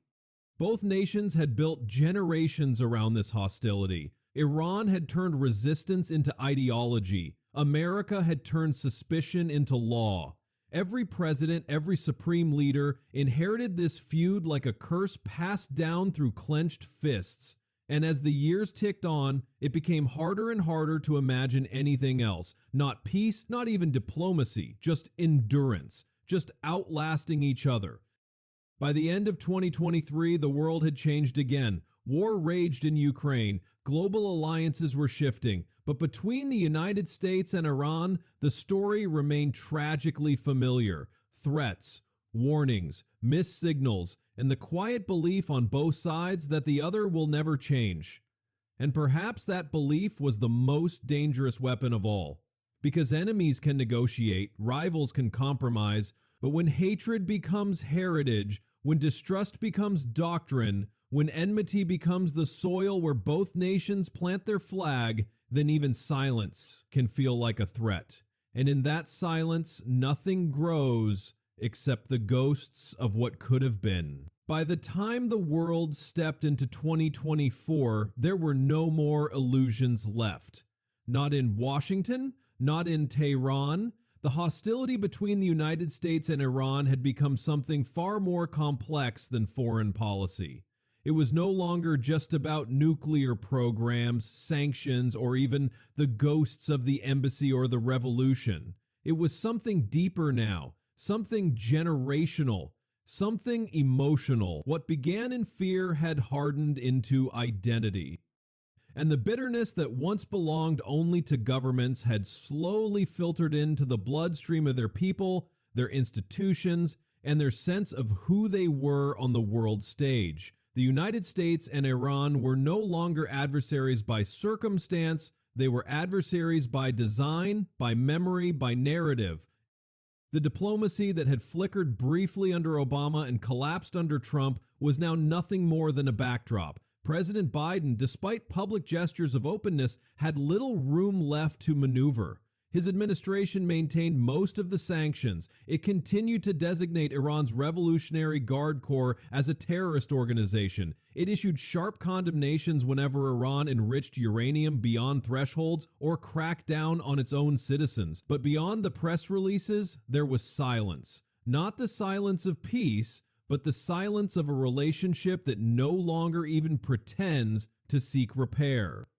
Both nations had built generations around this hostility. Iran had turned resistance into ideology. America had turned suspicion into law. Every president, every supreme leader inherited this feud like a curse passed down through clenched fists. And as the years ticked on, it became harder and harder to imagine anything else. Not peace, not even diplomacy, just endurance, just outlasting each other. By the end of 2023, the world had changed again. War raged in Ukraine, global alliances were shifting, but between the United States and Iran, the story remained tragically familiar. Threats, warnings, missed signals, and the quiet belief on both sides that the other will never change. And perhaps that belief was the most dangerous weapon of all. Because enemies can negotiate, rivals can compromise, but when hatred becomes heritage, when distrust becomes doctrine, when enmity becomes the soil where both nations plant their flag, then even silence can feel like a threat. And in that silence, nothing grows except the ghosts of what could have been. By the time the world stepped into 2024, there were no more illusions left. Not in Washington, not in Tehran. The hostility between the United States and Iran had become something far more complex than foreign policy. It was no longer just about nuclear programs, sanctions, or even the ghosts of the embassy or the revolution. It was something deeper now, something generational, something emotional. What began in fear had hardened into identity. And the bitterness that once belonged only to governments had slowly filtered into the bloodstream of their people, their institutions, and their sense of who they were on the world stage. The United States and Iran were no longer adversaries by circumstance, they were adversaries by design, by memory, by narrative. The diplomacy that had flickered briefly under Obama and collapsed under Trump was now nothing more than a backdrop. President Biden, despite public gestures of openness, had little room left to maneuver. His administration maintained most of the sanctions. It continued to designate Iran's Revolutionary Guard Corps as a terrorist organization. It issued sharp condemnations whenever Iran enriched uranium beyond thresholds or cracked down on its own citizens. But beyond the press releases, there was silence. Not the silence of peace, but the silence of a relationship that no longer even pretends to seek repair.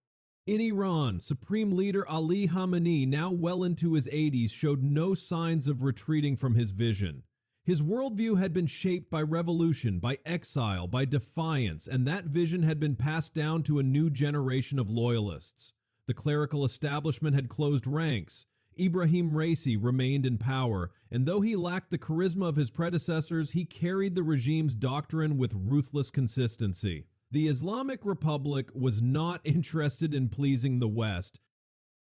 In Iran, Supreme Leader Ali Khamenei, now well into his 80s, showed no signs of retreating from his vision. His worldview had been shaped by revolution, by exile, by defiance, and that vision had been passed down to a new generation of loyalists. The clerical establishment had closed ranks. Ibrahim Raisi remained in power, and though he lacked the charisma of his predecessors, he carried the regime's doctrine with ruthless consistency. The Islamic Republic was not interested in pleasing the West.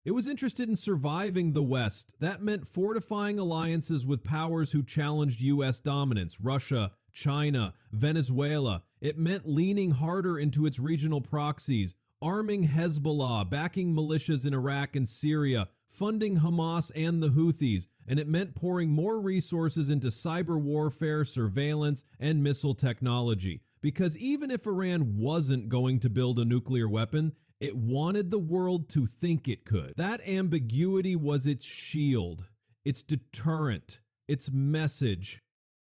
It was interested in surviving the West. That meant fortifying alliances with powers who challenged U.S. dominance, Russia, China, Venezuela. It meant leaning harder into its regional proxies, arming Hezbollah, backing militias in Iraq and Syria, funding Hamas and the Houthis, and it meant pouring more resources into cyber warfare, surveillance, and missile technology. Because even if Iran wasn't going to build a nuclear weapon, it wanted the world to think it could. That ambiguity was its shield, its deterrent, its message.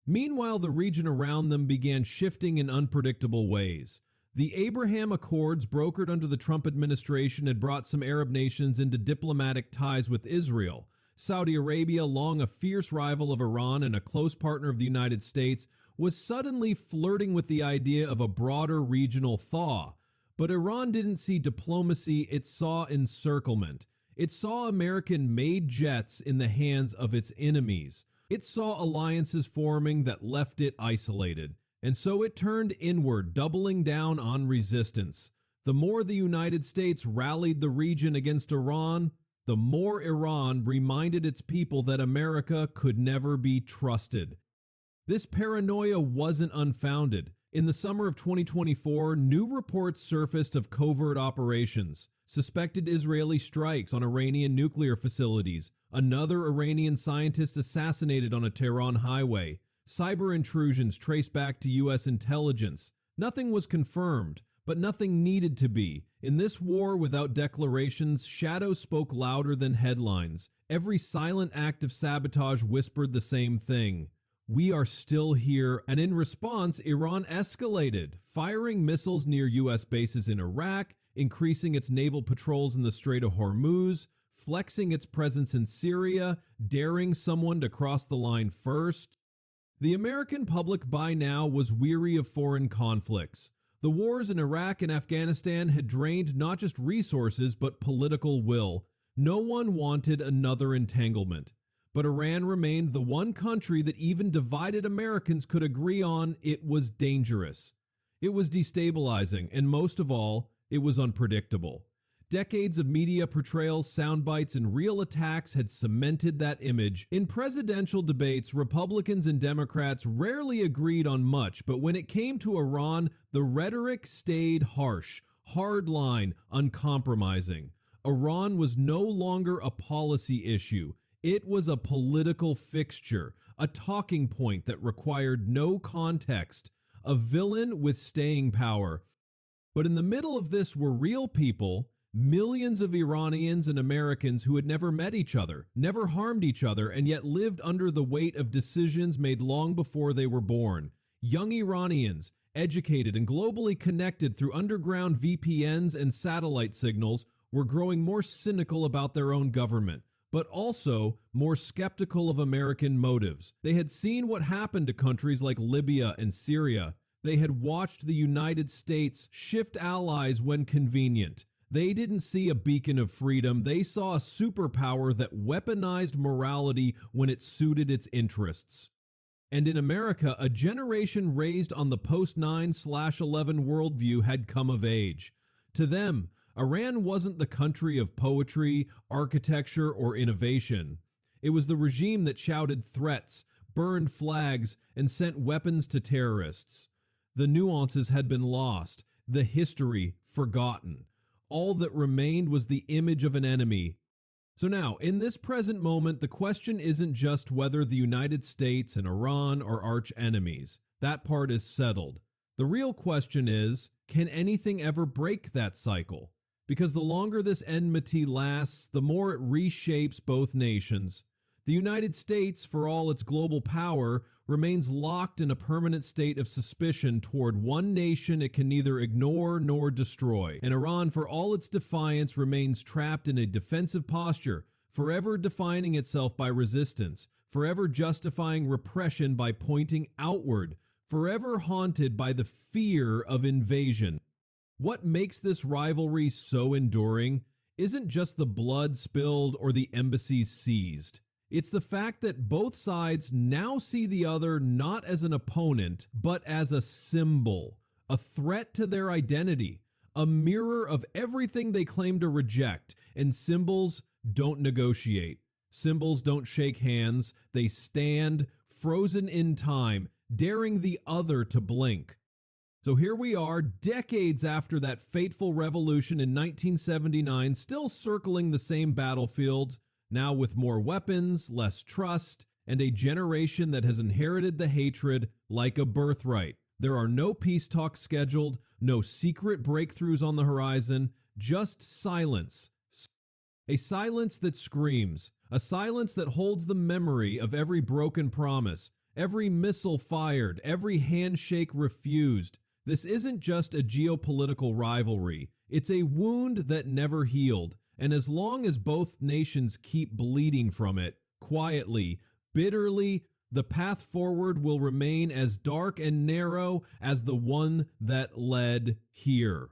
Meanwhile, the region around them began shifting in unpredictable ways. The Abraham Accords brokered under the Trump administration had brought some Arab nations into diplomatic ties with Israel. Saudi Arabia, long a fierce rival of Iran and a close partner of the United States, was suddenly flirting with the idea of a broader regional thaw. But Iran didn't see diplomacy, it saw encirclement. It saw American-made jets in the hands of its enemies. It saw alliances forming that left it isolated. And so it turned inward, doubling down on resistance. The more the United States rallied the region against Iran, the more Iran reminded its people that America could never be trusted. This paranoia wasn't unfounded. In the summer of 2024, new reports surfaced of covert operations, suspected Israeli strikes on Iranian nuclear facilities, another Iranian scientist assassinated on a Tehran highway, cyber intrusions traced back to U.S. intelligence. Nothing was confirmed, but nothing needed to be. In this war without declarations, shadows spoke louder than headlines. Every silent act of sabotage whispered the same thing. We are still here, and in response, Iran escalated, firing missiles near U.S. bases in Iraq, increasing its naval patrols in the Strait of Hormuz, flexing its presence in Syria, daring someone to cross the line first. The American public by now was weary of foreign conflicts. The wars in Iraq and Afghanistan had drained not just resources but political will. No one wanted another entanglement. But Iran remained the one country that even divided Americans could agree on it was dangerous. It was destabilizing, and most of all, it was unpredictable. Decades of media portrayals, sound bites, and real attacks had cemented that image. In presidential debates, Republicans and Democrats rarely agreed on much, but when it came to Iran, the rhetoric stayed harsh, hardline, uncompromising. Iran was no longer a policy issue. It was a political fixture, a talking point that required no context, a villain with staying power. But in the middle of this were real people, millions of Iranians and Americans who had never met each other, never harmed each other, and yet lived under the weight of decisions made long before they were born. Young Iranians, educated and globally connected through underground VPNs and satellite signals, were growing more cynical about their own government, but also more skeptical of American motives. They had seen what happened to countries like Libya and Syria. They had watched the United States shift allies when convenient. They didn't see a beacon of freedom. They saw a superpower that weaponized morality when it suited its interests. And in America, a generation raised on the post-9/11 worldview had come of age. To them, Iran wasn't the country of poetry, architecture, or innovation. It was the regime that shouted threats, burned flags, and sent weapons to terrorists. The nuances had been lost, the history forgotten. All that remained was the image of an enemy. So now, in this present moment, the question isn't just whether the United States and Iran are arch enemies. That part is settled. The real question is, can anything ever break that cycle? Because the longer this enmity lasts, the more it reshapes both nations. The United States, for all its global power, remains locked in a permanent state of suspicion toward one nation it can neither ignore nor destroy. And Iran, for all its defiance, remains trapped in a defensive posture, forever defining itself by resistance, forever justifying repression by pointing outward, forever haunted by the fear of invasion. What makes this rivalry so enduring isn't just the blood spilled or the embassies seized. It's the fact that both sides now see the other not as an opponent, but as a symbol, a threat to their identity, a mirror of everything they claim to reject. And symbols don't negotiate. Symbols don't shake hands. They stand, frozen in time, daring the other to blink. So here we are, decades after that fateful revolution in 1979, still circling the same battlefield, now with more weapons, less trust, and a generation that has inherited the hatred like a birthright. There are no peace talks scheduled, no secret breakthroughs on the horizon, just silence. A silence that screams, a silence that holds the memory of every broken promise, every missile fired, every handshake refused. This isn't just a geopolitical rivalry, it's a wound that never healed. And as long as both nations keep bleeding from it, quietly, bitterly, the path forward will remain as dark and narrow as the one that led here.